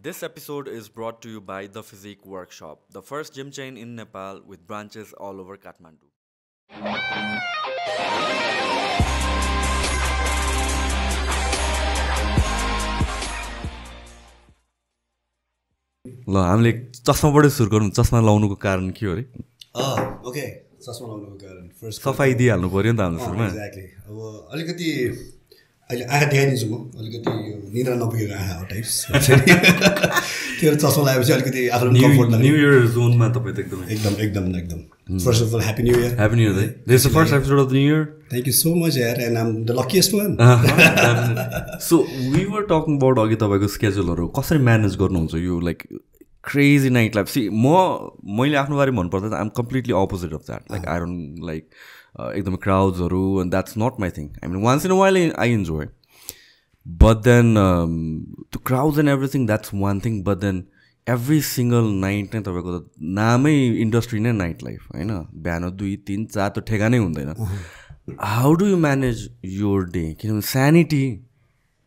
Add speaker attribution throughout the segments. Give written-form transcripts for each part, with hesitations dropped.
Speaker 1: This episode is brought to you by The Physique Workshop, the first gym chain in Nepal with branches all over Kathmandu. ल हामीले चस्माबाटै सुरु गरौँ चस्मा लाउनुको कारण के हो रे
Speaker 2: ओके चस्मा लाउनुको कारण फर्स्ट
Speaker 1: सफाई दिइहाल्नु पर्यो नि त हाम्रो सुरुमा
Speaker 2: एक्ज्याक्टली अब अलिकति अहिले आँखा देखाइदिन्छु म अलिकति यो निद्रा नपुगेको आँखा हो टाइप्स त्यो चस्मा लगाएपछि अलिकति आफूलाई कम्फर्ट लाग्छ
Speaker 1: न्यू इयर जोनमा तपाईँ त
Speaker 2: एकदम एकदम एकदम first of all happy new year
Speaker 1: happy new year this the first episode of the new year
Speaker 2: thank you so much यार and I am the luckiest one
Speaker 1: so we were talking about अघि तपाईँको स्केड्युलहरू कसरी manage गर्नुहुन्छ यो like crazy night life see मैले आफ्नो बारेमा भन्नुपर्दा त I am completely opposite of that like I don't like एकदमै क्राउड्सहरू and that's not my thing I mean once in a while I enjoy but then त्यो crowds and everything that's one thing but then every single night नै तपाईँको त नामै industry नै night life होइन बिहान 2, 3, 4 त ठेगानै हुँदैन how do you manage your day किनभने स्यानिटी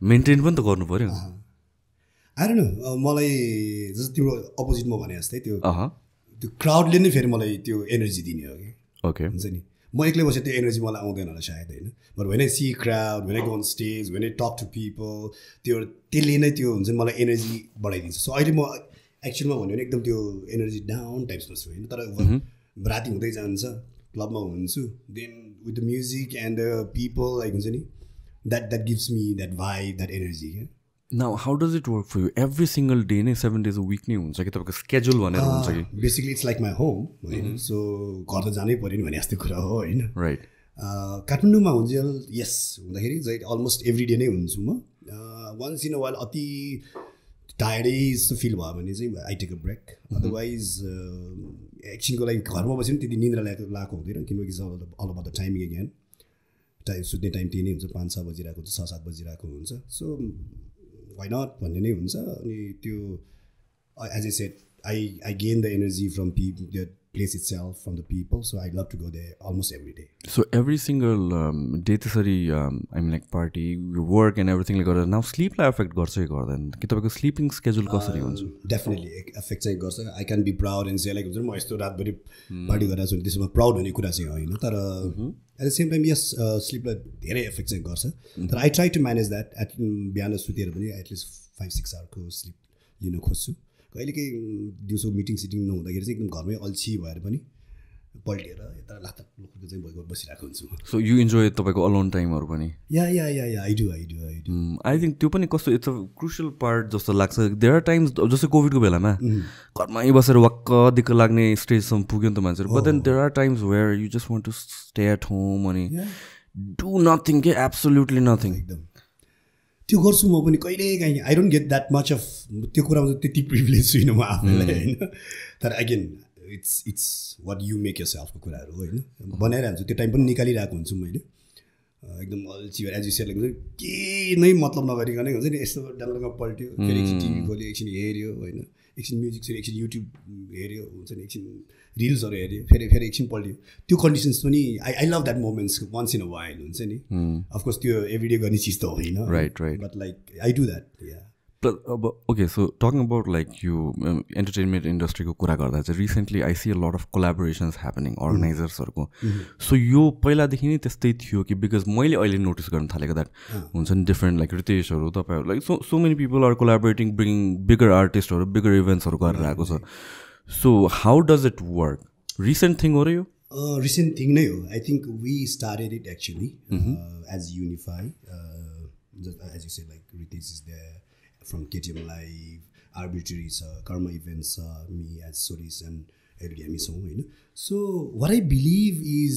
Speaker 1: मेन्टेन पनि त गर्नु पऱ्यो
Speaker 2: आई डोन्ट नो मलाई जस्तो तिम्रो अपोजिट म भने जस्तै त्यो क्राउडले नै फेरि मलाई त्यो एनर्जी दिने हो कि
Speaker 1: ओके
Speaker 2: हुन्छ नि म एक्लै बसेर त्यो एनर्जी मलाई आउँदैन होला सायद होइन but when I see crowd when I go on stage when I talk to people त्यसले नै त्यो हुन्छ मलाई एनर्जी बढाइदिन्छ सो अहिले म एक्चुअलमा भन्यो भने एकदम त्यो एनर्जी डाउन टाइप्सको छु होइन तर राति हुँदै जान्छ क्लबमा हुन्छु then with the music and the people like हुन्छ नि that gives me that vibe that energy क्या
Speaker 1: now how does it work for you every single day नै 7 days a week नै हुन्छ कि तपाईँको स्केड्युल भनेर हुन्छ कि
Speaker 2: basically it's like my home होइन सो घर त जानै पऱ्यो नि भने जस्तो कुरा हो होइन
Speaker 1: राइट
Speaker 2: काठमाडौँमा हुन्छ यस हुँदाखेरि अलमोस्ट एभ्री डे नै हुन्छु म वान्स इन अ वाइल अति टायर्डै जस्तो फिल भयो भने चाहिँ I take a break otherwise एकछिनको लागि घरमा बस्यो भने त्यति निन्द्रा लगाएको हुँदैन किनकि all about the timing again सुत्ने टाइम त्यही नै हुन्छ 5-6 बजिरहेको हुन्छ 6-7 बजिरहेको हुन्छ सो वाइ नट भन्ने नै हुन्छ अनि त्यो as a set I gain the energy from the place itself from the people so I love to go there almost every day
Speaker 1: so every single day त्यसरी I mean like party work and एभ्रिथिङले गर्दा now स्लिपलाई effect गर्छ कि गर्दैन कि तपाईँको sleeping schedule कसरी हुन्छ
Speaker 2: डेफिनेटली एफेक्ट चाहिँ गर्छ I can be proud and say like हुन्छ म यस्तो रातभरि पार्टी गरेर छु त्यसमा प्राउड हुने कुरा चाहिँ होइन तर एट द सेम टाइम यस स्लिपलाई धेरै एफेक्ट चाहिँ गर्छ तर I try to manage that बिहान सुतेर पनि एटलिस्ट 5-6 आवरको स्लिप लिन खोज्छु कहिलेकाहीँ दिउँसो मिटिङ नहुँदाखेरि चाहिँ एकदम घरमै अल्छी भएर पनि पल्टिएर यता लाता लोकको चाहिँ बसिरहेको हुन्छु
Speaker 1: सो यु इन्जोय तपाईँको अलोन टाइमहरू पनि
Speaker 2: या आई डु
Speaker 1: आई थिङ्क त्यो पनि कस्तो इट्स अ क्रुसियल पार्ट जस्तो लाग्छ देयर आर टाइम्स जस्तै कोभिडको बेलामा घरमै बसेर वाक्क दिक्क लाग्ने स्टेजसम्म पुग्यो नि त मान्छेहरू but then there are times where you just want to stay at home अनि डु नथिङ के एब्सोल्युटली नथिङ
Speaker 2: एकदम त्यो गर्छु म पनि कहिले काहीँ I don't get that much of त्यो कुरामा चाहिँ त्यति प्रिभिलेज छुइनँ म आफूलाई होइन तर again it's what you make your सेल्फको कुराहरू होइन बनाइरहन्छु त्यो टाइम पनि निकालिरहेको हुन्छु मैले एकदम अल्छी एज यु सेड केही नै मतलब नगरिकनै हुन्छ नि यस्तो डाउनलोडमा पल्ट्यो फेरि एकछिन टिभी खोल्यो एकछिन हेऱ्यो होइन एकछिन म्युजिक फेरि एकछिन युट्युब हेऱ्यो हुन्छ नि एकछिन रिल्सहरू हेऱ्यो फेरि एकछिन पल्ट्यो त्यो कन्डिसन्स पनि I love that moments once in a while हुन्छ नि अफकोर्स त्यो एभ्रिडे गर्ने चिज त होइन
Speaker 1: right
Speaker 2: but like I do that या
Speaker 1: अब okay so talking about like यो एन्टरटेनमेन्ट इन्डस्ट्रीको कुरा गर्दा चाहिँ recently I see a lot of collaborations happening अर्गनाइजर्सहरूको सो यो पहिलादेखि नै त्यस्तै थियो कि बिकज मैले अहिले नोटिस गर्न थालेको द्याट हुन्छ नि डिफ्रेन्ट लाइक रितेशहरू तपाईँहरू like so many people are collaborating bring bigger आर्टिस्टहरू बिगर इभेन्ट्सहरू गरेर आएको छ so how does it work recent thing हो र यो
Speaker 2: रिसेन्ट थिङ नै हो I think we started it actually as Unify as you say like Ritesh is there from KTM Live, Arbitrary Karma Events, me as Soris and everybody होइन so what I believe is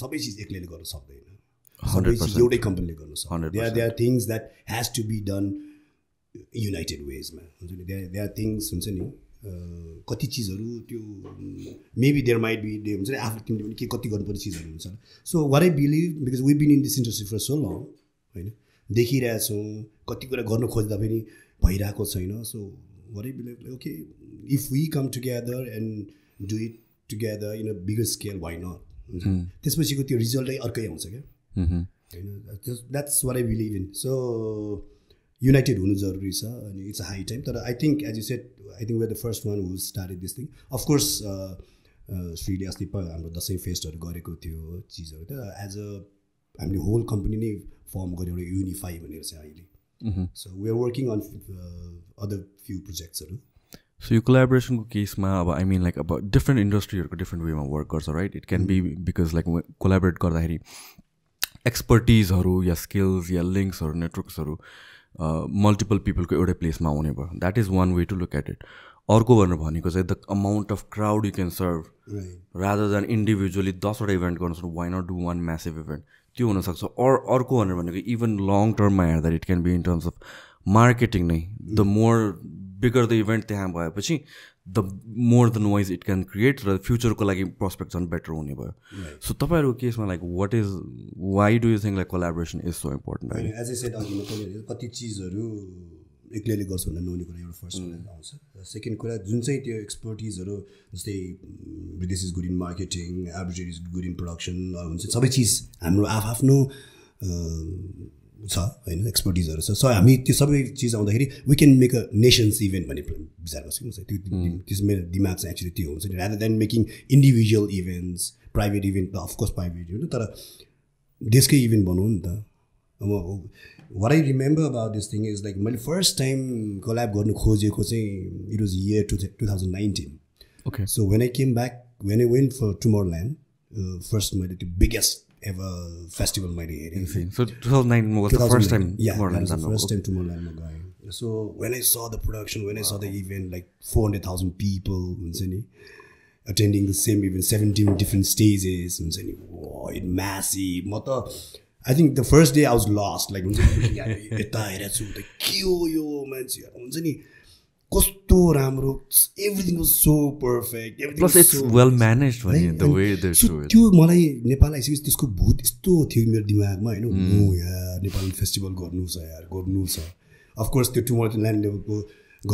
Speaker 2: सबै चिज एक्लैले गर्न सक्दैन सबै चिज एउटै कम्पनीले गर्न सक्दैन there are things that has to be done united ways मा हुन्छ नि there are things हुन्छ नि कति चिजहरू त्यो मेबी देयर माइट बी हुन्छ नि आफू तिमीले पनि के कति गर्नुपर्ने चिजहरू हुन्छ so what I believe because we've been in this industry for so long होइन देखिरहेछौँ कति कुरा गर्न खोज्दा पनि भइरहेको छैन so what I believe okay if we come together and do it together in a bigger scale why not त्यसपछिको त्यो रिजल्टै अर्कै आउँछ क्या होइन that's what I believe in so united हुनु जरुरी छ अनि इट्स अ हाई टाइम तर I think as you said I think where the first one who started this thing of course श्रीले अस्ति हाम्रो दसैँ फेस्टहरू गरेको थियो चिजहरू त एज अ हामीले होल कम्पनी नै फर्म गऱ्यो एउटा युनिफाई भनेर चाहिँ अहिले so we are working on other few प्रोजेक्ट्सहरू
Speaker 1: सो यो कोलाबोरेसनको केसमा अब आई मिन लाइक अब डिफ्रेन्ट इन्डस्ट्रीहरूको डिफ्रेन्ट वेमा वर्क गर्छ right it can be because like collaborate गर्दाखेरि एक्सपर्टिजहरू या स्किल्स या लिङ्क्सहरू नेटवर्क्सहरू मल्टिपल पिपलको एउटै प्लेसमा आउने भयो that is one way to look at it अर्को भनेको चाहिँ the amount of crowd you can serve rather than individually 10वटा इभेन्ट गर्नु सक्छ why not do one massive event त्यो हुनसक्छ अर्को भनेको इभन लङ टर्ममा हेर्दा it can be in terms of marketing नै the more bigger the event त्यहाँ भएपछि the more the noise it can create र फ्युचरको लागि प्रोस्पेक्ट झन् बेटर हुने भयो सो तपाईँहरूको केसमा like what is why do you think like collaboration is so important
Speaker 2: as I said अघि कति चिजहरू एक्लैले गर्छु भन्दा नहुने कुरा एउटा फर्स्ट कुरा आउँछ सेकेन्ड कुरा जुन चाहिँ त्यो एक्सपर्टिजहरू जस्तै this is good in marketing average is good in production हुन्छ सबै चिज हाम्रो आफ्नो छ होइन एक्सपर्टिजहरू छ सो हामी त्यो सबै चिज आउँदाखेरि we can make a nations event भन्ने विचार गर्छु त्यो त्यसमा मेरो दिमाग चाहिँ एक्चुली त्यो हुन्छ नि rather than making individual events private event त अफकोर्स प्राइभेट इभेन्ट तर देशकै इभेन्ट बनाउँ नि त अब what I remember about this thing is like मैले first time collab गर्नु खोजेको चाहिँ it was year 2019
Speaker 1: okay
Speaker 2: so when I came back when I went for Tomorrowland first मैले त्यो biggest ever festival मैले हेरेँ
Speaker 1: so 2009 was the first time
Speaker 2: Tomorrowland was the first time Tomorrowland मा गएँ so when I saw the production when I saw the event like 400,000 people हुन्छ नि attending the same event 17 different stages हुन्छ नि wow it massive म त I think the first day I was lost like हुन्छ नि यता हेरेको छु त के हो यो मान्छेहरू हुन्छ नि कस्तो राम्रो everything was so perfect everything
Speaker 1: plus it's so well managed the way they show it
Speaker 2: त्यो मलाई नेपाल आइसकेपछि त्यसको भूत यस्तो थियो मेरो दिमागमा हैन नो यार नेपाल फेस्टिभल गर्नु छ यार गर्नु छ अफ कोर्स त्यो टुमोरोल्यान्ड लेभलको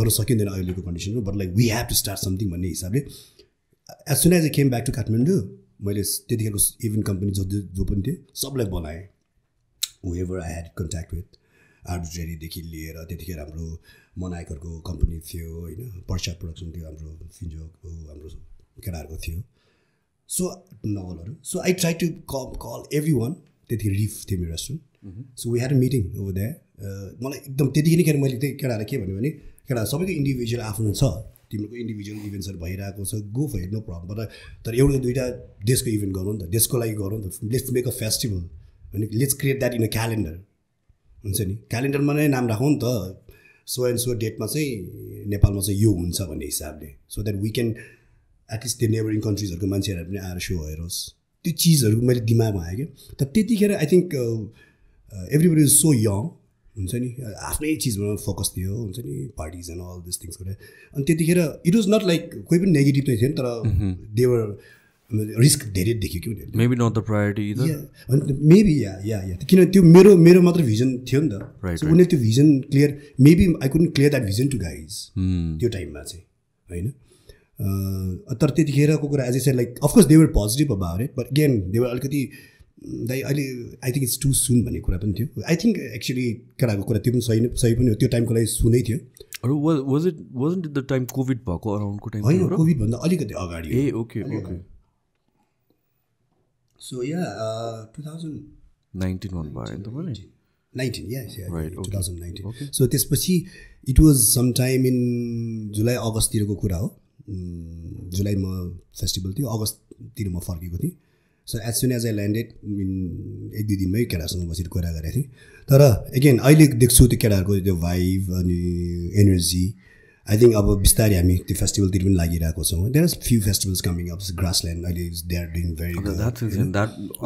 Speaker 2: गर्न सकिँदैन अहिलेको कन्डिसनमा but like we have to start something भन्ने हिसाबले as soon as I came back to Kathmandu मैले त्यतिखेरको इभेन्ट कम्पनी जो पनि थियो सबलाई बोलाएँ whoever I had contact with आर्बिट्रेरीदेखि लिएर त्यतिखेर हाम्रो मनाइकरको कम्पनी थियो होइन पर्चा प्रोडक्सन थियो हाम्रो फिन्जोको हाम्रो केटाहरूको थियो सो नवलहरू so I try to call everyone त्यतिखेर रिफ थियो मेरो restaurant so we had a meeting over that मलाई एकदम त्यतिखेर मैले त्यही केटाहरूलाई के भन्यो भने केटाहरू सबैको इन्डिभिजुअल आफ्नो छ तिम्रो इन्डिभिजुअल इभेन्ट्सहरू भइरहेको छ गो फर नो प्रब्लम तर एउटा दुइटा देशको इभेन्ट गरौँ नि त देशको लागि गरौँ नि त लेट्स मेक अ फेस्टिभल अनि let's create that in a calendar हुन्छ नि क्यालेन्डरमा नै नाम राखौँ नि त सो एन्ड सो डेटमा चाहिँ नेपालमा चाहिँ यो हुन्छ भन्ने हिसाबले so that we can at least त्यो नेबरिङ कन्ट्रिजहरूको मान्छेहरू पनि आएर सो हेरोस् त्यो चिजहरू मैले दिमागमा आयो क्या तर त्यतिखेर I think everybody is so young हुन्छ नि आफ्नै चिजमा फोकस थियो हुन्छ नि parties and all this things गरेर अनि त्यतिखेर इट वाज नट लाइक कोही पनि नेगेटिभ नै थियो नि तर देवर रिस्क धेरै देख्यो कि उनीहरूले
Speaker 1: maybe not the priority
Speaker 2: either maybe या किन त्यो मेरो मात्र भिजन थियो नि त सो उनीहरूले त्यो vision clear maybe I couldn't clear that vision to guys त्यो टाइममा चाहिँ होइन तर त्यतिखेरको कुरा as I said like of course they were positive about it but again they were अलिकति अहिले I think it's too soon भन्ने कुरा पनि थियो आई थिङ्क एक्चुली केटाको कुरा त्यो पनि सही पनि हो त्यो टाइमको लागि सुनै थियो
Speaker 1: wasn't it the time covid भएको अराउन्डको टाइम
Speaker 2: होइन कोभिडभन्दा अलिकति अगाडि
Speaker 1: ए okay
Speaker 2: So yeah,
Speaker 1: 2019 one by
Speaker 2: 19 yes
Speaker 1: right,
Speaker 2: 2019
Speaker 1: okay.
Speaker 2: So त्यसपछि it was sometime in जुलाई अगस्ततिरको कुरा हो जुलाईमा फेस्टिभल थियो अगस्ततिर म फर्केको थिएँ so as soon as I landed एक दुई दिनमै केटासँग बसेर कुरा गरेको थिएँ तर अगेन अहिले देख्छु त्यो केटाहरूको त्यो भाइब अनि एनर्जी आई थिङ्क अब बिस्तारै हामी त्यो फेस्टिभलतिर पनि लागिरहेको छौँ there are few festivals coming up Grassland अहिले they are doing very good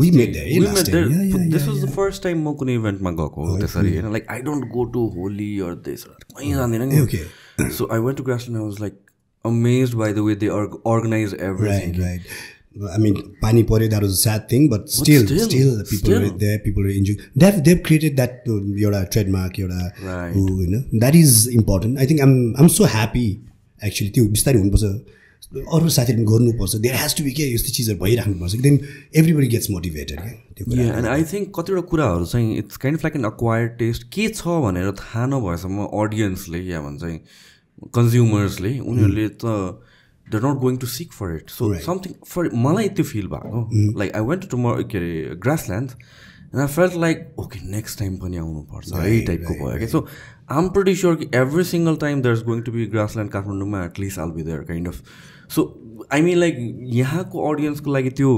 Speaker 2: we made
Speaker 1: this was the first time म कुनै इभेन्टमा गएको हो त्यसरी होइन like I don't go to Holi or this कहीँ जाँदैन नि सो I went to Grassland I was like amazed by the way they organize everything
Speaker 2: right I mean, pani pore, that was a sad thing, but still people are there, people are enjoying. They've created that your trademark, your
Speaker 1: right.
Speaker 2: You know, that is important. I think I'm so happy actually. Too, bistari hunनुपर्छ अरू साथीहरूले गर्नुपर्छ there has to be के यस्तो चिजहरू भइराख्नुपर्छ then everybody gets motivated क्या
Speaker 1: and I think कतिवटा कुराहरू चाहिँ it's kind of like an acquired taste के छ भनेर थाहा नभएसम्म अडियन्सले या भन्छ कन्ज्युमर्सले उनीहरूले त they're not going to seek for it. So something for मलाई त्यो फिल भएको लाइक आई वेन्ट टु के अरे Grassland and I felt like okay next time पनि आउनुपर्छ है टाइपको भयो क्या so I am pretty sure कि every single time there is going to be Grassland काठमाडौँमा at least all be there kind of so I mean like यहाँको अडियन्सको लागि त्यो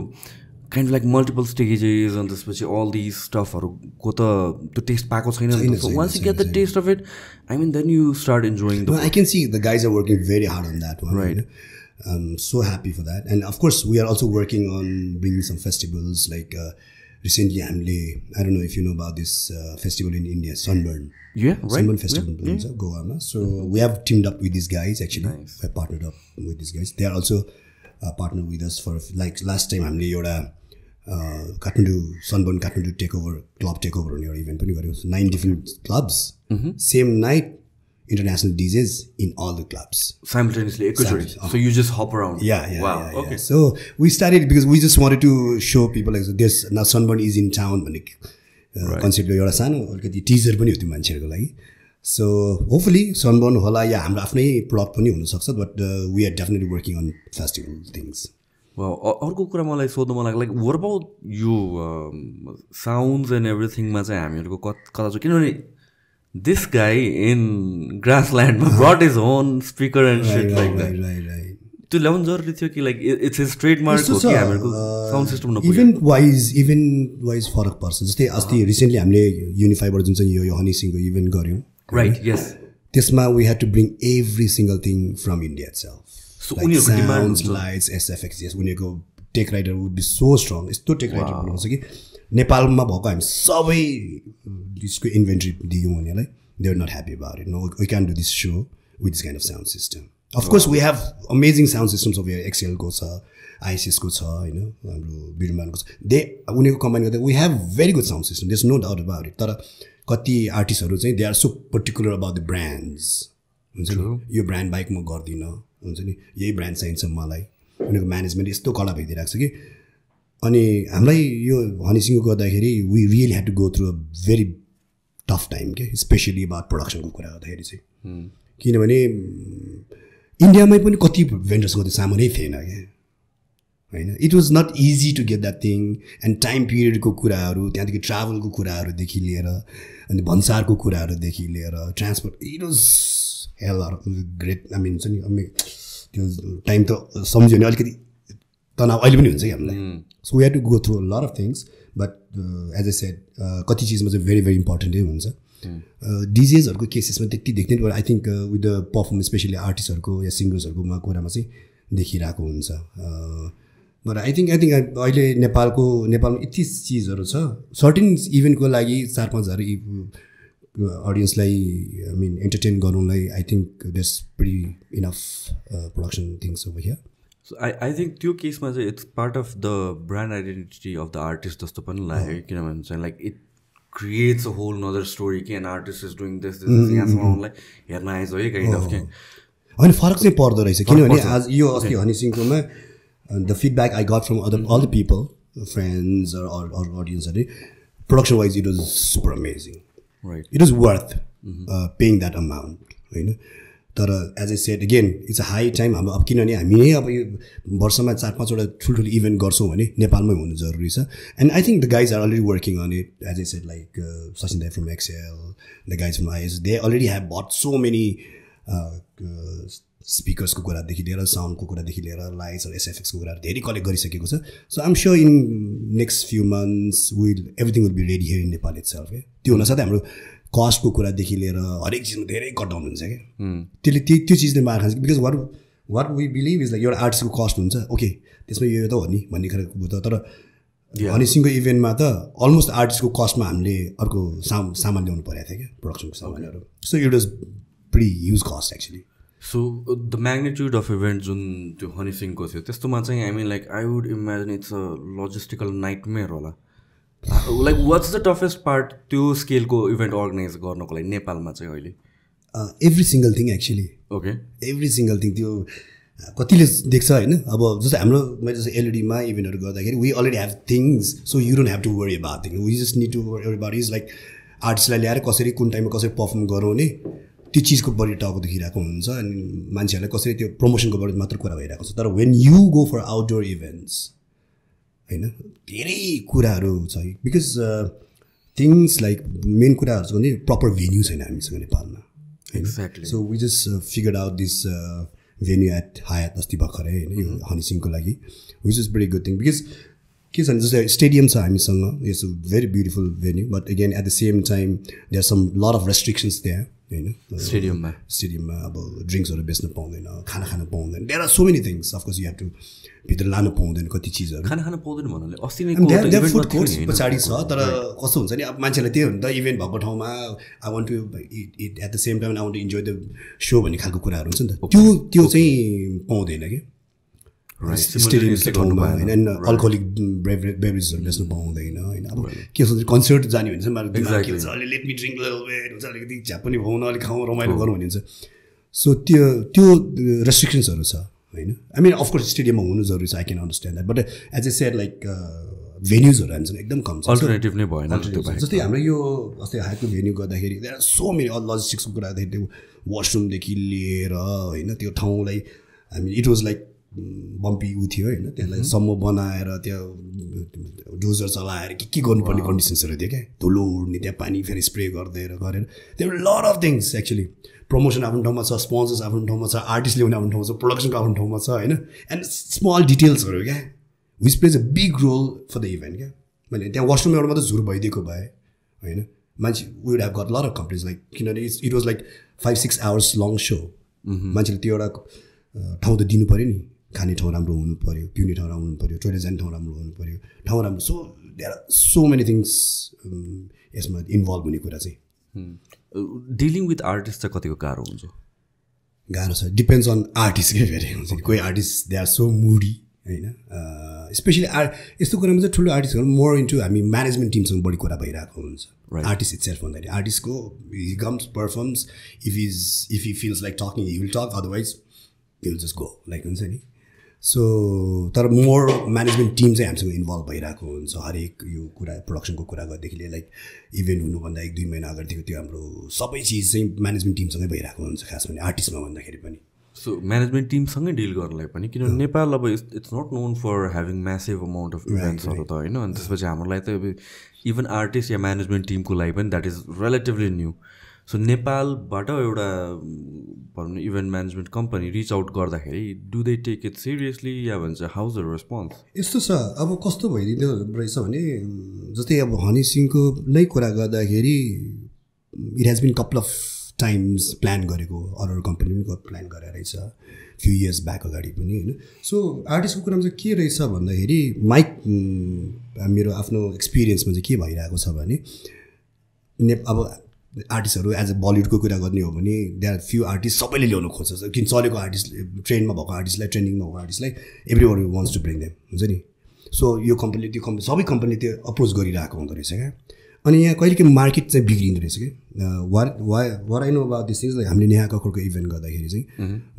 Speaker 1: काइन्ड लाइक मल्टिपल स्टेजेस अनि त्यसपछि अल दिज स्टफहरूको त त्यो टेस्ट पाएको छैन once you get the taste of it I mean then you start enjoying the
Speaker 2: I can see the guys are working very hard on that one right I'm so happy for that. And of course, we are also working on bringing some festivals. Like recently, I don't know if you know about this festival in India, Sunburn.
Speaker 1: Yeah, right.
Speaker 2: Sunburn Festival in Goa. So we have teamed up with these guys actually. Nice. We have partnered up with these guys. They are also partnered with us for like last time. I'm Kathmandu Sunburn Kathmandu club takeover on your event. 9 different clubs. Same night. International DJs in all the clubs
Speaker 1: simultaneously. So you just hop around.
Speaker 2: Yeah.
Speaker 1: Wow. Okay.
Speaker 2: Yeah. So we started because we just wanted to show people like this. Now Sunburn is in town. Concept एउटा सानो अलिकति teaser पनि हो त्यो मान्छेहरूको लागि. So hopefully Sunburn होला या हाम्रो आफ्नै प्लट पनि हुनसक्छ but we are definitely working on festival things.
Speaker 1: Wow. अर्को कुरा मलाई सोध्नु मन लाग्यो like what about you sounds and everything मा चाहिँ हामीहरूको कता छ किनभने this guy in grassland brought his own speaker and shit like that.
Speaker 2: Right.
Speaker 1: त्यो ल्याउनु जरुरी थियो कि लाइक इट्स हिज ट्रेडमार्क हो कि हामीहरूको साउन्ड सिस्टम नपुग्यो
Speaker 2: इभेन्ट वाइज फरक पर्छ जस्तै अस्ति रिसेन्टली हामीले युनिफाईबाट जुन चाहिँ यो हनी सिंहको इभेन्ट गऱ्यौँ
Speaker 1: राइट यस
Speaker 2: त्यसमा we had to bring every single thing from India itself like sounds lights SFX उनीहरूको tech rider would be so strong यस्तो टेक राइटर बनाउँछ कि नेपालमा भएको हामी सबै यसको इन्भेन्ट्री दियौँ उनीहरूलाई they are not happy about it no we can do this show with this kind of sound system of course we have amazing sound systems of एक्सएलको छ आइसिएसको छ होइन हाम्रो बिरुमानको छ उनीहरूको कम्बाइन गर्दा we have very good sound system there is no doubt about it तर कति आर्टिस्टहरू चाहिँ they are so particular about the brands हुन्छ नि यो ब्रान्ड बाइक म गर्दिनँ हुन्छ नि यही ब्रान्ड चाहिन्छ मलाई उनीहरूको म्यानेजमेन्ट यस्तो कडा भइदिइरहेको छ कि अनि हामीलाई यो हनी सिंहको गर्दाखेरि we really had to go through a very tough time के स्पेसली अबाउट प्रोडक्सनको कुरा गर्दाखेरि चाहिँ किनभने इन्डियामै पनि कति भेन्डर्सको त्यो सामानै थिएन क्या होइन it was not easy to get that thing and time पिरियडको कुराहरू त्यहाँदेखि ट्राभलको कुराहरूदेखि लिएर अनि भन्सारको कुराहरूदेखि लिएर transport it was hell great I mean हुन्छ नि त्यो टाइम त सम्झ्यो भने अलिकति तनाव अहिले पनि हुन्छ कि हामीलाई so we had to go through lot of things but as I said कति चिजमा चाहिँ भेरी भेरी इम्पोर्टेन्टै हुन्छ डिजेजहरूको केसेसमा त्यति देख्दैन but I think with the performance specially आर्टिस्टहरूको या सिङ्गर्सहरूको कुरामा चाहिँ देखिरहेको हुन्छ बट आई थिङ्क अहिले नेपालमा यति चिजहरू छ सर्टेन इभेन्टको लागि 4-5 हजार अडियन्सलाई आई मिन एन्टरटेन गर्नुलाई I think there's pretty enough production things over here
Speaker 1: So I think त्यो केसमा चाहिँ it's part of the brand identity of the artist जस्तो पनि लाग्यो किनभने चाहिँ like it creates a whole another story कि an artist is doing this यहाँसम्म उनलाई हेर्न आएछ है काइन्ड अफ के
Speaker 2: होइन फरक चाहिँ पर्दो रहेछ किनभने आज यो अस्ति हनी सिंहकोमा the feedback I got from all the people friends अडियन्सहरूले production wise it was super amazing
Speaker 1: right
Speaker 2: it was worth paying that amount होइन तर as I said again it's a high time हाम्रो अब किनभने हामी नै अब यो वर्षमा 4-5वटा ठुल्ठुलो इभेन्ट गर्छौँ भने नेपालमै हुनु जरुरी छ and I think the guys are already working on it as I said like Sachin दाई from XL the guys from IS they already have but so many स्पिकर्सको कुरादेखि लिएर साउन्डको कुरादेखि लिएर लाइट्स एसएफएक्सको कुराहरू धेरै कलेक्ट गरिसकेको छ so I'm sure in next few months everything will be ready here in Nepal itself त्यो हुनसाथै हाम्रो कस्टको कुरादेखि लिएर हरेक चिजमा धेरै कट डाउन हुन्छ क्या त्यसले त्यो चिजले मार खान्छ because what we believe is like एउटा आर्टिस्टको कस्ट हुन्छ ओके त्यसमा यो त हो नि भन्ने खालको त तर हनी सिंहको इभेन्टमा त अलमोस्ट आर्टिस्टको कस्टमा हामीले अर्को सामान ल्याउनु परेको थियो क्या प्रोडक्सनको सामानहरू so it was pretty huge cost actually
Speaker 1: so the magnitude of event जुन त्यो हनी सिंहको थियो त्यस्तोमा चाहिँ I mean like I would imagine it's a logistical nightmare होला like what's the toughest part त्यो स्केलको इभेन्ट अर्गनाइज गर्नको लागि नेपालमा चाहिँ अहिले
Speaker 2: every single thing actually
Speaker 1: okay
Speaker 2: every single thing त्यो कतिले देख्छ होइन अब जस्तै हाम्रो मैले जस्तै एलओडीमा इभेन्टहरू गर्दाखेरि we already have things so you don't have to worry about thing we just need to worry about is like आर्टिस्टलाई ल्याएर कसरी कुन टाइममा कसरी पर्फर्म गराउने त्यो चिजको बढी टाउको दुखिरहेको हुन्छ अनि मान्छेहरूलाई कसरी त्यो प्रमोसनको बढी मात्र कुरा भइरहेको छ तर when you go for outdoor events होइन धेरै कुराहरू छ बिकज थिङ्स लाइक मेन कुराहरू छ भने प्रपर भेन्यू छैन हामीसँग नेपालमा होइन so we just figure out this venue at Hyatt अस्ति भर्खरै होइन यो हनी सिंहको लागि which is very good thing because के छ भने जस्तै स्टेडियम छ हामीसँग it's a very beautiful venue but again at the same time there some lot of restrictions त्यहाँ होइन स्टेडियममा अब ड्रिङ्क्सहरू बेच्न पाउँदैन खाना खान पाउँदैन there are so many things of course you have to भित्र लानु पाउँदैन कति चिजहरू
Speaker 1: खाना खान पाउँदैन भन्नाले अस्ति नै
Speaker 2: फुड कोर्ट्स पछाडि छ तर कस्तो हुन्छ नि अब मान्छेलाई त्यही हो नि त इभेन्ट भएको ठाउँमा I want to eat at the same time I want to enjoy the show भन्ने खालको कुराहरू हुन्छ नि त त्यो चाहिँ पाउँदैन कि स्टेडियमको ठाउँमा होइन अल्कोहोलिक बेभरेजेसहरू बेच्नु पाउँदैन होइन अब के सोच्छ कन्सर्ट जाने भने चाहिँ हुन्छ अलि लेट मी ड्रिङ्क हुन्छ अलिकति झ्याप पनि भाउन अलिक खाउँ रमाइलो गरौँ भन्ने हुन्छ सो त्यो रेस्ट्रिक्सन्सहरू छ होइन आई मिन अफकोर्स स्टेडियममा हुनु जरुरी छ I can understand that but as I said like भेन्युजहरू हामीसँग एकदम कम छ
Speaker 1: अल्टरनेटिभ नै भएन
Speaker 2: जस्तै हाम्रो यो अस्ति हाइटको भेन्यू गर्दाखेरि देयर आर सो मेनी लजिस्टिक्सको कुरा गर्दाखेरि त्यो वासरुमदेखि लिएर होइन त्यो ठाउँलाई हामी इट वाज लाइक बम्पी उ थियो होइन त्यसलाई सम्म बनाएर त्यहाँ डोजर चलाएर के गर्नुपर्ने कन्डिसन्सहरू थियो क्या धुलो उड्ने त्यहाँ पानी फेरि स्प्रे गरेर त्यो lot of things actually promotion आफ्नो ठाउँमा छ स्पोन्सर्स आफ्नो ठाउँमा छ आर्टिस्ट ल्याउने आफ्नो ठाउँमा छ प्रोडक्सनको आफ्नो ठाउँमा छ होइन एन्ड स्मल डिटेल्सहरू क्या which plays a big role for the event क्या मैले त्यहाँ वासरुम एउटा मात्रै झुर भइदिएको भए होइन मान्छे we would have got lot of complaints like किनभने it was like 5-6 hours long so मान्छेले त्यो एउटा ठाउँ त दिनु पऱ्यो नि खाने ठाउँ राम्रो हुनु पऱ्यो पिउने ठाउँ राम्रो हुनु पऱ्यो टोइलेट जाने ठाउँ राम्रो हुनु पऱ्यो ठाउँ राम्रो so there are so many things यसमा इन्भल्भ हुने कुरा चाहिँ
Speaker 1: डिलिङ विथ आर्टिस्ट चाहिँ कतिको गाह्रो हुन्छ
Speaker 2: गाह्रो छ डिपेन्ड्स अन आर्टिस्टकै फेरि हुन्छ कोही आर्टिस्ट दे आर सो मुडी होइन स्पेसली यस्तो कुरामा चाहिँ ठुलो आर्टिस्टहरू मोर इन्टु हामी म्यानेजमेन्ट टिमसँग बढी कुरा भइरहेको हुन्छ आर्टिस्ट इट सेल्फ भन्दाखेरि आर्टिस्टको he comes performs if he feels like talking he will talk otherwise he will just go like हुन्छ नि सो तर मोर म्यानेजमेन्ट टिम चाहिँ हामीसँग इन्भल्भ भइरहेको हुन्छ हरेक यो कुरा प्रोडक्सनको कुरा गर्दाखेरि लिएर लाइक इभेन्ट हुनुभन्दा 1-2 महिना अगाडिदेखि त्यो हाम्रो सबै चिज चाहिँ म्यानेजमेन्ट टिमसँगै भइरहेको हुन्छ खास भने आर्टिस्टमा भन्दाखेरि पनि
Speaker 1: सो म्यानेजमेन्ट टिमसँगै डिल गर्नलाई पनि किनभने नेपाल अब it's not known for having massive amount of इभेन्ट्सहरू त होइन अनि त्यसपछि हामीलाई त अब इभन आर्टिस्ट या म्यानेजमेन्ट टिमको लागि पनि that is relatively new so नेपालबाट एउटा भनौँ न event management company reach out गर्दाखेरि do they take it seriously या भन्छ हाउज द रेस्पोन्स
Speaker 2: यस्तो छ अब कस्तो भइदिँदो रहेछ भने जस्तै अब हनी सिंहको नै कुरा गर्दाखेरि it has been couple of times plan गरेको अरू कम्पनी पनि प्लान गरेर रहेछ फ्यु इयर्स ब्याक अगाडि पनि होइन सो आर्टिस्टको कुरामा चाहिँ के रहेछ भन्दाखेरि मेरो आफ्नो एक्सपिरियन्समा चाहिँ के भइरहेको छ भने अब आर्टिस्टहरू एज अ बलिउडको कुरा गर्ने हो भने दे आर फ्यु आर्टिस्ट सबैले ल्याउनु खोज्छ किन चलेको आर्टिस्ट ट्रेन्डमा भएको आर्टिस्टलाई ट्रेन्डिङमा भएको आर्टिस्टलाई every wants to bring them हुन्छ नि सो यो कम्पनीले त्यो कम्पनी सबै कम्पनीले त्यो अप्रोच गरिरहेको हुँदो रहेछ क्या अनि यहाँ कहिले काहीँ मार्केट चाहिँ बिग्रिँदो रहेछ कि what I know about this things like हामीले नेहा कक्करको इभेन्ट गर्दाखेरि चाहिँ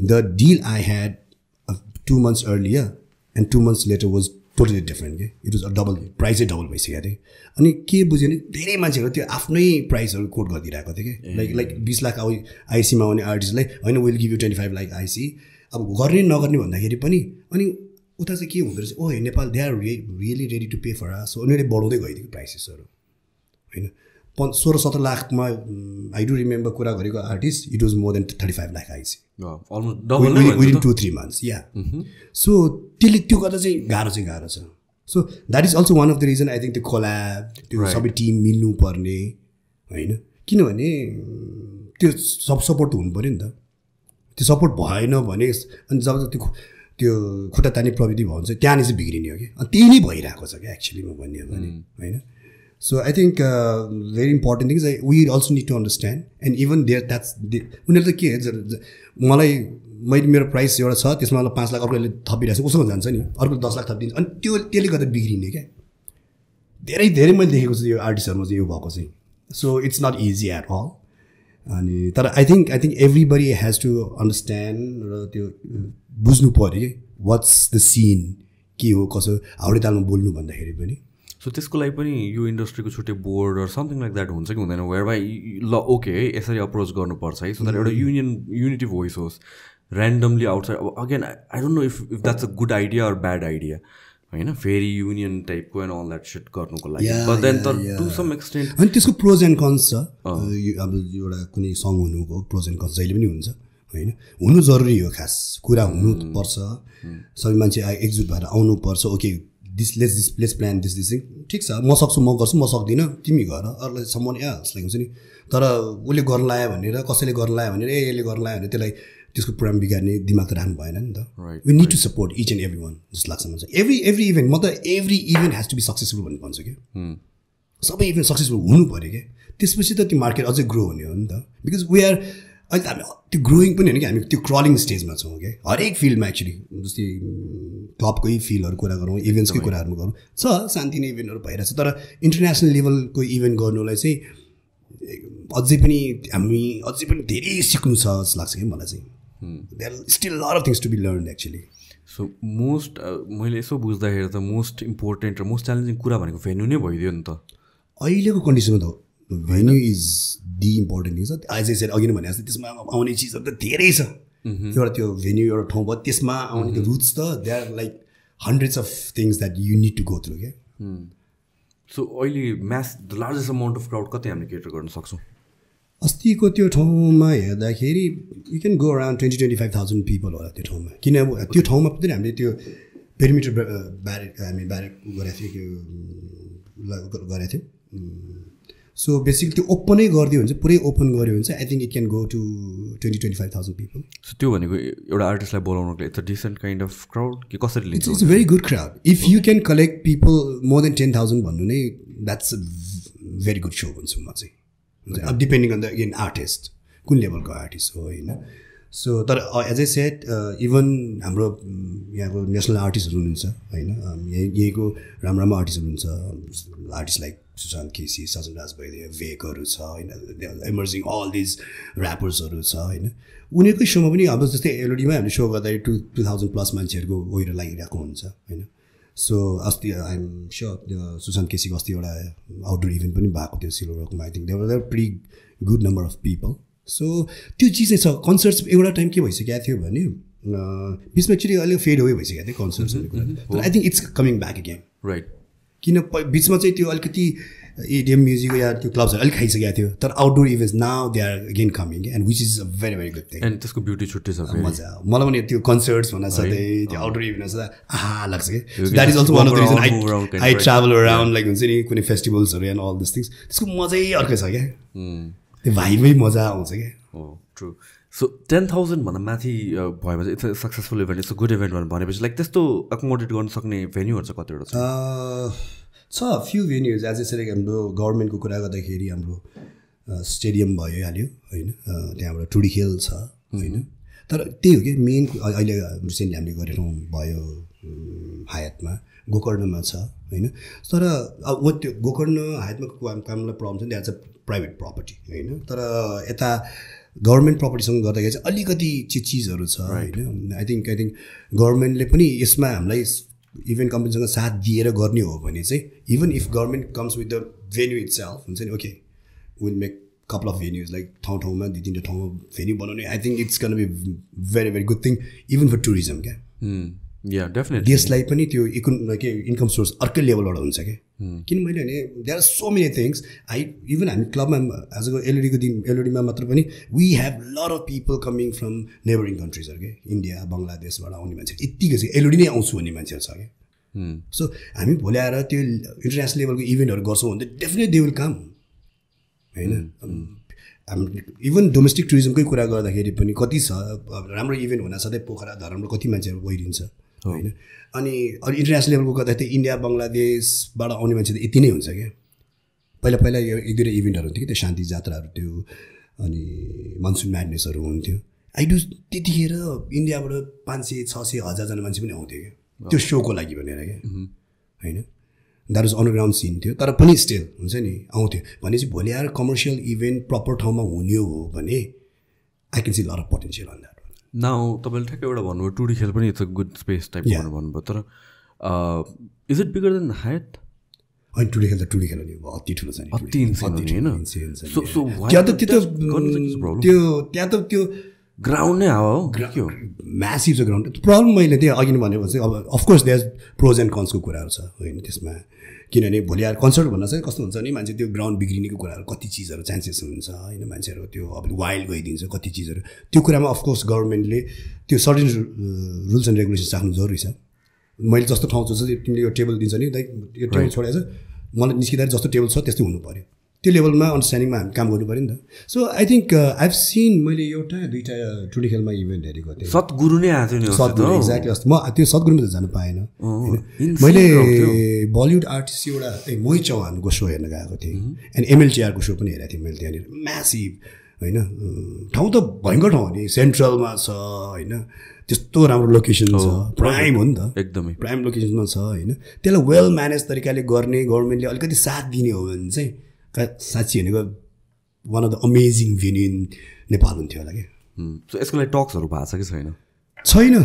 Speaker 2: the deal I had 2 months earlier and 2 months later was totally different के इट वाज डबल प्राइसै डबल भइसकेको थियो अनि के बुझ्यो भने धेरै मान्छेहरू त्यो आफ्नै प्राइसहरू कोट गरिदिरहेको थियो कि लाइक 20 लाख आइसीमा आउने आर्टिस्टलाई होइन विल गिभ यु 25 लाख आइसी अब गर्ने नगर्ने भन्दाखेरि पनि अनि उता चाहिँ के हुँदो रहेछ oh Nepal they are really ready to pay for so उनीहरूले बढाउँदै गइदियो प्राइसेसहरू होइन 16-17 लाखमा आई डु रिमेम्बर कुरा गरेको artist it was more than 35 lakh आइसी विदिन 2-3 months या सो त्यसले त्यो गर्दा चाहिँ गाह्रो छ so that is also one of the reason I think त्यो कोल्याब त्यो सबै टिम मिल्नु पर्ने होइन किनभने त्यो सब सपोर्ट हुनु पऱ्यो नि त त्यो सपोर्ट भएन भने अनि जब त्यो खुट्टा तान्ने प्रविधि भयो भने चाहिँ त्यहाँनिर चाहिँ बिग्रिने हो कि अनि त्यही नै भइरहेको छ क्या एक्चुअली म भन्ने हो भने होइन so I think very important things we also need to understand and even there that's उनीहरूले त के मलाई मेरो प्राइस एउटा छ त्यसमा मलाई 5 लाख अर्कोले थपिरहेको छ उसको जान्छ नि अर्को 10 लाख थपिदिन्छ अनि त्यसले गर्दा बिग्रिने क्या धेरै मैले देखेको छु यो आर्टिस्टहरूमा चाहिँ यो भएको चाहिँ so it's not easy at all अनि तर I think everybody has to understand र त्यो बुझ्नु पऱ्यो कि वाट्स द सिन के हो कसो हाउडे तालमा बोल्नु भन्दाखेरि पनि
Speaker 1: सो त्यसको लागि पनि यो इन्डस्ट्रीको छुट्टै board or something like that हुन्छ कि हुँदैन वेयर बाई ल ओके है यसरी अप्रोच गर्नुपर्छ है सो द्याट एउटा युनिटी भोइस होस् ऱ्यान्डमली आउटसाइड अब again I don't know if that's a good idea or bad idea होइन फेरि युनियन टाइपको एन्ड अल द्याट सिट गर्नुको लागि बट देन तर टु सम एक्सटेन्ट
Speaker 2: अनि त्यसको प्रोज एन्ड कन्स छ अब एउटा कुनै सङ हुनुको प्रोज एन्ड कन्स जहिले पनि हुन्छ होइन हुनु जरुरी हो खास कुरा हुनुपर्छ सबै मान्छे एकजुट भएर आउनुपर्छ okay let's plan this thing ठिक छ म सक्छु म गर्छु म सक्दिनँ तिमी गर अरूलाई सम्मान लाइक हुन्छ नि तर उसले गर्न लायो भनेर कसैले गर्न लायो भनेर यसले गर्न लायो भने त्यसलाई त्यसको प्रोग्राम बिगार्ने दिमाग त राख्नु भएन नि त we need to support each and every one जस्तो लाग्छ मलाई एभ्री इभेन्ट म त every event has to be successful भन्ने भन्छु क्या सबै इभेन्ट सक्सेसफुल हुनु पऱ्यो क्या त्यसपछि त त्यो मार्केट अझै ग्रो हुने हो नि त बिकज वी आर अहिले त हामी त्यो ग्रोइङ पनि होइन कि हामी त्यो क्रलिङ स्टेजमा छौँ क्या हरेक फिल्डमा एक्चुली जस्तै क्लबकै फिल्डहरू कुरा गरौँ इभेन्ट्सकै कुराहरू गरौँ छ सानोतिनो इभेन्टहरू भइरहेछ तर इन्टरनेसनल लेभलको इभेन्ट गर्नुलाई चाहिँ अझै पनि धेरै सिक्नु छ जस्तो लाग्छ कि मलाई चाहिँ there still lot of things to be learn actually
Speaker 1: so most मैले यसो बुझ्दाखेरि त मोस्ट इम्पोर्टेन्ट र मोस्ट च्यालेन्जिङ कुरा भनेको भेन्यू नै भइदियो नि त अहिलेको
Speaker 2: कन्डिसनमा त venue is the important thing छ एज ए सेड अघि नै भने जस्तो त्यसमा आउने चिजहरू त धेरै छ एउटा त्यो भेन्यू एउटा ठाउँ भयो त्यसमा आउने त्यो रुट्स त they are like hundreds of things that you need to go through क्या
Speaker 1: सो अहिले the largest amount of crowd कति हामीले केटर गर्न सक्छौँ
Speaker 2: अस्तिको त्यो ठाउँमा हेर्दाखेरि you can go around 20-25,000 people होला त्यो ठाउँमा किन अब त्यो ठाउँमा पनि हामीले त्यो पेरिमिटर ब्यारेक गरेको थियौँ सो बेसिकली त्यो ओपनै गरिदियो भने चाहिँ पुरै ओपन गऱ्यो भने चाहिँ I think it can go to 20-25,000 people
Speaker 1: so त्यो भनेको एउटा आर्टिस्टलाई बोलाउनुको लागि it's a decent kind of crowd कि कसरी लिन्छ
Speaker 2: it's a very good crowd if you can collect people more than 10,000 भन्नु नै that's a very good show भन्छु म चाहिँ अब depending on the again artist कुन लेभलको आर्टिस्ट हो होइन सो तर एज ए सेट इभन हाम्रो यहाँको नेसनल आर्टिस्टहरू हुनुहुन्छ होइन यहीँको राम्रो आर्टिस्टहरू हुन्छ आर्टिस्ट लाइक सुशान्त केसी सजन राज भइदियो वेकहरू छ होइन इमर्जिङ अल दिज ऱ्यापर्सहरू छ होइन उनीहरूकै सोमा पनि अब जस्तै एलओडीमा हामीले सो गर्दाखेरि 2,000+ मान्छेहरूको गएर लागिरहेको हुन्छ होइन सो अस्ति आइएम स्योर सुशान्त केसीको अस्ति एउटा आउटडोर इभेन्ट पनि भएको थियो सिल्भरकमा I think there pretty good number of people so त्यो चिज चाहिँ छ कन्सर्ट्स एउटा टाइम के भइसकेको थियो भने बिचमा एक्चुली अलिक फेड अवे भइसकेको थियो कन्सर्ट्स भन्ने कुरा तर I think it's coming back again
Speaker 1: right
Speaker 2: किन बिचमा चाहिँ त्यो अलिकति इडिएम म्युजिक या त्यो क्लब्सहरू अलिक खाइसकेको थियो तर outdoor events now they are again coming and which is a very very good thing
Speaker 1: and त्यसको ब्युटी छुट्टै छ
Speaker 2: मजा मलाई पनि त्यो कन्सर्ट्स भन्दा सधैँ त्यो आउटडोर इभेन्ट आहा लाग्छ कि that is also one of the reason I travel around like हुन्छ नि कुनै फेस्टिभल्सहरू एन्ड अल दिस थिङ्स त्यसको मजै अर्कै छ क्या त्यो भाइमै मजा आउँछ क्या
Speaker 1: हो ट्रु सो 10,000 भन्दा माथि भएपछि it's a successful event it's a good event भनेपछि लाइक त्यस्तो एकोमोडेट गर्न सक्ने भेन्यूहरू चाहिँ कतिवटा
Speaker 2: छ फ्यु भेन्यूज एज यसरी हाम्रो गभर्मेन्टको कुरा गर्दाखेरि हाम्रो स्टेडियम भइहाल्यो होइन त्यहाँबाट टुडी खेल छ होइन तर त्यही हो कि मेन अहिले रिसेन्टली हामीले गरेर भयो हायतमा गोकर्णमा छ होइन तर अब त्यो गोकर्ण हायतमा कामलाई प्रब्लम छ द्याट्स अ प्राइभेट प्रपर्टी होइन तर यता गभर्मेन्ट प्रपर्टीसँग गर्दाखेरि चाहिँ अलिकति चिजहरू छ होइन आई थिङ्क गभर्मेन्टले पनि यसमा हामीलाई इभेन्ट कम्पनीसँग साथ दिएर गर्ने हो भने चाहिँ even if government comes with the venue itself हुन्छ नि okay will make couple of venues like ठाउँमा 2-3 ठाउँमा भेन्यू बनाउने I think it's gonna be very very good thing even for tourism क्या
Speaker 1: या डेफिनेटली
Speaker 2: देशलाई पनि त्यो income source अर्कै लेभलबाट हुन्छ क्या किन मैले भने there are so many things even हामी क्लबमा आजको एलओडीमा मात्र पनि we have lot of people coming from neighbouring कन्ट्रिजहरू क्या इन्डिया बङ्गलादेशबाट आउने मान्छेहरू यत्तिको चाहिँ एलओडी नै आउँछु भन्ने मान्छेहरू छ क्या सो हामी भोलि आएर त्यो इन्टरनेसनल लेभलको इभेन्टहरू गर्छौँ भने त डेफिनेटली दे विल कम होइन इभन डोमेस्टिक टुरिज्मकै कुरा गर्दाखेरि पनि कति छ राम्रो इभेन्ट हुन सधैँ पोखरा धरमबाट कति मान्छेहरू गइदिन्छ होइन अनि इन्टरनेसनल लेभलको गर्दाखेरि त इन्डिया बङ्गलादेशबाट आउने मान्छे त यति नै हुन्छ क्या पहिला 1-2 इभेन्टहरू हुन्थ्यो कि त्यो शान्ति जात्राहरू थियो अनि मनसुन म्याडनेसहरू हुन्थ्यो त्यतिखेर इन्डियाबाट 500-600-1000 जना मान्छे पनि आउँथ्यो क्या त्यो सोको लागि भनेर क्या होइन द्याट वाज अन्डरग्राउन्ड सिन थियो तर पनि स्टिल हुन्छ नि आउँथ्यो भनेपछि भोलि आएर कमर्सियल इभेन्ट प्रपर ठाउँमा हुने हो भने I can see lot of potential on that
Speaker 1: now तपाईँले ठ्याक्कै एउटा भन्नुभयो टुडी खेल पनि it's a good space type भन्नुभयो तर इज इट बिगर देन हायत
Speaker 2: होइन टुडी खेल त टुडी खेल नि अति ठुलो छ नि
Speaker 1: अति
Speaker 2: त्यहाँ त त्यो
Speaker 1: ग्राउन्ड नै हावा हो
Speaker 2: म्यासिभ छ ग्राउन्ड प्रब्लम मैले त्यही अघि नै भनेको चाहिँ अब अफकोर्स देयर प्रोज एन्ड कन्सको कुराहरू छ होइन त्यसमा किनभने भोलि आएर कन्सर्ट भन्न चाहिँ कस्तो हुन्छ नि मान्छे त्यो ग्राउन्ड बिग्रिनेको कुराहरू कति चिजहरू चान्सेस हुन्छ होइन मान्छेहरू त्यो अब वाइल्ड गइदिन्छ कति चिजहरू त्यो कुरामा अफकोर्स गभर्मेन्टले त्यो सर्टेन रुल्स एन्ड रेगुलेसन्स राख्नु जरुरी छ मैले जस्तो ठाउँ छ तिमीले यो टेबल दिन्छ नि लाइक यो टेबल छोडेको छ मलाई निस्किँदा जस्तो टेबल छ त्यस्तै हुनु पऱ्यो त्यो लेभलमा अन्डरस्ट्यान्डिङमा हामी काम गर्नु पऱ्यो नि त so I think I've scene मैले एउटा दुईवटा टुडी खेलमा इभेन्ट हेरेको थिएँ
Speaker 1: सद्गुरु नै आएको थियो नि
Speaker 2: सद्गुरु एक्ज्याक्टली अस्ति म त्यो सद्गुरुमा त जानु पाएन मैले बलिउड आर्टिस्ट एउटा मोहित चौहानको सो हेर्न गएको थिएँ एन्ड एमएलटीआरको सो पनि हेरेको थिएँ मैले त्यहाँनिर म्यासिभ होइन ठाउँ त भयङ्कर ठाउँ हो नि सेन्ट्रलमा छ होइन त्यस्तो राम्रो लोकेसन छ प्राइम हो नि त
Speaker 1: एकदमै
Speaker 2: प्राइम लोकेसनमा छ होइन त्यसलाई वेल म्यानेज तरिकाले गर्ने गभर्मेन्टले अलिकति साथ दिने हो भने चाहिँ साँच्ची भनेको one of the amazing venue in Nepal हुन्थ्यो होला क्या
Speaker 1: सो यसको लागि टक्सहरू भएको छ कि छैन
Speaker 2: छैन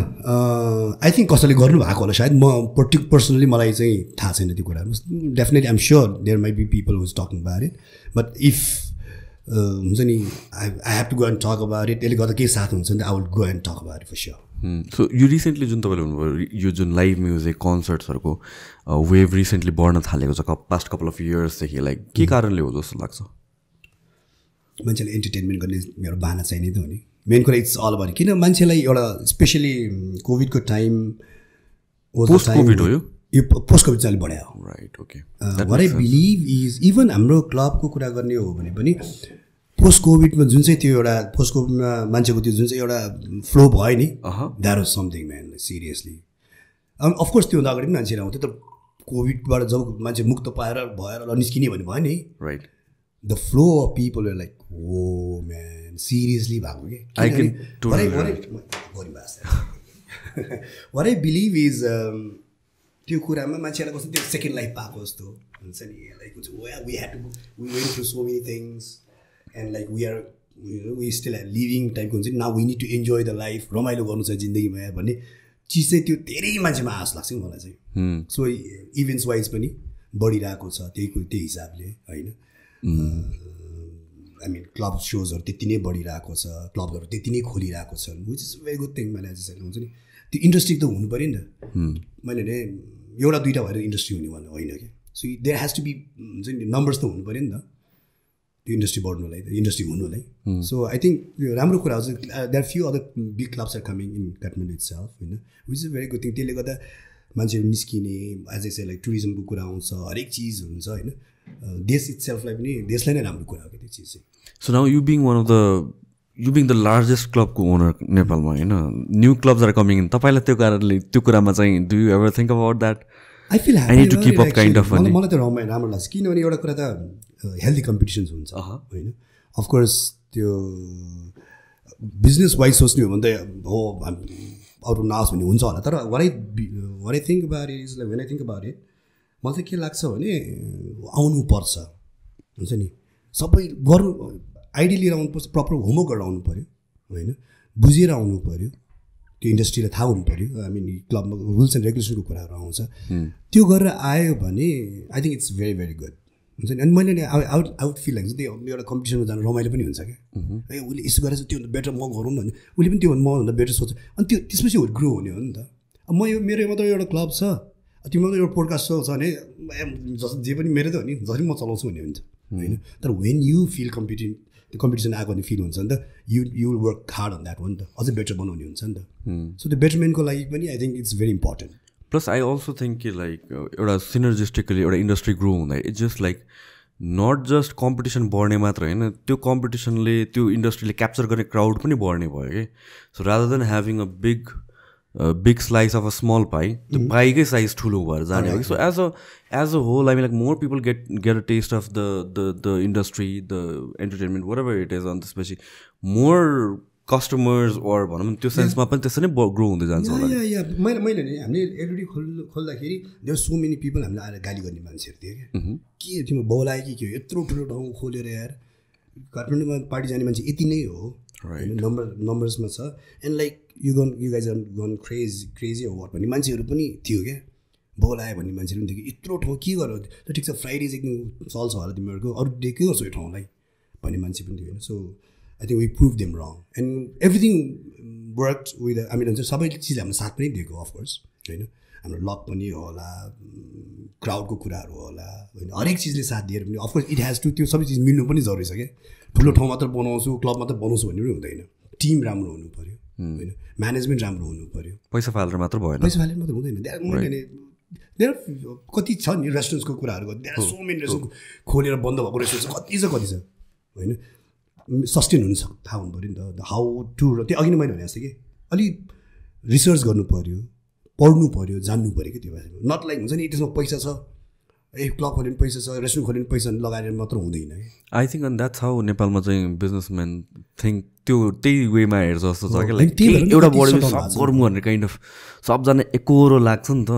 Speaker 2: आई थिङ्क कसैले गर्नुभएको होला सायद म पर्सनली मलाई चाहिँ थाहा छैन त्यो कुराहरू definitely I'm sure there might be people who's talking about it but if हुन्छ नि I have to go and talk about it त्यसले गर्दा केही साथ हुन्छ नि I will go and talk about it for sure
Speaker 1: so यो recently जुन तपाईँले भन्नुभयो यो जुन लाइभ म्युजिक कन्सर्ट्सहरूको वेभ रिसेन्टली बढ्न थालेको छ पास्ट कपाल अफ इयर्सदेखि लाइक के कारणले हो जस्तो लाग्छ
Speaker 2: मान्छेलाई इन्टरटेनमेन्ट गर्ने मेरो बाहना चाहिने त हो नि मेन कुरा इट्स अल अबाउट किन मान्छेलाई एउटा स्पेसली कोभिडको टाइम
Speaker 1: पोस्ट कोभिड हो
Speaker 2: यो पोस्ट कोभिड चाहिँ अलिक बढायो
Speaker 1: right okay
Speaker 2: what I believe is even हाम्रो क्लबको कुरा गर्ने हो भने पनि पोस्ट कोभिडमा जुन चाहिँ त्यो एउटा पोस्ट कोभिडमा मान्छेको त्यो जुन चाहिँ एउटा फ्लो भयो नि that was something man seriously of course त्योभन्दा अगाडि पनि मान्छेहरू आउँथ्यो तर कोभिडबाट जब मान्छे मुक्त पाएर भएर निस्किने भन्ने भयो नि
Speaker 1: right
Speaker 2: the flow of people like oh man seriously भएको वाट आई बिलिभ इज त्यो कुरामा मान्छेलाई कस्तो त्यो सेकेन्ड लाइफ पाएको जस्तो हुन्छ नि like we had to we went through so many things and like we still living टाइपको हुन्छ नि now we need to enjoy the life रमाइलो गर्नु छ जिन्दगीमा भन्ने चिज चाहिँ त्यो धेरै मान्छेमा आश लाग्छ नि मलाई चाहिँ सो इभेन्ट्स वाइज पनि बढिरहेको छ त्यही हिसाबले होइन आई मिन क्लब सोजहरू त्यति नै बढिरहेको छ क्लबहरू त्यति नै खोलिरहेको छन् which is very good thing मैले चाहिँ हुन्छ नि त्यो इन्डस्ट्री त हुनु पऱ्यो नि त मैले भने एउटा दुइटा भएर इन्डस्ट्री हुने भन्नु होइन कि so there has to be हुन्छ नि नम्बर्स त हुनु पऱ्यो नि त त्यो इन्डस्ट्री बढ्नुलाई इन्डस्ट्री हुनुलाई सो आई थिङ्क राम्रो कुरा हो there few other big clubs are coming in Kathmandu itself होइन which is very good thing त्यसले गर्दा मान्छेहरू निस्किने एज ए लाइक टुरिज्मको कुरा आउँछ हरेक चिज हुन्छ होइन देश इट सेल्फलाई पनि देशलाई नै राम्रो कुरा हो कि त्यो चिज चाहिँ
Speaker 1: so now you being the largest क्लबको ओनर नेपालमा होइन new clubs are coming in तपाईँलाई त्यो कारणले त्यो कुरामा चाहिँ do you ever think about that
Speaker 2: I feel
Speaker 1: happy to keep up kind of
Speaker 2: मलाई त राम्रो लाग्छ किनभने एउटा कुरा त हेल्दी कम्पिटिसन्स हुन्छ होइन अफकोर्स त्यो बिजनेस वाइज सोच्ने हो भने त हो अरू नआओस् भन्ने हुन्छ होला तर what I think about it is like when I think about it मलाई चाहिँ के लाग्छ भने आउनुपर्छ हुन्छ नि सबै गर्नु आइडिया लिएर आउनुपर्छ प्रपर होमवर्क गरेर आउनु पऱ्यो होइन बुझेर आउनु पऱ्यो त्यो इन्डस्ट्रीलाई थाहा हुनु पऱ्यो आई मिन क्लबमा रुल्स एन्ड रेगुलेसनको कुराहरू आउँछ त्यो गरेर आयो भने I think it's very very good हुन्छ नि अनि मैले आउट फिल लाग्छ त्यो एउटा कम्पिटिसनमा जानु रमाइलो पनि हुन्छ क्या ए उसले यसो गरेर त्योभन्दा बेटर म गरौँ भने उसले पनि त्योभन्दा मभन्दा बेटर सोच्छ अनि त्यो त्यसपछि ग्रो हुने हो नि त अब म यो मेरो मात्र एउटा क्लब छ त्यो मात्र एउटा पोडकास्ट छ भने जे पनि मेरो त हो नि जसरी म चलाउँछु भन्ने हुन्छ होइन तर वेन यु फिल त्यो कम्पिटिसन आएको भने फिल हुन्छ नि त you will work hard on that हो नि त अझै बेटर बनाउने हुन्छ नि त सो त्यो बेटरमेन्टको लागि पनि I think it's very important
Speaker 1: plus I also think कि लाइक एउटा सिनर्जिस्टिकली एउटा इन्डस्ट्री ग्रो हुँदा it's just like not just competition बढ्ने मात्र होइन त्यो कम्पिटिसनले त्यो इन्डस्ट्रीले क्याप्चर गर्ने क्राउड पनि बढ्ने भयो कि so rather than having a big slice of a small pie त्यो पाईकै साइज ठुलो भएर जाने हो कि so as a whole I mean like more people get a taste of the industry the entertainment whatever it is अनि त्यसपछि more customers ओर भनौँ न त्यो सेन्समा पनि त्यसरी नै ग्रो हुँदै जान्छ होला
Speaker 2: मैले नि हामीले एलओडी खोल्दाखेरि देयर सो मेनी पिपल हामीले आएर गाली गर्ने मान्छेहरू थियो क्या के तिम्रो बौलायो कि के हो यत्रो ठुलो ठाउँ खोलेर यार काठमाडौँमा पार्टी जाने मान्छे यति नै हो होइन नम्बर्समा छ and like you guys are gonna crazy हो वाट भन्ने मान्छेहरू पनि थियो क्या बौलायो भन्ने मान्छेहरू पनि थियो कि यत्रो ठाउँ के गर्यो त ठिक छ फ्राइडे चाहिँ चल्छ होला तिमीहरूको अरू डे के गर्छौ यो ठाउँलाई भन्ने मान्छे पनि थियो होइन so I think we prove them wrong and everything work with हामी भन्छ सबै चिज हाम्रो साथ पनि दिएको अफकोर्स होइन हाम्रो लक पनि होला क्राउडको कुराहरू होला होइन हरेक चिजले साथ दिएर पनि अफकोर्स इट हेज टु त्यो सबै चिज मिल्नु पनि जरुरी छ क्या ठुलो ठाउँ मात्र बनाउँछु क्लब मात्र बनाउँछु भन्ने पनि हुँदैन टिम राम्रो हुनु पऱ्यो होइन म्यानेजमेन्ट राम्रो हुनु पऱ्यो
Speaker 1: पैसा फालेर मात्र भएन
Speaker 2: पैसा फालेर मात्र हुँदैन देयर कति छ नि रेस्टुरेन्ट्सको कुराहरू देयर सो मेनी रेस्टुरेन्ट खोलेर बन्द भएको रेस्टुरेन्ट कति छ होइन सस्टेन हुनु थाहा हुनु पऱ्यो नि त हाउ टु र त्यो अघि नै मैले भने जस्तो कि अलिक रिसर्च गर्नु पऱ्यो पढ्नु पऱ्यो जान्नु पऱ्यो कि त्यो बारेमा नट लाइक हुन्छ नि त्यसमा पैसा छ क्लब खोल्यो भने पैसा छ रेस्टुरेन्ट खोल्यो भने पैसा लगाएर मात्र हुँदैन
Speaker 1: I think and that's how नेपालमा चाहिँ बिजनेसम्यान थिङ्क त्यो त्यही वेमा हेर्छ जस्तो छ क्या लाइक एउटा बडी सब गरौँ भनेर काइन्ड अफ सबजना एकरो लाग्छ नि त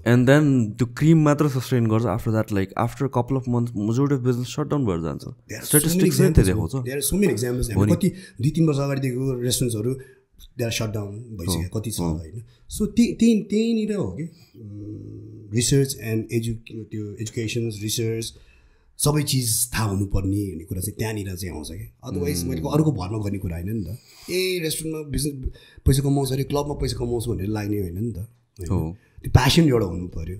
Speaker 1: एन्ड देन त्यो क्रिम मात्र सस्टेन गर्छ after that like after couple of month majority of business shut down भएर जान्छ स्ट्याटिस्टिक्स नै त्यो देखाउँछ
Speaker 2: सो मेनी एक्जाम्पल्स कति 2-3 वर्ष अगाडिदेखिको रेस्टुरेन्ट्सहरू दे आर सट डाउन भइसक्यो कति छ होइन सो त्यहीँनिर हो कि रिसर्च एन्ड त्यो एजुकेसन रिसर्च सबै चिज थाहा हुनुपर्ने भन्ने कुरा चाहिँ त्यहाँनिर चाहिँ आउँछ कि अदरवाइज मैले अरूको भरमा गर्ने कुरा होइन नि त रेस्टुरेन्टमा बिजनेस पैसा कमाउँछ अरे क्लबमा पैसा कमाउँछु भनेर लाग्ने होइन नि त त्यो प्यासन एउटा हुनु पऱ्यो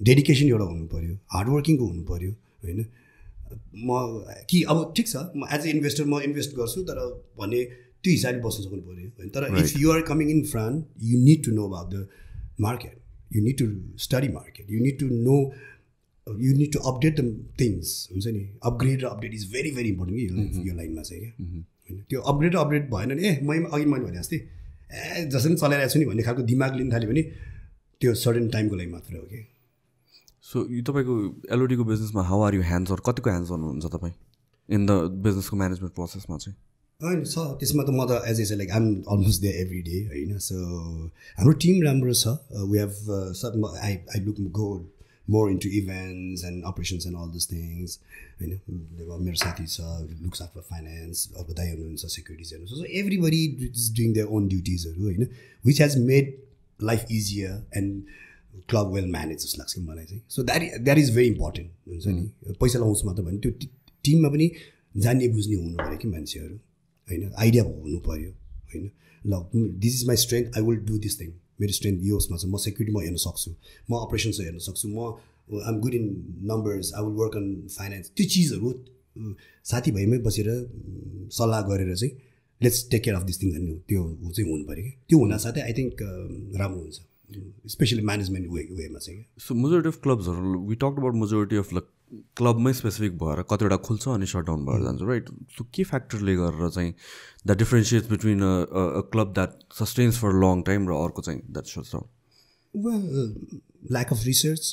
Speaker 2: डेडिकेसन एउटा हुनु पऱ्यो हार्डवर्किङको हुनु पऱ्यो होइन म कि अब ठिक छ म एज ए इन्भेस्टर म इन्भेस्ट गर्छु तर भने त्यो हिसाबले बस्नु सक्नु पऱ्यो होइन तर if you are coming in front you need to know about the market you need to study market you need to know you need to update the things हुन्छ नि अपग्रेड र update is very very important कि यो लाइनमा चाहिँ क्या होइन त्यो अपग्रेड र अपडेट भएन भने अघि मैले भने जस्तै जसरी पनि चलाइरहेको छु नि भन्ने खालको दिमाग लिन थाल्यो भने त्यो सर्टेन टाइमको लागि मात्र हो कि
Speaker 1: सो यो तपाईँको एलओडीको बिजनेसमा how are you hands on कतिको ह्यान्ड्स अन हुनुहुन्छ तपाईँ इन द बिजनेसको म्यानेजमेन्ट प्रोसेसमा चाहिँ
Speaker 2: होइन छ त्यसमा त म त as a like I'm almost the every day होइन सो हाम्रो टिम राम्रो छ we have I look go more into events and operations and all those things होइन मेरो साथी छ looks after finance अब दाइ हुनुहुन्छ सेक्युरिटिजहरू so everybody is doing their own dutiesहरू होइन which has made life easier and club well managed जस्तो लाग्छ मलाई चाहिँ so that is very important हुन्छ नि पैसा लगाउँछु मात्र भने त्यो टिममा पनि जान्ने बुझ्ने हुनु पऱ्यो कि मान्छेहरू होइन आइडिया हुनु पऱ्यो होइन ल this is my strength I will do this thing मेरो स्ट्रेन्थ योसमा छ म सेक्युरिटी म हेर्न सक्छु म अपरेसन्स हेर्न सक्छु म I'm good in numbers I will work on finance त्यो चिजहरू साथीभाइमै बसेर सल्लाह गरेर चाहिँ let's take care of this thing त्यो चाहिँ हुनु पऱ्यो कि त्यो हुनासाथै आई थिङ्क राम्रो हुन्छ स्पेसली म्यानेजमेन्ट वेमा चाहिँ सो
Speaker 1: मेजोरिटी अफ क्लब्सहरू we talk about majority of like क्लबमै स्पेसिफिक भएर कतिवटा खुल्छ अनि सट डाउन भएर जान्छ राइट सो के फ्याक्टरले गरेर चाहिँ the differentiates between a club that sustains for long time र अर्को चाहिँ that shuts down
Speaker 2: well lack of research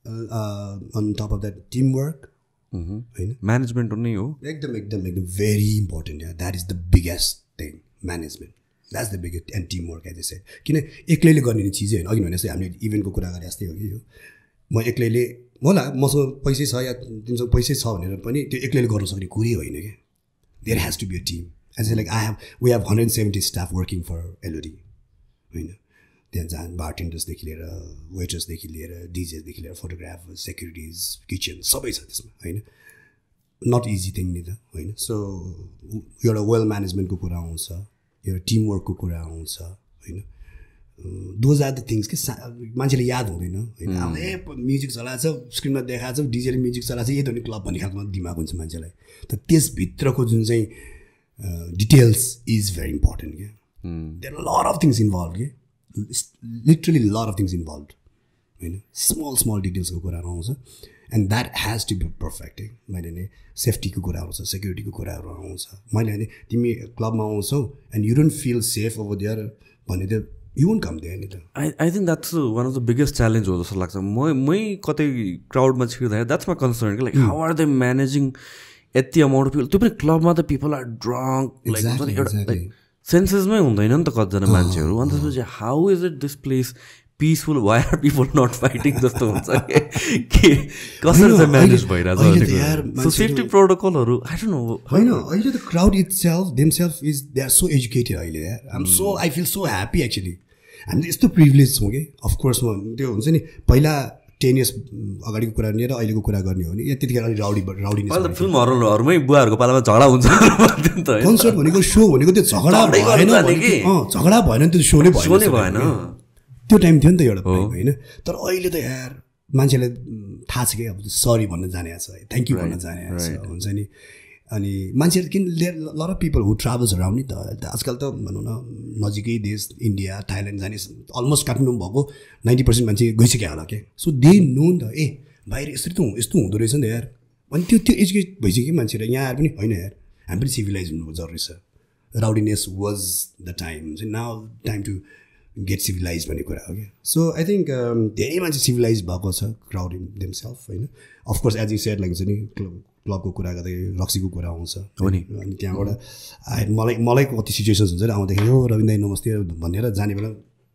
Speaker 2: on top of that team work होइन
Speaker 1: म्यानेजमेन्ट नै हो
Speaker 2: एकदम very important that is the biggest thing management that's the biggest and team work as I said किन एक्लैले गर्ने चिजै होइन अघि भने जस्तै हामीले इभेन्टको कुरा गरे जस्तै हो कि यो म एक्लैले होला मसँग पैसै छ या तिमीसँग पैसै छ भनेर पनि त्यो एक्लैले गर्न सक्ने कुरै होइन क्या there has to be a team as a like we have 170 staff working for LOD होइन त्यहाँ जहाँ बारटेन्डर्सदेखि लिएर वेटर्सदेखि लिएर डिजेसदेखि लिएर फोटोग्राफर सेक्युरिटिज किचन सबै छ त्यसमा होइन नट इजी थिङ नि त होइन सो एउटा वेल म्यानेजमेन्टको कुरा आउँछ एउटा टिमवर्कको कुरा आउँछ होइन दोज आर द थिङ्स कि मान्छेले याद हुँदैन होइन अब म्युजिक चलाएको छ स्क्रिनमा देखाएको छ डिजेले म्युजिक चलाएको छ यही त नि क्लब भन्ने खालको दिमाग हुन्छ मान्छेलाई त त्यसभित्रको जुन चाहिँ डिटेल्स इज भेरी इम्पोर्टेन्ट क्या there are lot of things involve के literally lot of things involve होइन स्मल डिटेल्सको कुराहरू आउँछ and that has to be perfect मैले नै सेफ्टीको कुरा आउँछ सेक्युरिटीको कुराहरू आउँछ मैले भने तिमी क्लबमा आउँछौ and you don't feel safe over there भने त यु वन्ट कम देयर नि त
Speaker 1: I think that's one of the biggest challenge हो जस्तो लाग्छ मै कतै क्राउडमा छिर्दाखेरि that's my concern like how are they managing यति अमाउन्ट अफ पिपल, त्यो पनि क्लबमा त पिपल आर ड्रङ्क लाइक एउटा सेन्सेसमै हुँदैन नि त कतिजना मान्छेहरू. अनि त्यसपछि how is it this place peaceful, why are people not fighting जस्तो हुन्छ के कसरी चाहिँ म्यानेज भइरहेको. सो सेफ्टी प्रोटोकलहरू आई डोन्ट नो.
Speaker 2: होइन अहिले त crowd itself themselves is they are so educated अहिले. I feel so happy actually. हामीले यस्तो प्रिभिलेज छौँ कि अफकोर्स म त्यो हुन्छ नि पहिला 10 years अगाडिको कुरा लिएर अहिलेको कुरा गर्ने हो नि त्यतिखेर अलिक राउडी
Speaker 1: फिल्म हलमै बुवाहरूको पालामा झगडा हुन्छ.
Speaker 2: कन्सर्ट भनेको सो भनेको त्यो झगडा भएन झगडा भएन नि, त्यो सो नै भएन. त्यो टाइम थियो नि त एउटा होइन. तर अहिले त यार मान्छेलाई थाहा छ कि अब सरी भन्न जाने छ, थ्याङ्क यू भन्न जाने छ हुन्छ नि. अनि मान्छेहरू किन lot of people who travels around नि त आजकल त भनौँ न नजिकै देश इन्डिया थाइल्यान्ड जाने अलमोस्ट काठमाडौँ भएको 90% मान्छे गइसक्यो होला क्या. सो दे नो नि त ए बाहिर यस्तो हुँदो रहेछ नि त यार. अनि त्यो एजुकेट भइसक्यो मान्छेहरू. यहाँ आएर पनि होइन यार हामी पनि सिभिलाइज हुनु जरुरी छ. राउडीनेस वाज द टाइम हुन्छ now time to get civilize भन्ने कुरा हो क्या. सो आई थिङ्क धेरै मान्छे सिभिलाइज भएको छ क्राउड इन देमसेल्फ होइन. Of course as you said like हुन्छ नि क्लबको कुरा गर्दा रक्सीको कुरा आउँछ
Speaker 1: अनि
Speaker 2: त्यहाँबाट मलाई कति सिचुएसन्स हुन्छ नि आउँदाखेरि हो रविन दाइ नमस्ते भनेर जाने बेला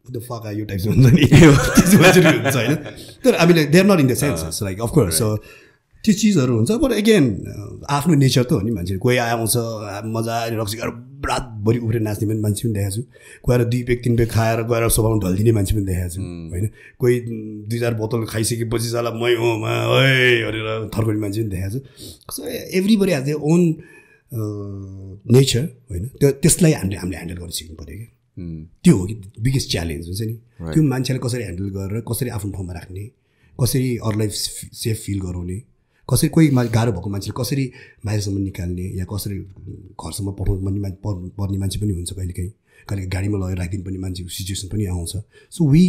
Speaker 2: त्यो फका यो टाइप हुन्छ नि हुन्छ होइन. तर हामीले they are not in the sense like of course. So त्यो चिजहरू हुन्छ. बट अगेन आफ्नो नेचर त हो नि मान्छे. कोही आउँछ मजाले रक्सी खाएर रातभरि उफ्रेर नाच्ने पनि मान्छे पनि देखाएको छु. कोही 2 पेग 3 पेग खाएर गएर सोफामा ढल्दिने मान्छे पनि देखाएको छु होइन. कोही 2-4 बोतल खाइसकेपछि साला मै हो मा भनेर थर्काउने मान्छे पनि देखाएको छु. So everybody has their own nature होइन. त्यसलाई हामीले ह्यान्डल गर्न सिक्नु पऱ्यो कि. त्यो हो कि बिगेस्ट च्यालेन्ज हुन्छ नि. त्यो मान्छेलाई कसरी ह्यान्डल गरेर कसरी आफ्नो ठाउँमा राख्ने, कसरी अरूलाई सेफ फिल गराउने, कसरी कोही गाह्रो भएको मान्छेले कसरी बाहिरसम्म निकाल्ने या कसरी घरसम्म पठाउनु पर्ने मान्छे पनि हुन्छ. कहिले गाडीमा लगेर राखिदिनु पर्ने मान्छेको सिचुएसन पनि आउँछ. So we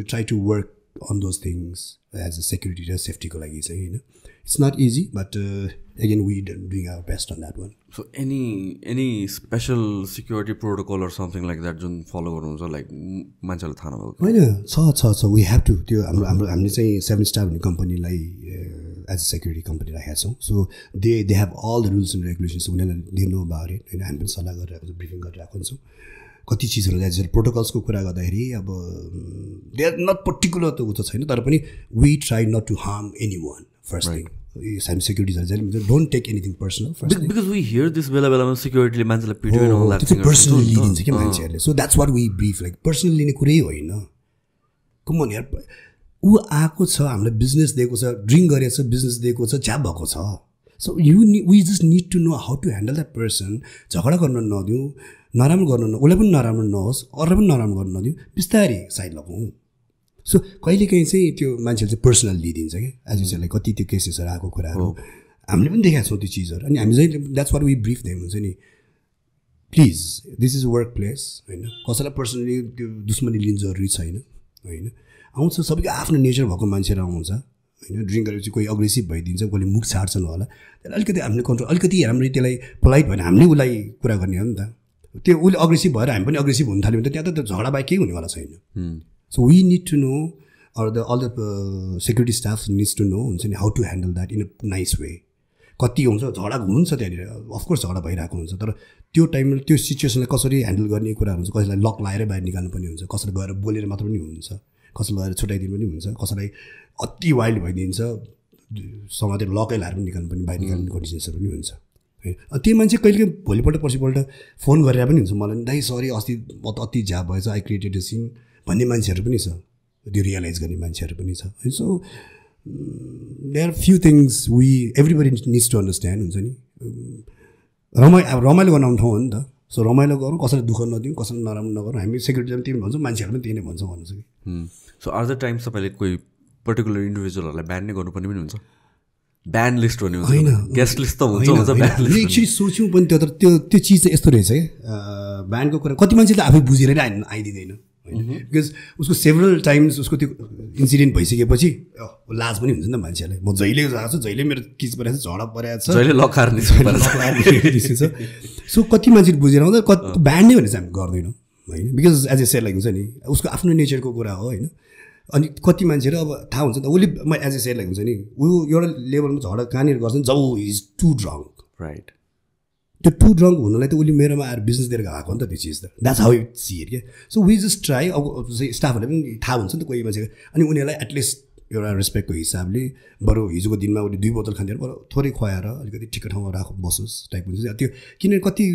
Speaker 2: try to work on those things as a security र सेफ्टीको लागि चाहिँ होइन. It's not easy but again we doing our best on that one.
Speaker 1: So any special security protocol or something like that जुन follow गर्नुहुन्छ like मान्छेलाई थाहा नभएको
Speaker 2: होइन. छ वी हेभ टु. त्यो हामीले चाहिँ 7 स्टार भन्ने कम्पनीलाई एज अ सेक्युरिटी कम्पनी राखेका छौँ. So they have all the rules and regulations. उनीहरूलाई दे नो अबाउट इट होइन. हामी पनि सल्लाह गरिरहेको छौँ, ब्रिफिङ गरिरहेको हुन्छौँ. कति चिजहरू एज अ प्रोटोकल्सको कुरा गर्दाखेरि अब दे आर नट पर्टिकुलर त ऊ त छैन. तर पनि we try not to harm any one first thing. हामी सेक्युरिटीहरू जहिले don't take anything personal first.
Speaker 1: Because we here this बेलामा सेक्युरिटीले मान्छेलाई पिट्यो
Speaker 2: पर्सनली लिदिन्छ कि मान्छेहरूले. So that's what we brief like personal लिने कुरै होइन. कमन यार ऊ आएको छ हामीलाई बिजनेस दिएको छ, ड्रिङ्क गरेको छ, बिजनेस दिएको छ, झ्याप भएको छ. So we just need to know how to handle that person. झगडा गर्न नदिउँ, नराम्रो गर्नु उसलाई पनि नराम्रो नहोस्, अरूलाई पनि नराम्रो गर्नु नदिउँ, बिस्तारै साइड लगाउँ. सो कहिलेकाहीँ चाहिँ त्यो मान्छेले चाहिँ पर्सनल लिइदिन्छ क्या. एज यु सेड कति त्यो केसेसहरू आएको कुराहरू हामीले पनि देखाएको छौँ त्यो चिजहरू. अनि हामी चाहिँ that's what we brief them हुन्छ नि. Please this is work place होइन. कसैलाई पर्सनली त्यो दुश्मनी लिनु जरुरी छैन होइन. आउँछ सबैको आफ्नो नेचर भएको मान्छेहरू आउँछ होइन. ड्रिङ्क गरेपछि कोही अग्रेसिभ भइदिन्छ, कोहीले मुख छाड्छन् होला. त्यसलाई अलिकति हामीले कन्ट्रोल अलिकति राम्ररी त्यसलाई पोलाइट भएन हामीले उसलाई कुरा गर्ने हो नि त. त्यो उसले अग्रेसिभ भएर हामी पनि अग्रेसिभ हुन थाल्यो भने त त्यहाँ त झगडा बाहेक केही हुनेवाला छैन. So we need to know or all the security staff needs to know हुन्छ नि how to handle that in a nice way. कति हुन्छ झगडा हुन्छ त्यहाँनिर अफकोर्स झगडा भइरहेको हुन्छ. तर त्यो टाइममा त्यो सिचुएसनलाई कसरी ह्यान्डल गर्ने कुराहरू हुन्छ. कसैलाई लक लाएर बाहिर निकाल्नु पनि हुन्छ, कसैलाई गएर बोलेर मात्र पनि हुन्छ, कसैलाई गएर छुट्याइदिनु पनि हुन्छ, कसैलाई अति वाइल्ड भइदिन्छ समातेर लकै लाएर पनि निकाल्नु पनि बाहिर निकाल्ने कन्डिसन्सहरू पनि हुन्छ. त्यो मान्छे कहिले भोलिपल्ट पर्सिपल्ट फोन गरेर पनि हुन्छ मलाई दाइ सरी अस्ति अति झ्याप भएछ आई क्रिएटेड अ सिन भन्ने मान्छेहरू पनि छ. त्यो रियलाइज गर्ने मान्छेहरू पनि छ. So there are few things we everybody needs to understand हुन्छ नि. रमाइलो गर्ने ठाउँ हो नि त. सो रमाइलो गरौँ, कसैलाई दुःख नदिउँ, कसैलाई नराम्रो नगरौँ. हामी सेक्युरिटी पनि त्यही भन्छौँ, मान्छेहरू पनि त्यही नै भन्छौँ भन्नु छ कि.
Speaker 1: सो आर द टाइम्स तपाईँले कोही पर्टिकुलर इन्डिभिजुअलहरूलाई ब्यान नै गर्नुपर्ने पनि हुन्छ. ब्यान लिस्ट भन्ने हुन्छ होइन, गेस्ट लिस्ट त हुन्छ ब्यान लिस्ट.
Speaker 2: एक्चुली सोच्यौँ पनि त्यो. तर त्यो चिज चाहिँ यस्तो रहेछ क्या ब्यानको कुरा. कति मान्छे त आफै बुझेर नै आइदिँदैन होइन. बिकज उसको सेभरल टाइम्स उसको त्यो इन्सिडेन्ट भइसकेपछि लाज पनि हुन्छ नि त मान्छेलाई. म जहिले गएको छु, जहिले मेरो किच परेको छ, झडप परेको छ,
Speaker 1: जहिले लखार्ने
Speaker 2: छ. सो कति मान्छेले बुझेर आउँदा ब्यान नै भने चाहिँ हामी गर्दैनौँ होइन. Because as a share like हुन्छ नि उसको आफ्नो नेचरको कुरा हो होइन. अनि कति मान्छेहरू अब थाहा हुन्छ नि त उसले म एज ए सेयर लाइक हुन्छ नि ऊ एउटा लेभलमा झगडा कहाँनिर गर्छ नि जब इज टु ड्रङ्क
Speaker 1: राइट
Speaker 2: त्यो टु ड्रङ्क हुनलाई त उसले मेरोमा आएर बिजनेस दिएर आएको नि त त्यो चिज त that's how it see it क्या सो वी जस्ट ट्राई अब स्टाफहरूलाई पनि थाहा हुन्छ नि त कोही मान्छे अनि उनीहरूलाई एटलिस्ट एउटा रेस्पेक्टको हिसाबले बरु हिजोको दिनमा उसले 2 बोतल खाँदैन बरु थोरै खुवाएर अलिकति ठिक्क ठाउँमा बसोस् टाइप हुन्छ त्यो किनभने कति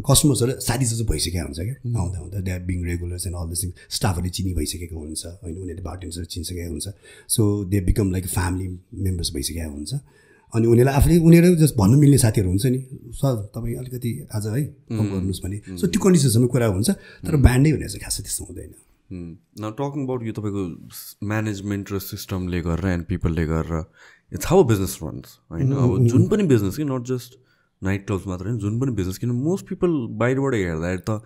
Speaker 2: कस्टमर्सहरू साथी जस्तो भइसकेको हुन्छ क्या आउँदा आउँदा they are being regulars and all this thing स्टाफहरूले चिनी भइसकेको हुन्छ होइन उनीहरूले बार्टेन्डर चिनिसकेको हुन्छ so they become like family members भइसकेको हुन्छ अनि उनीहरूलाई उनीहरू जस्ट भन्नु मिल्ने साथीहरू हुन्छ नि सर तपाईँ अलिकति आज है कम गर्नुहोस् भने सो त्यो कन्डिसनसम्म कुरा हुन्छ तर ब्यान्डै भनेर चाहिँ खासै त्यस्तो हुँदैन
Speaker 1: न टकिङ अबाउट यो तपाईँको म्यानेजमेन्ट र सिस्टमले गरेर एन्ड पिपलले गरेर इट्स हाउ बिजनेस रन्स होइन अब जुन पनि बिजनेस कि नट जस्ट नाइट क्लब्स मात्र होइन जुन पनि बिजनेस किन मोस्ट पिपल बाहिरबाट हेर्दाखेरि त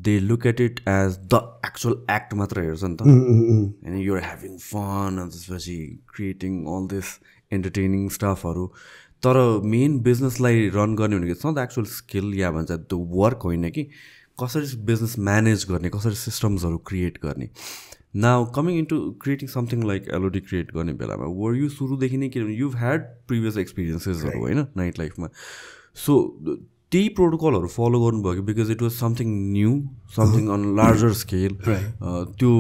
Speaker 1: they look at it as the actual act मात्र हेर्छ नि त होइन युआर ह्याभिङ फन अनि त्यसपछि क्रिएटिङ अल दिस एन्टरटेनिङ स्टाफहरू तर मेन बिजनेसलाई रन गर्ने भनेको it's not the actual skill या भन्छ त्यो वर्क होइन कि कसरी बिजनेस म्यानेज गर्ने कसरी सिस्टम्सहरू क्रिएट गर्ने now coming into creating something like एलओडी क्रिएट गर्ने बेलामा वर यु सुरुदेखि नै किनभने युभ ह्याड प्रिभियस एक्सपिरियन्सेसहरू होइन नाइट लाइफमा सो त्यही प्रोटोकलहरू फलो गर्नुभयो कि because it was something new something on larger scale त्यो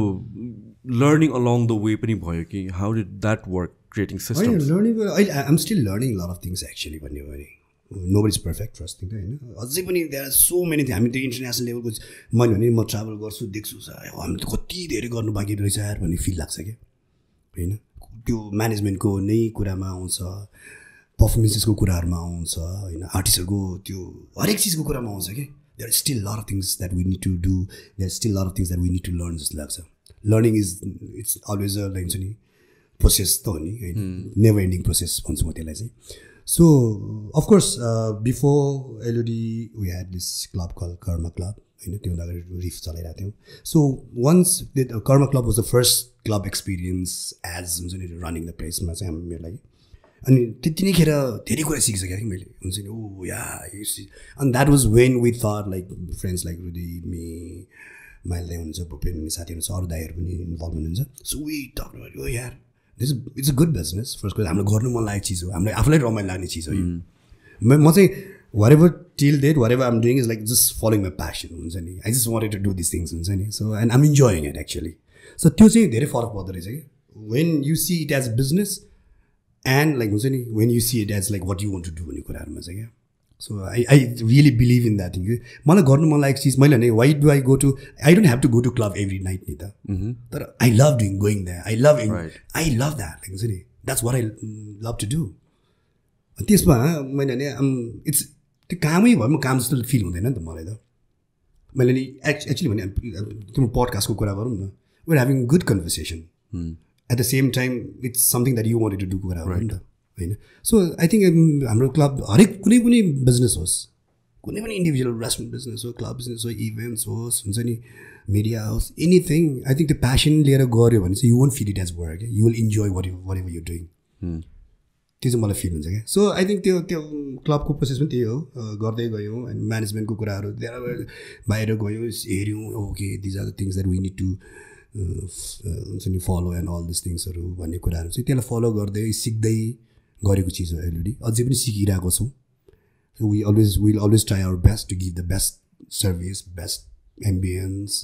Speaker 1: लर्निङ अलङ द वे पनि भयो कि how did that work creating system
Speaker 2: learning अहिले I am still learning lot of things actually भन्यो भने nobody is perfect first thing होइन अझै पनि there are so many thing हामी त्यो इन्टरनेसनल लेभलको मैले भने म ट्राभल गर्छु देख्छु हामीले त कति धेरै गर्नु बाँकी रहेछ यार भन्ने फिल लाग्छ क्या होइन त्यो म्यानेजमेन्टको नै कुरामा आउँछ पर्फर्मेन्सेसको कुराहरूमा आउँछ होइन आर्टिस्टहरूको त्यो हरेक चिजको कुरामा आउँछ कि there are still lot of things that we need to do there still lot of things that we need to learn जस्तो लाग्छ learning is it's always a हुन्छ नि प्रोसेस त हो नि होइन नेभर एन्डिङ प्रोसेस भन्छु म त्यसलाई चाहिँ so of course before LOD we had this club call karma club होइन त्यो अगाडि रिफ चलाइरहेको थियौँ so once karma club was the first club experience as हुन्छ नि रनिङ द प्लेसमा चाहिँ मेरो लागि अनि त्यतिखेर धेरै कुरा सिकिसकेँ कि मैले हुन्छ नि ओ या अनि that was when we thought like friends like रुदी मे माइल दाई हुनुहुन्छ भूपेन साथीहरू छ अरू दाईहरू पनि इन्भल्भ हुनुहुन्छ सो वी टक ओ यार this it's a good business first हाम्रो गर्नु मन लागेको चिज हो हामीलाई आफूलाई रमाइलो लाग्ने चिज हो यो म चाहिँ what ever till date what ever I'm doing is like जस्ट फलोइङ माई प्यासन हुन्छ नि आई जस्ट wanted to do this things हुन्छ नि so and I'm enjoying it actually so त्यो चाहिँ धेरै फरक पर्दो रहेछ कि when you see it as business and like हुन्छ नि when you see it as like what you want to do भन्ने कुराहरूमा चाहिँ क्या so I really believe in that thing कि मलाई गर्नु मन लागेको चिज मैले भने why do I go to I don't have to go to club every night नि त तर I love doing going that I love that like हुन्छ नि that's what I love to do त्यसमा मैले भने इट्स त्यो कामै भयो म काम जस्तो फिल हुँदैन नि त मलाई त मैले नि एक्चुली भने तिम्रो पडकास्टको कुरा गरौँ न we're having good conversation at the same time it's something that you wanted to do कुरा हो नि त होइन सो आई थिङ्क हाम्रो क्लब हरेक कुनै पनि बिजनेस होस् कुनै पनि इन्डिभिजुअल रेस्टुरेन्ट बिजनेस हो क्लब बिजनेस हो इभेन्ट्स होस् हुन्छ नि मिडिया होस् एनिथिङ आई थिङ्क त्यो प्यासन लिएर गऱ्यो भने चाहिँ you won't feel it as work you will enjoy what ever you doing त्यो चाहिँ मलाई फिल हुन्छ क्या सो आई थिङ्क त्यो क्लबको प्रोसेस पनि त्यही हो गर्दै गयौँ एन्ड म्यानेजमेन्टको कुराहरू बाहिर गयौँ हेऱ्यौँ okay these are the things that we need to हुन्छ नि फलो एन्ड अल दिस थिङ्सहरू भन्ने कुराहरू चाहिँ त्यसलाई फलो गर्दै सिक्दै गरेको चिज हो एलओडी अझै पनि सिकिरहेको छौँ so will always try our best to give the best service best ambience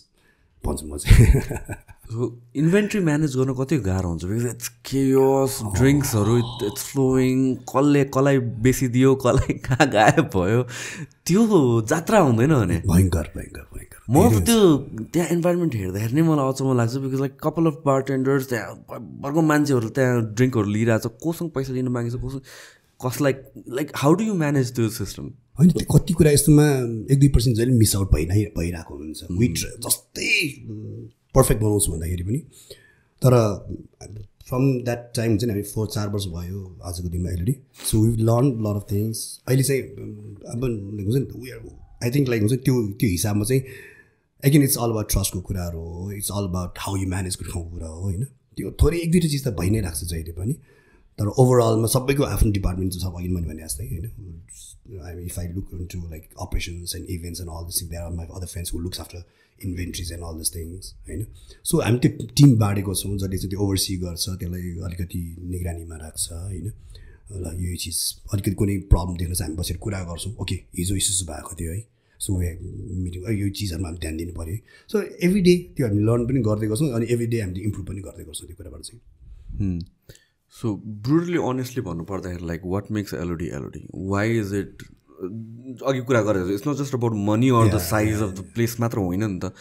Speaker 2: भन्छु म चाहिँ
Speaker 1: इन्भेन्ट्री म्यानेज गर्न कति गाह्रो हुन्छ बिकज इट्स केयोस ड्रिङ्क्सहरू इट्स फ्लोइङ कसलाई बेसी दियो कसलाई कहाँ गायब भयो त्यो जात्रा हुँदैन भने
Speaker 2: भयङ्कर
Speaker 1: म त्यो त्यहाँ इन्भाइरोमेन्ट हेर्दाखेरि नै मलाई अचम्म लाग्छ बिकज लाइक कपाल अफ बारटेन्डर्स त्यहाँ भरको मान्छेहरू त्यहाँ ड्रिङ्कहरू लिइरहेको छ कोसँग पैसा लिनु मागेको छ कसलाई like how do you manage त्यो सिस्टम
Speaker 2: होइन त्यो कति कुरा यस्तोमा 1-2% जहिले मिस आउट भइरहेको हुन्छ विट जस्तै पर्फेक्ट बनाउँछु भन्दाखेरि पनि तर फ्रम द्याट टाइम हुन्छ नि हामी 4-4 वर्ष भयो आजको दिनमा LOD so we learn lot of things अहिले चाहिँ अब हुन्छ नि आई थिङ्क लाइक हुन्छ त्यो हिसाबमा चाहिँ अगेन इट्स अल अबाउट ट्रस्टको कुराहरू हो it's all about how you म्यानेजको ठाउँको कुरा हो होइन त्यो थोरै 1-2 चिज त भइ नै राख्छ जहिले पनि तर ओभरअलमा सबैको आफ्नो डिपार्टमेन्ट छ अघि मैले भने जस्तै होइन if I look into like operations and events and all this thing there are my other friends who looks after inventories and all this things होइन सो हामी त्यो टिम बाँडेको छौँ जसले चाहिँ त्यो ओभरसी गर्छ त्यसलाई अलिकति निगरानीमा राख्छ होइन ल यो चिज अलिकति कुनै प्रब्लम देख्न चाहिँ हामी बसेर कुरा गर्छौँ ओके हिजो इस्युज भएको थियो है सो मिटिङ यो चिजहरूमा हामी ध्यान दिनु पऱ्यो सो एभ्री डे त्यो हामी लर्न पनि गर्दै गर्छौँ अनि एभ्री डे हामीले इम्प्रुभ पनि गर्दै गर्छौँ त्यो कुराबाट चाहिँ
Speaker 1: सो ब्रुटली अनेस्टली भन्नुपर्दाखेरि like what makes LOD why is it अघि कुरा गरेको it's not just about money or the size of the place मात्र होइन नि त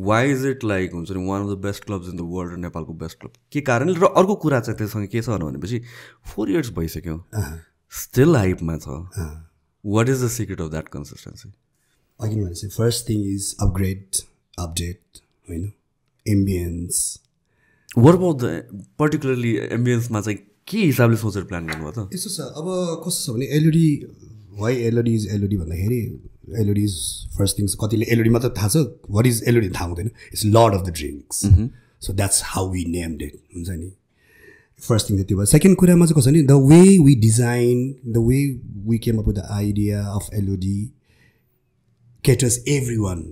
Speaker 1: वाइ इज इट लाइक हुन्छ नि one of the best clubs in the world नेपालको बेस्ट क्लब के कारणले र अर्को कुरा चाहिँ त्यससँग के छ भनेपछि 4 years भइसक्यो स्टिल हाइपमा छ what is the secret of that consistency
Speaker 2: अघि भने चाहिँ फर्स्ट थिङ इज अपडेट होइन ambience
Speaker 1: what about the particularly एम्बियन्समा चाहिँ के हिसाबले सोचेर प्लान गर्नुभयो त
Speaker 2: यस्तो छ अब कस्तो छ भने एलओडी वाइ एलओडी इज एलओडी भन्दाखेरि एलओडी इज फर्स्ट थिङ्स कतिले एलओडी मात्र थाहा छ वाट इज एलओडी थाहा हुँदैन it's lord of the drinks so that's how we named it हुन्छ नि फर्स्ट थिङ त त्यो भयो सेकेन्ड कुरामा चाहिँ कसो भने the way we design the way we came up with the idea of LOD caters everyone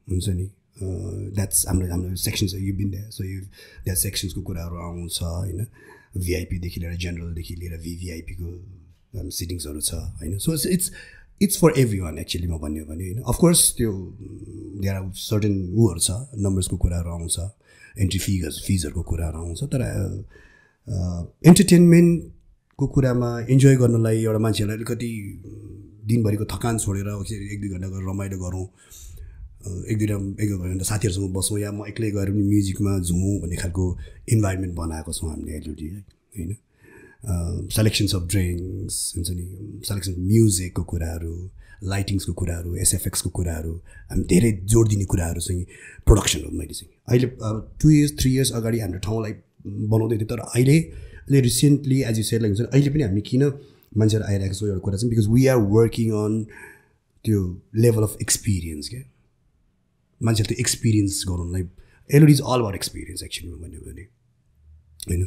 Speaker 2: हुन्छ नि द्याट्स हाम्रो सेक्सन्स you been that so you that सेक्सन्सको कुराहरू आउँछ होइन भिआइपीदेखि लिएर जेनरलदेखि लिएर भिभिआइपीको सिटिङ्सहरू छ होइन so it's for every one actually म भन्यो भने होइन अफकोर्स त्यो देयर आर सर्टेन उहरू छ नम्बर्सको कुराहरू आउँछ एन्ट्री फिजहरूको कुराहरू आउँछ तर इन्टरटेनमेन्टको कुरामा इन्जोय गर्नलाई एउटा मान्छेहरूलाई अलिकति दिनभरिको थकान छोडेर 1-2 घन्टा गएर रमाइलो गरौँ 1-2 घन्टा साथीहरूसँग बसौँ या म एक्लै गएर पनि म्युजिकमा झुमौँ भन्ने खालको इन्भाइरोमेन्ट बनाएको छौँ हामीले एलओडी होइन सेलेक्सन्स अफ ड्रिङ्क्स हुन्छ नि सेलेक्सन म्युजिकको कुराहरू लाइटिङ्सको कुराहरू एसएफएक्सको कुराहरू हामी धेरै जोड दिने कुराहरू चाहिँ प्रोडक्सन हो मैले चाहिँ अहिले 2 years 3 years अगाडि हाम्रो ठाउँलाई बनाउँदै थियो तर अहिले recently as you said like हुन्छ अहिले पनि हामी किन मान्छेहरू आइरहेको छ एउटा कुरा चाहिँ because we are working on त्यो लेभल अफ एक्सपिरियन्स क्या मान्छेले त्यो एक्सपिरियन्स गराउनुलाई LOD is all about experience actually भन्यो भने होइन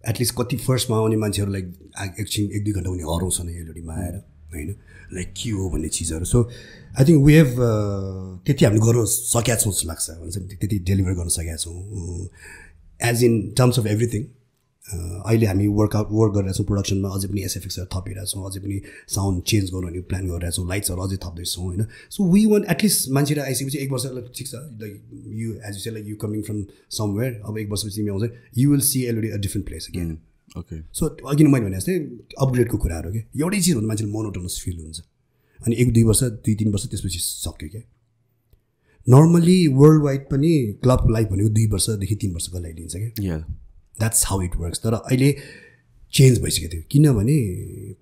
Speaker 2: एटलिस्ट कति फर्स्टमा आउने मान्छेहरूलाई एकछिन 1-2 घन्टा उनी हराउँछ नै एलओडीमा आएर होइन लाइक के हो भन्ने चिजहरू so I think we have त्यति हामीले गर्न सकेका छौँ जस्तो लाग्छ भन्छ नि त्यति डेलिभर गर्न सकेका छौँ as in terms of everything अहिले हामी वर्क गरिरहेछौँ प्रोडक्सनमा अझै पनि एसएफएक्सहरू थपिरहेछौँ अझै पनि साउन्ड चेन्ज गर्नु भने प्लान गरिरहेछौँ लाइट्सहरू अझै थप्दैछौँ होइन सो वी वान एटलिस्ट मान्छेहरू आइसकेपछि 1 वर्ष ठिक छ like you as you say like you coming from somewhere अब 1 वर्षपछि तिमी आउँछ you will see LOD a different place again
Speaker 1: okay
Speaker 2: so अघि मैले भने जस्तै अपग्रेडको कुराहरू क्या एउटै चिज हुँदा मान्छेले मोनोटोनस फिल हुन्छ अनि 1-2 वर्ष 2-3 वर्ष त्यसपछि सक्यो क्या नर्मली वर्ल्ड वाइड पनि क्लब लाइफ भनेको 2 वर्षदेखि 3 वर्षको लागि लिन्छ क्या द्याट्स हाउ इट वर्क्स तर अहिले चेन्ज भइसकेको थियो किनभने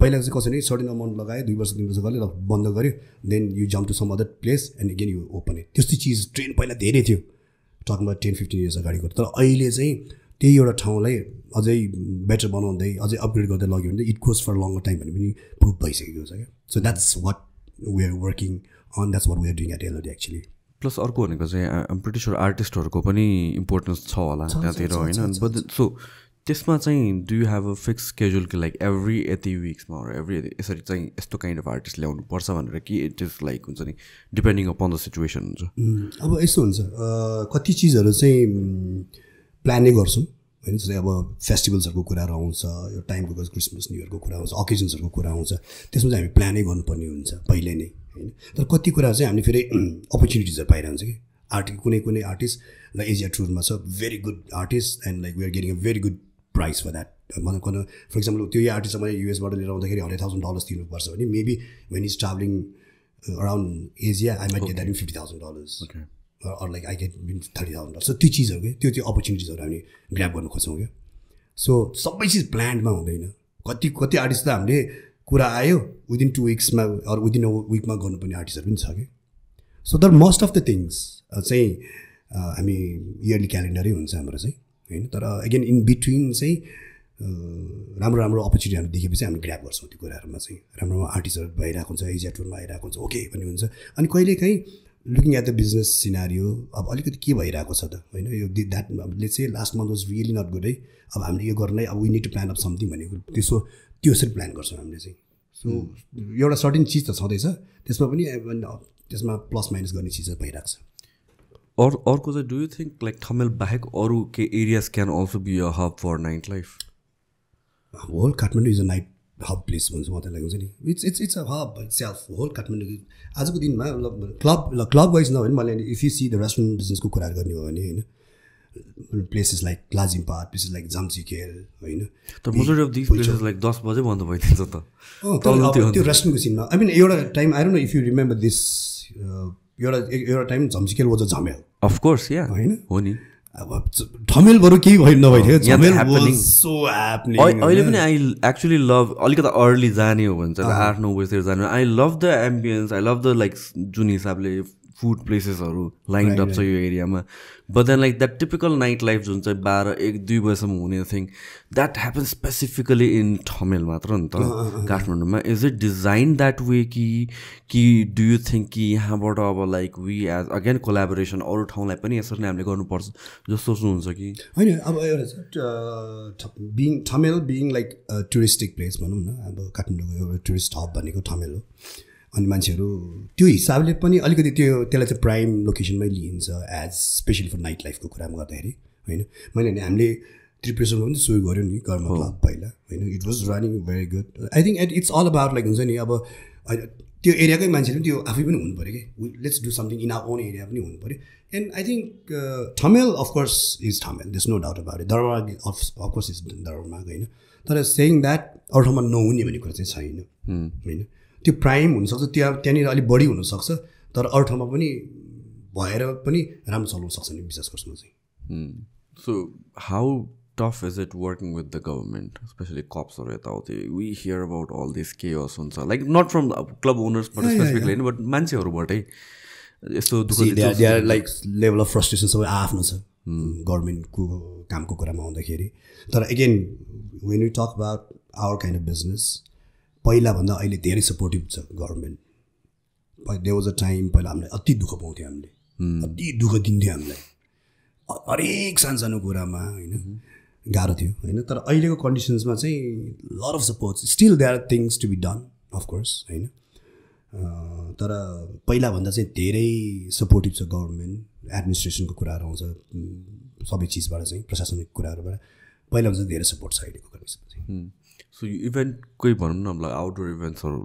Speaker 2: पहिला चाहिँ कसरी सर्टेन अमाउन्ट लगायो 2 वर्ष 3 वर्ष गऱ्यो बन्द गऱ्यो then you jump to some other place and again you open it त्यस्तो चिज ट्रेन्ड पहिला धेरै थियो टकमा 10-15 years अगाडिको तर अहिले चाहिँ त्यही एउटा ठाउँलाई अझै बेटर बनाउँदै अझै अपग्रेड गर्दै लग्यो भने it goes for longer time भने पनि प्रुभ भइसकेको छ क्या so that's what we are working on that's what we are doing at LOD actually
Speaker 1: plus अर्को भनेको चाहिँ आइम प्रिटी स्योर आर्टिस्टहरूको पनि इम्पोर्टेन्स छ होला त्यहाँतिर होइन बट सो त्यसमा चाहिँ do you have a fix schedule कि लाइक एभ्री यति विक्समा एभ्री यसरी चाहिँ यस्तो काइन्ड अफ आर्टिस्ट ल्याउनु पर्छ भनेर कि इट इज लाइक हुन्छ नि डिपेन्डिङ अपन द सिचुएसन हुन्छ
Speaker 2: अब यस्तो हुन्छ कति चिजहरू चाहिँ प्लानै गर्छौँ होइन जस्तै अब फेस्टिभल्सहरूको कुराहरू आउँछ यो टाइमको क्रिसमस न्यू इयरको कुरा आउँछ अकेजन्सहरूको कुरा आउँछ त्यसमा चाहिँ हामी प्लानै गर्नुपर्ने हुन्छ पहिले नै होइन तर कति कुरा चाहिँ हामीले फेरि अपर्च्युनिटिजहरू पाइरहन्छ कि कुनै आर्टिस्ट लाइक एजिया टुरमा छ very good artist and like we are getting a very good price for that मतलब फर इक्जाम्पल त्यो आर्टिस्ट मैले युएसबाट लिएर आउँदाखेरि $100,000 तिर्नुपर्छ भने maybe when is travelling around Asia I might get that in $50,000 or like I get $30,000 so त्यो चिजहरू त्यो अपर्च्युनिटिजहरू हामी ग्र्याब गर्न खोज्छौँ क्या सो सबै चिज प्लान्डमा हुँदैन कति आर्टिस्ट त हामीले कुरा आयो विदिन 2 weeksमा अर विदिन अ विकमा गर्नुपर्ने आर्टिस्टहरू पनि छ कि so the most of the things चाहिँ हामी इयरली क्यालेन्डरै हुन्छ हाम्रो चाहिँ होइन तर अगेन इन बिट्विन चाहिँ राम्रो अपर्च्युनिटी हामी देखेपछि हामी ग्र्याब गर्छौँ त्यो कुराहरूमा चाहिँ राम्रो आर्टिस्टहरू भइरहेको हुन्छ एजिया टुरमा आइरहेको हुन्छ ओके भन्ने हुन्छ अनि कहिलेकाहीँ looking at the business scenario अब अलिकति के भइरहेको छ त होइन यो that let's say last month was really not good है अब हामीले यो गर्नलाई अब we need to plan of something भनेको त्यो यसरी प्लान गर्छौँ हामीले चाहिँ सो एउटा सर्टेन चिज त छँदैछ त्यसमा पनि त्यसमा प्लस माइनस गर्ने चिजहरू भइरहेको छ
Speaker 1: अर्को चाहिँ do you think like Thamel बाहेक अरू के areas can also be a hub for night life
Speaker 2: whole Kathmandu is a night hub place भन्छ मलाई हुन्छ नि it's a hub self whole Kathmandu आजको दिनमा क्लब वाइज नभए पनि मैले if you see the restaurant बिजनेसको कुराहरू गर्ने हो भने होइन places like Lazimpat places like Jhamsikhel होइन
Speaker 1: तर most of this places like 10 बजे बन्द भइदिन्छ त
Speaker 2: त्यो रेस्टुरेन्टको सिनमा आई मिन एउटा time I don't know if you remember this एउटा टाइम जाम्चिकेल वाज अ झमेल
Speaker 1: अफकोर्स या
Speaker 2: होइन
Speaker 1: हो नि
Speaker 2: अब ठमेलबाट केही भयो नभइदियो झमेल वाज सो ह्यापनिङ
Speaker 1: अहिले पनि आई एक्चुअली लभ अलिकति अर्ली जाने हो भने चाहिँ 8-9 बजीतिर जाने I love the ambience I love the like जुन हिसाबले फुड प्लेसेसहरू लाइन्ड अप छ यो एरियामा but then like that typical night life जुन चाहिँ 12-1-2 बजीसम्म हुने thing that happen specifically in Thamel मात्र नि त काठमाडौँमा is it design that way कि डु यु थिङ्क कि यहाँबाट अब like we as again collaboration अरू ठाउँलाई पनि यसरी नै हामीले गर्नुपर्छ जस्तो सोच्नुहुन्छ कि
Speaker 2: होइन अब एउटा Thamel being like touristic place भनौँ न अब काठमाडौँको एउटा टुरिस्ट हब भनेको ठमेल हो अनि मान्छेहरू त्यो हिसाबले पनि अलिकति त्यसलाई चाहिँ प्राइम लोकेसनमै लिइन्छ एज स्पेसली फर नाइट लाइफको कुरामा गर्दाखेरि होइन मैले हामीले त्रिपुरेश्वरमा पनि सुरु गऱ्यो नि कर्म क्लब पहिला होइन it was running very good I think it's all about like हुन्छ नि अब त्यो एरियाकै मान्छेहरू पनि त्यो आफै पनि हुनु पऱ्यो कि let's do something in our own area पनि हुनु पऱ्यो and I think Thamel of course is Thamel there's no doubt about it Durbar of course is दरबारमा होइन तर सेयिङ द्याट अरू ठाउँमा नहुने भन्ने कुरा चाहिँ छैन होइन त्यो प्राइम हुनसक्छ त्यहाँनिर अलिक बढी हुनसक्छ तर अरू ठाउँमा पनि भएर पनि राम्रो चलाउन सक्छ नि विशेष गर्छु म चाहिँ
Speaker 1: so how tough is it working with the government specially कप्सहरू यताउति we hear about all this chaos हुन्छ लाइक नट फ्रम क्लब ओनर्सबाट स्पेसिफिकली होइन बट मान्छेहरूबाटै यस्तो दुःख
Speaker 2: लाइक लेभल अफ फ्रस्ट्रेसन सबै आफ्नो छ गभर्मेन्टको कामको कुरामा आउँदाखेरि तर again when you talk about our kind of business पहिलाभन्दा अहिले धेरै सपोर्टिभ छ government there was a time पहिला हामीलाई अति दुःख पाउँथ्यो हामीले अति दुःख दिन्थ्यो हामीलाई हरेक सानो कुरामा होइन गाह्रो थियो होइन तर अहिलेको कन्डिसन्समा चाहिँ lot of support still there are things to be done of course होइन तर पहिलाभन्दा चाहिँ धेरै सपोर्टिभ छ गभर्मेन्ट एडमिनिस्ट्रेसनको कुराहरू आउँछ सबै चिजबाट चाहिँ प्रशासनिक कुराहरूबाट पहिलाभन्दा धेरै सपोर्ट छ अहिलेको कन्डिसनमा चाहिँ
Speaker 1: सो यो इभेन्टकै भनौँ न अब आउटडोर इभेन्ट्सहरू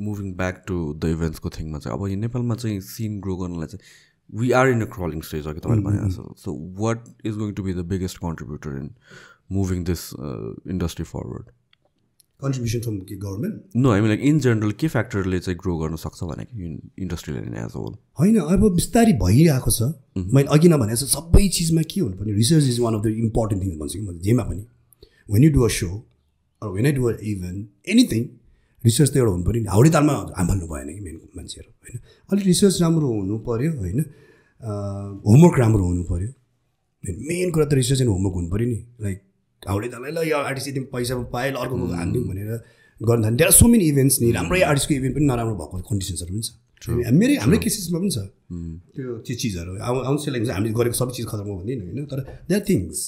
Speaker 1: मुभिङ ब्याक टु द इभेन्ट्सको थिङमा चाहिँ अब यो नेपालमा चाहिँ सिन ग्रो गर्नलाई चाहिँ we are in a crawling stage अघि तपाईँले भनेको छ so what is going to be the biggest contributor in moving this industry forward
Speaker 2: contribution from के government
Speaker 1: no I mean like in general के फ्याक्टरले चाहिँ ग्रो गर्न सक्छ भने इन्डस्ट्रीलाई नै एज अ होल
Speaker 2: होइन अब बिस्तारै भइरहेको छ मैले अघि नभने जस्तो सबै चिजमा के हुनुपर्ने research is one of the important thing भन्छु कि म जेमा पनि when you do a so when I do a event anything research त एउटा हुनु पऱ्यो नि हाउडे तालमा हाल्नु भएन कि मेन मान्छेहरू होइन अलिक रिसर्च राम्रो हुनु पऱ्यो होइन होमवर्क राम्रो हुनु पऱ्यो मेन कुरा त रिसर्च एन्ड होमवर्क हुनु पऱ्यो नि लाइक हाउडे ताललाई ल यो आर्टिस्ट यति पैसा पाएँ अर्को हालिदिउँ भनेर गर्न थाल्यो there are so many events नि राम्रै आर्टिस्टको इभेन्ट पनि नराम्रो भएको कन्डिसन्सहरू पनि छ हाम्रै केसेसमा पनि छ त्यो चिजहरू आउँछ लाइक हामीले गरेको सबै चिज खतम हो भन्दैन होइन तर there are things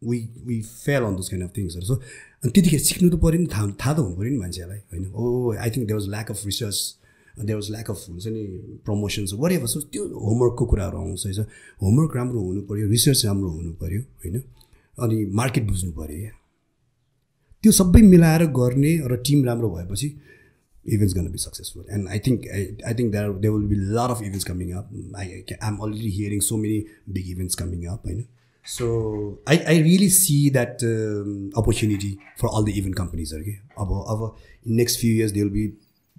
Speaker 2: we fail on those kind of थिङ्सहरू सो अनि त्यतिखेर सिक्नु त पऱ्यो नि थाहा त हुनु पऱ्यो नि मान्छेलाई होइन oh I think there was lack of research there was lack of हुन्छ नि प्रमोसन्स वरेभर सो त्यो होमवर्कको कुराहरू आउँछ है होमवर्क राम्रो हुनु पऱ्यो रिसर्च राम्रो हुनु पऱ्यो होइन अनि मार्केट बुझ्नु पऱ्यो या त्यो सबै मिलाएर गर्ने र टिम राम्रो भएपछि इभेन्ट्स गर्न be successful and I think there will be lot of events coming up I am already hearing so many big events coming up होइन So I really see that opportunity for all the event companies. Okay, in next few years there will be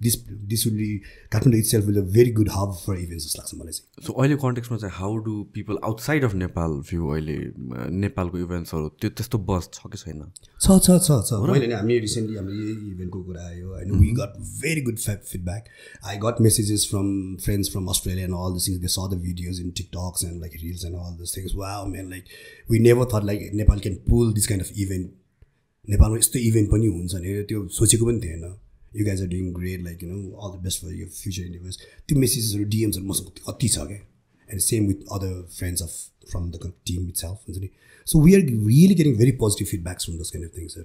Speaker 2: this will be Kathmandu itself will be a very good hub for events.
Speaker 1: So अहिले कन्टेक्स्टमा चाहिँ how do people outside of Nepal view अहिले नेपालको इभेन्ट्सहरू त्यो त्यस्तो बस छ कि छैन?
Speaker 2: छ मैले नि हामी रिसेन्टली हाम्रो यही इभेन्टको कुरा आयो होइन we got very good feedback. I got messages from friends from Australia and all these things. They saw the videos in TikToks and like reels and all those things. Wow man, like we never thought like Nepal can pull this kind of event. नेपालमा यस्तो event पनि हुन्छ भने त्यो सोचेको पनि थिएन. You guys are doing great, like, you know, all the best for your future endeavors. Two messages or DMs are most and same with other friends from the team itself. So we are really getting very positive feedbacks from those kind of things.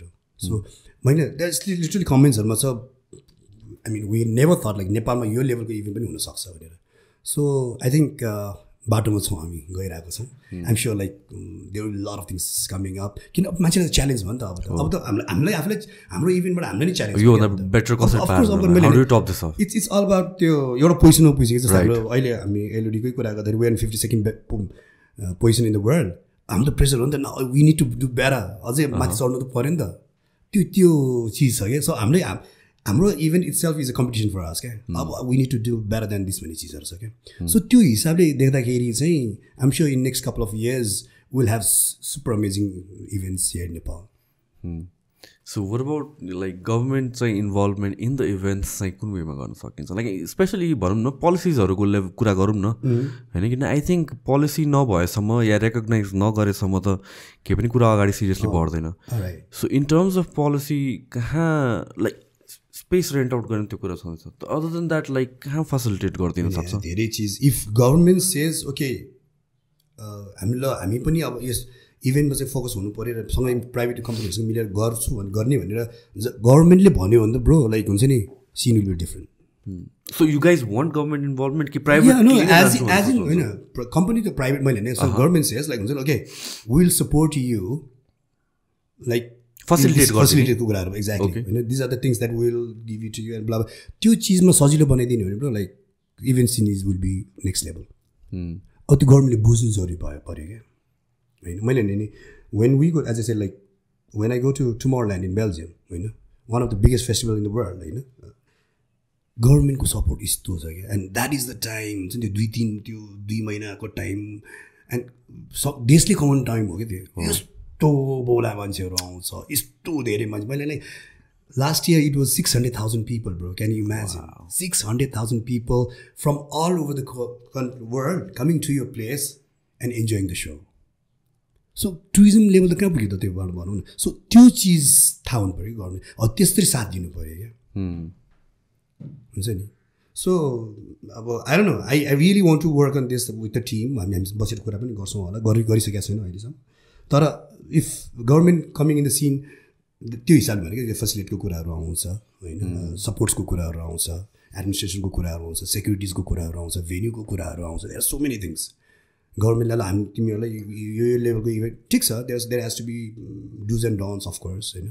Speaker 2: So there's literally comments. I mean, we never thought like Nepal your level even. So I think बाटोमा छौँ हामी गइरहेको छौँ I'm sure like there will lot of things coming up किन मान्छेलाई challenge भयो नि त अब त हामीलाई आफूलाई हाम्रो इभेन्टबाट हामीलाई नै च्यालेन्ज इट्स अल अबाउट त्यो एउटा पोजिसनमा पुगिसक्यो जस्तो हाम्रो अहिले हामी एलओडीकै कुरा गर्दाखेरि 152nd position in the world हाम्रो त प्रेसर हो नि त we need to do better अझै माथि चढ्नु त पऱ्यो नि त त्यो चिज छ क्या सो हाम्रो event itself is a competition for us क्या अब we need to do better than this भन्ने चिजहरू छ क्या सो त्यो हिसाबले देख्दाखेरि चाहिँ I'm sure in next couple of years will have super amazing events here in Nepal
Speaker 1: so what about like government चाहिँ इन्भल्भमेन्ट इन द इभेन्ट्स चाहिँ कुन वेमा गर्न सकिन्छ लाइक स्पेसली भनौँ न पोलिसिजहरूको कुरा गरौँ न होइन किन आई थिङ्क पोलिसी नभएसम्म या रेकग्नाइज नगरेसम्म त केही पनि कुरा अगाडि सिरियसली बढ्दैन so in terms of policy कहाँ लाइक स्पेस रेन्ट आउट गर्ने त्यो कुरा छँदैछ अदर देन द्याट लाइक कहाँ फेसिलिटेट गरिदिन सक्छ
Speaker 2: धेरै चिज इफ गभर्मेन्ट सेज ओके हामी पनि अब यस इभेन्टमा चाहिँ फोकस हुनु पऱ्यो र सँगै प्राइभेट कम्पनीहरूसँग मिलेर गर्छु गर्ने भनेर गभर्मेन्टले भन्यो भने त ब्रो लाइक हुन्छ नि scene will be different
Speaker 1: so you guys want government involvement कि प्राइभेट
Speaker 2: एज इन होइन कम्पनी त प्राइभेट मैले होइन सो गभर्मेन्ट सेज लाइक हुन्छ नि okay will support you like फेसिलिटेटको कुराहरू एक्ज्याक्टली होइन these are the things that will give you to you and blah त्यो चिजमा सजिलो बनाइदिने भने bro like event scenes will be next level अब त्यो गभर्मेन्टले बुझ्नु जरुरी पऱ्यो क्या होइन मैले नि when we go as a like when I go to Tomorrowland in Belgium होइन one of the biggest festival in the world होइन गभर्मेन्टको सपोर्ट यस्तो छ क्या and that is the time हुन्छ नि त्यो 2 महिनाको टाइम एन्ड देशले कमाउने टाइम हो क्या त्यो यस्तो बोला मान्छेहरू आउँछ यस्तो धेरै मान्छे मैले नै last year it was 600,000 people bro can you imagine 600,000 people from all over the world coming to your place and enjoying the so so tourism level त कहाँ पुग्यो त त्यो भनौँ न सो त्यो चिज थाहा हुनु पऱ्यो गभर्मेन्ट त्यस्तै साथ दिनु पऱ्यो क्या हुन्छ नि सो अब I don't know I really want to work on this with the team हामी बसेर कुरा पनि गर्छौँ होला गरिसकेका छैनौँ अहिलेसम्म तर if government coming in the scene त्यो हिसाबले भनेको फेसिलिटीको कुराहरू आउँछ होइन सपोर्ट्सको कुराहरू आउँछ एडमिनिस्ट्रेसनको कुराहरू आउँछ सेक्युरिटिजको कुराहरू आउँछ भेन्यूको कुराहरू आउँछ there are so many things गभर्मेन्टलाई हामी तिमीहरूलाई यो लेभलको इभेन्ट ठिक छ there has to be do's and don'ts of course होइन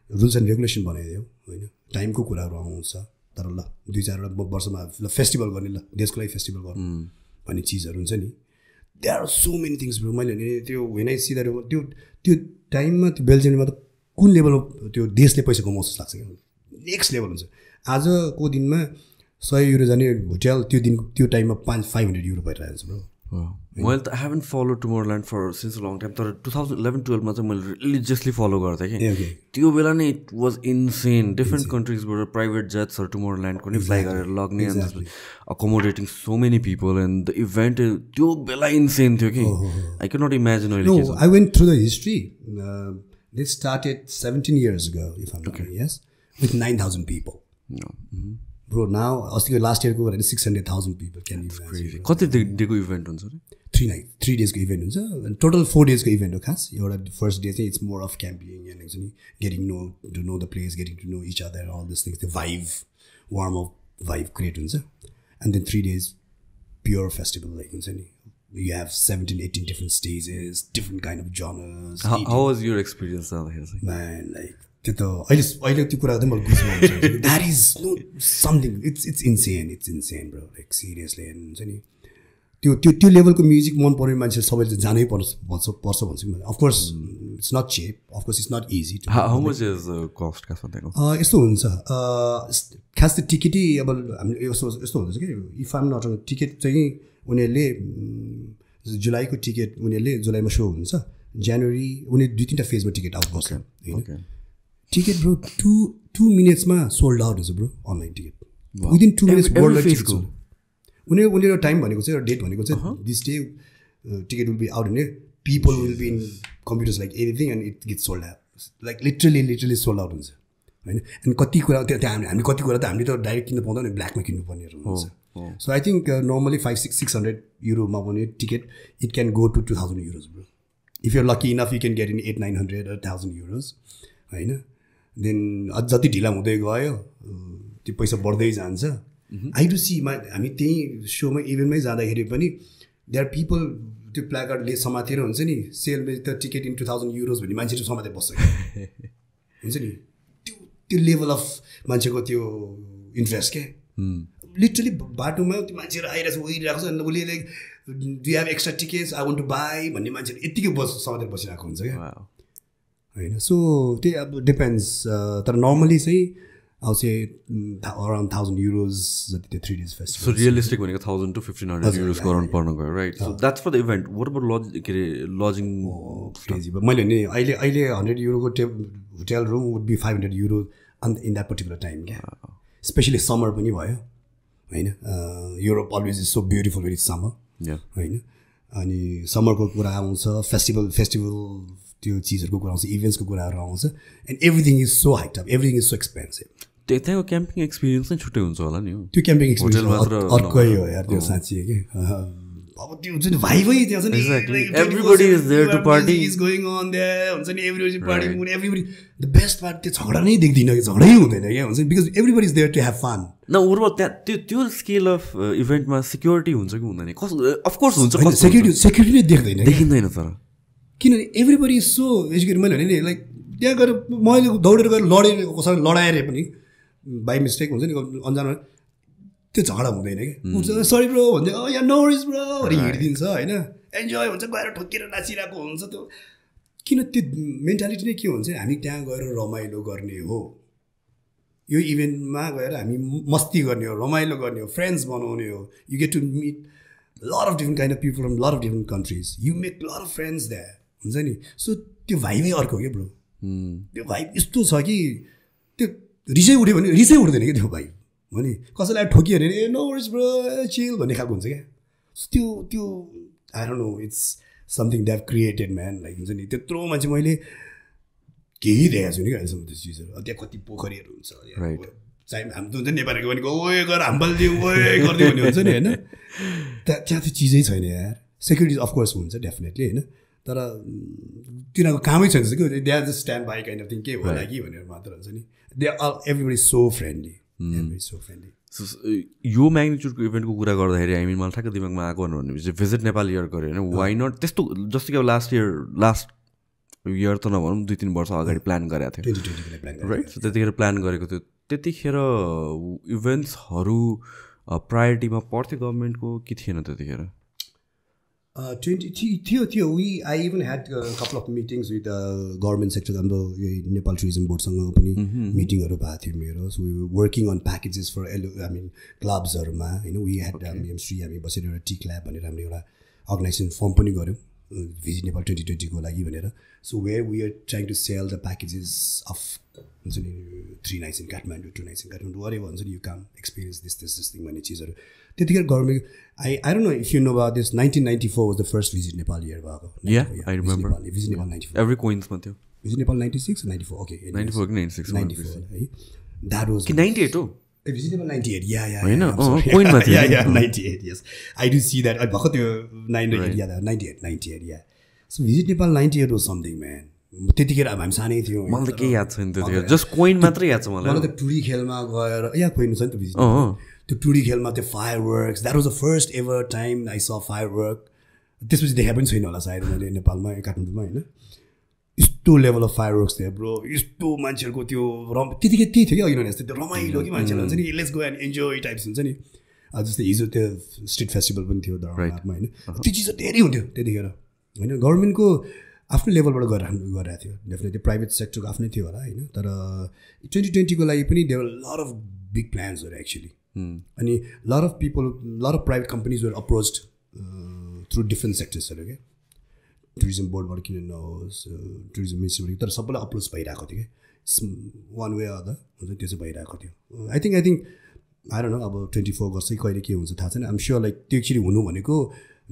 Speaker 2: रुल्स एन्ड रेगुलेसन बनाइदियो होइन टाइमको कुराहरू आउँछ तर ल 2-4 वर्षमा ल फेस्टिभल गर्ने ल देशको लागि फेस्टिभल गर्नु भन्ने चिजहरू हुन्छ नि there are so many things bro मैले भने त्यो होइन सिधा त्यो टाइममा त्यो बेल्जियममा त कुन लेभलमा त्यो देशले पैसा कमाउँछ जस्तो लाग्छ क्या नेक्स्ट लेभल हुन्छ आजको दिनमा 100 युरो जाने होटेल त्यो टाइममा 500 युरो भइरहेको छ ब्रो
Speaker 1: मैले त I haven't follow Tomorrowland for since long time तर 2011-12 चाहिँ मैले रिलिजियसली फलो गर्थेँ कि त्यो बेला नै इट वाज इन्सेन डिफ्रेन्ट कन्ट्रिजबाट प्राइभेट जेट्सहरू टुमोरोल्यान्डको नि फ्लाइ गरेर लग्ने and accommodating so many people and the event त्यो बेला इन्सेन थियो कि आई क्यान नट इमेजिन अहिले
Speaker 2: I went through the history this started 17 years ago if I'm not wrong, yes, with 9,000 people. Bro, now अस्तिको last इयरको भने 600,000 people can you imagine?
Speaker 1: कति डेको event हुन्छ रे?
Speaker 2: 3 daysको इभेन्ट हुन्छ टोटल 4 daysको इभेन्ट हो खास एउटा फर्स्ट डे चाहिँ it's more of camping and actually getting to know the place getting to know each other all this things the vibe warm up vibe create हुन्छ and then 3 days pure festival like हुन्छ नि you have 17-18 different stages, different kind of genres.
Speaker 1: How was your experience
Speaker 2: man, like त्यो त अहिले त्यो कुरा गर्दै मलाई गुस्सा that is no something it's insane bro, like seriously हुन्छ नि त्यो लेभलको म्युजिक मन पर्ने मान्छे सबैले जानै पर्छ भन्छु मैले of course it's not cheap, of course it's not easy to
Speaker 1: how much is cost Kathmandu?
Speaker 2: यस्तो हुन्छ खास त टिकटै अब हामीले यस्तो हुन्छ कि इफ आइम नट टिकट चाहिँ उनीहरूले जुलाईको टिकट उनीहरूले जुलाईमा सो हुन्छ जनवरी उनीहरूले 2-3 फेजमा टिकट आउट गर्छ होइन टिकट ब्रो 2 minutesमा सोल्ड आउट हुन्छ bro online ticket within 2 minutes world ticket उनीहरू टाइम भनेको चाहिँ डेट भनेको चाहिँ this day ticket will be out हुने people will be in computers like anything and it gets sold out like literally sold out हुन्छ होइन अनि कति कुरा त्यहाँ हामी कति कुरा त हामीले त डाइरेक्ट किन्नु पाउँदैन ब्ल्याकमा किन्नु पर्नेहरू हुन्छ So I think normally 500-600 euro money ticket, it can go to 2,000 euros, bro. If you're lucky enough, you can get in 800-900 or 1,000 euros. Right? Then जति ढिला हुँदै गयो त्यो पैसा बढ्दै जान्छ. I do see हामी त्यही शोमा इभेन्टमै जाँदाखेरि पनि देयर आर पिपल त्यो प्ल्याकार्डले समातेर हुन्छ नि sell with the ticket in 2000 euros भन्ने मान्छेहरू समातेर बस्छ हुन्छ नि त्यो लेभल अफ मान्छेको त्यो इन्ट्रेस्ट के लिटरली बाटोमा त्यो मान्छेहरू आइरहेको छ उहिरहेको छ अनि उसले like do have extra tickets I want to buy भन्ने मान्छेहरू यत्तिकै समातेर बसिरहेको हुन्छ क्या होइन सो त्यही अब डिपेन्ड्स तर नर्मली चाहिँ I'll say around 1,000 euros जति त्यो 3 days festival.
Speaker 1: So realistic भनेको 1,000 to 1,500 euros गराउनु पर्न गयो right? So that's for the event. What about lodging?
Speaker 2: Crazy. But मैले नि अहिले 100 euro को hotel room would be 500 euro in that particular time. Yeah. Especially summer पनि भयो होइन Europe always is so beautiful when it's summer.
Speaker 1: Yeah.
Speaker 2: होइन अनि समरको कुरा आउँछ फेस्टिभल त्यो चिजहरूको कुरा आउँछ इभेन्ट्सको कुराहरू आउँछ and everything is so height up everything is so expensive
Speaker 1: त्यहाँको क्याम्पिङ एक्सपिरियन्स नै छुट्टै हुन्छ होला नि
Speaker 2: त्यो क्याम्पिङ एक्सपिरियन्स अर्कै हो यार त्यो साँच्चै के अब त्यो हुन्छ नि भाइबै त्यहाँ छ नि
Speaker 1: everybody is there to party
Speaker 2: is going on there हुन्छ नि everybody party everybody the best part त्यो झगडा नै देख्दिनँ कि झगडै हुँदैन क्या हुन्छ because everybody is there to have fun
Speaker 1: न उर्व त्यहाँ त्यो स्केल अफ इभेन्टमा सिक्योरिटी हुन्छ कि हुँदैन कस्तो अफकोर्स हुन्छ
Speaker 2: सेक्युरिटी नै देख्दैन
Speaker 1: देखिँदैन तर
Speaker 2: किनभने एभ्रीबडी इज सो एजुकेटेड मैले भने नि लाइक त्यहाँ गएर मैले दौडेर गएर लडेर कसैलाई लडाएर पनि बाई मिस्टेक हुन्छ नि अन्जानमा त्यो झगडा हुँदैन कि सरी ब्रो भन्छ यहाँ नो वरिज ब्रो भनेर हिँडिदिन्छ होइन इन्जोय हुन्छ गएर ठोकेर नाचिरहेको हुन्छ त्यो किन त्यो मेन्टालिटी नै के हुन्छ हामी त्यहाँ गएर रमाइलो गर्ने हो यो इभेन्टमा गएर हामी मस्ती गर्ने हो रमाइलो गर्ने हो फ्रेन्ड्स बनाउने हो you get to meet lot of different kind of people from lot of different countries you make lot of friends that हुन्छ नि सो त्यो भाइबै अर्को क्या ब्रो त्यो भाइ यस्तो छ कि त्यो रिसै उठ्यो भने रिसै उठ्दैन क्या त्यो भाइ हो नि कसैलाई ठोकियो भने ए नो वरिज ब्रो चिल भन्ने खालको हुन्छ क्या त्यो I don't know it's something that created man like हुन्छ नि त्यत्रो मान्छे मैले केही देखाएको छु नि अहिलेसम्म त्यो चिजहरू त्यहाँ कति पोखरीहरू हुन्छ चाहे हामी त हुन्छ नेपालीको भनेको ओए गर हाम्बल दिउँ ओए गरिदिउँ भन्ने हुन्छ नि होइन त्यहाँ त्यो चिजै छैन यार सेक्युरिटी अफकोर्स हुन्छ डेफिनेटली होइन तर तिनीहरूको कामै छैन जस्तो कि they are just stand by kind of thing के होला कि भनेर मात्र हुन्छ नि they are everybody so friendly so friendly
Speaker 1: यो म्याग्निट्युडको इभेन्टको कुरा गर्दाखेरि आई मिन मलाई ठ्याक्क दिमागमा आएको भनेपछि भिजिट नेपाल इयर गऱ्यो होइन वाइ नट त्यस्तो जस्तो कि अब लास्ट इयर त नभनौँ 2-3 वर्ष अगाडि प्लान गरेको थियो राइट सो त्यतिखेर प्लान गरेको थियो त्यतिखेर इभेन्ट्सहरू प्रायोरिटीमा पर्थ्यो गभर्मेन्टको कि थिएन त्यतिखेर
Speaker 2: 20 थियो I even had couple of meetings with government sector हाम्रो यो नेपाल टुरिज्म बोर्डसँग पनि मिटिङहरू भएको थियो मेरो so working on packages for I mean क्लब्सहरूमा होइन वी ह्याड श्री हामी बसेर एउटा टी क्ल्याब भनेर हामीले एउटा अर्गनाइजेसन फर्म पनि गऱ्यौँ भिजिट नेपाल 2020को लागि भनेर so where we are trying to sell the packages of हुन्छ नि 3 nights in Kathmandu 2 nights in Kathmandu wherever हुन्छ नि you come experience this thing भन्ने चिजहरू त्यतिखेर government I don't know if you know about this 1994 was the first visit Nepal year भएको visit Nepal 94
Speaker 1: every कोइन्समा थियो
Speaker 2: भिजिट नेपाल 96 94 ओके
Speaker 1: 94 कि 96
Speaker 2: 94 है द्याट वाज
Speaker 1: कि 98 हो
Speaker 2: भिजिट नेपाल 98 या
Speaker 1: हैन कोइनमा थियो
Speaker 2: या 98 yes I do see that भर्खर त्यो 98 या so visit Nepal 98 was something man त्यतिखेर अब हामी सानै थियो
Speaker 1: मलाई त केही याद छैन त्यतिखेर जस्ट कोइन मात्रै याद छ मलाई
Speaker 2: त टुरी खेलमा गएर या कोइन छ नि त भिजिट त्यो टुरी खेलमा त्यो fireworks that was the first ever time I स फायरवर्क त्यसपछि देखा पनि छैन होला सायद मैले नेपालमा काठमाडौँमा होइन यस्तो लेभल अफ फायरवर्क्स थियो ब्रो यस्तो मान्छेहरूको त्यो त्यतिखेर त्यही थियो कि अघि भने जस्तो त्यो रमाइलो कि मान्छेहरू हुन्छ नि let's go and enjoy types हुन्छ नि जस्तै हिजो त्यो स्ट्रिट फेस्टिभल पनि थियो दरबारमा होइन त्यो चिजहरू धेरै हुन्थ्यो त्यतिखेर होइन गभर्मेन्टको आफ्नो लेभलबाट गरिरहेको थियो डेफिनेटली प्राइभेट सेक्टरको आफ्नै थियो होला होइन तर 2020को लागि पनि देयर लट अफ बिग प्लान्सहरू एक्चुली अनि lot of people lot of private companies were approached through different सेक्टर्सहरू क्या टुरिज्म बोर्डबाट किन नहोस् टुरिज्म मिनिस्ट्रीबाट तर सबैलाई अप्रोच भइरहेको थियो क्या वान वे अदर हुन्छ त्यो चाहिँ भइरहेको थियो I think I don't know अब 24 अगस्त चाहिँ कहिले के हुन्छ थाहा छैन आइम स्योर लाइक त्यो एक्चुली हुनु भनेको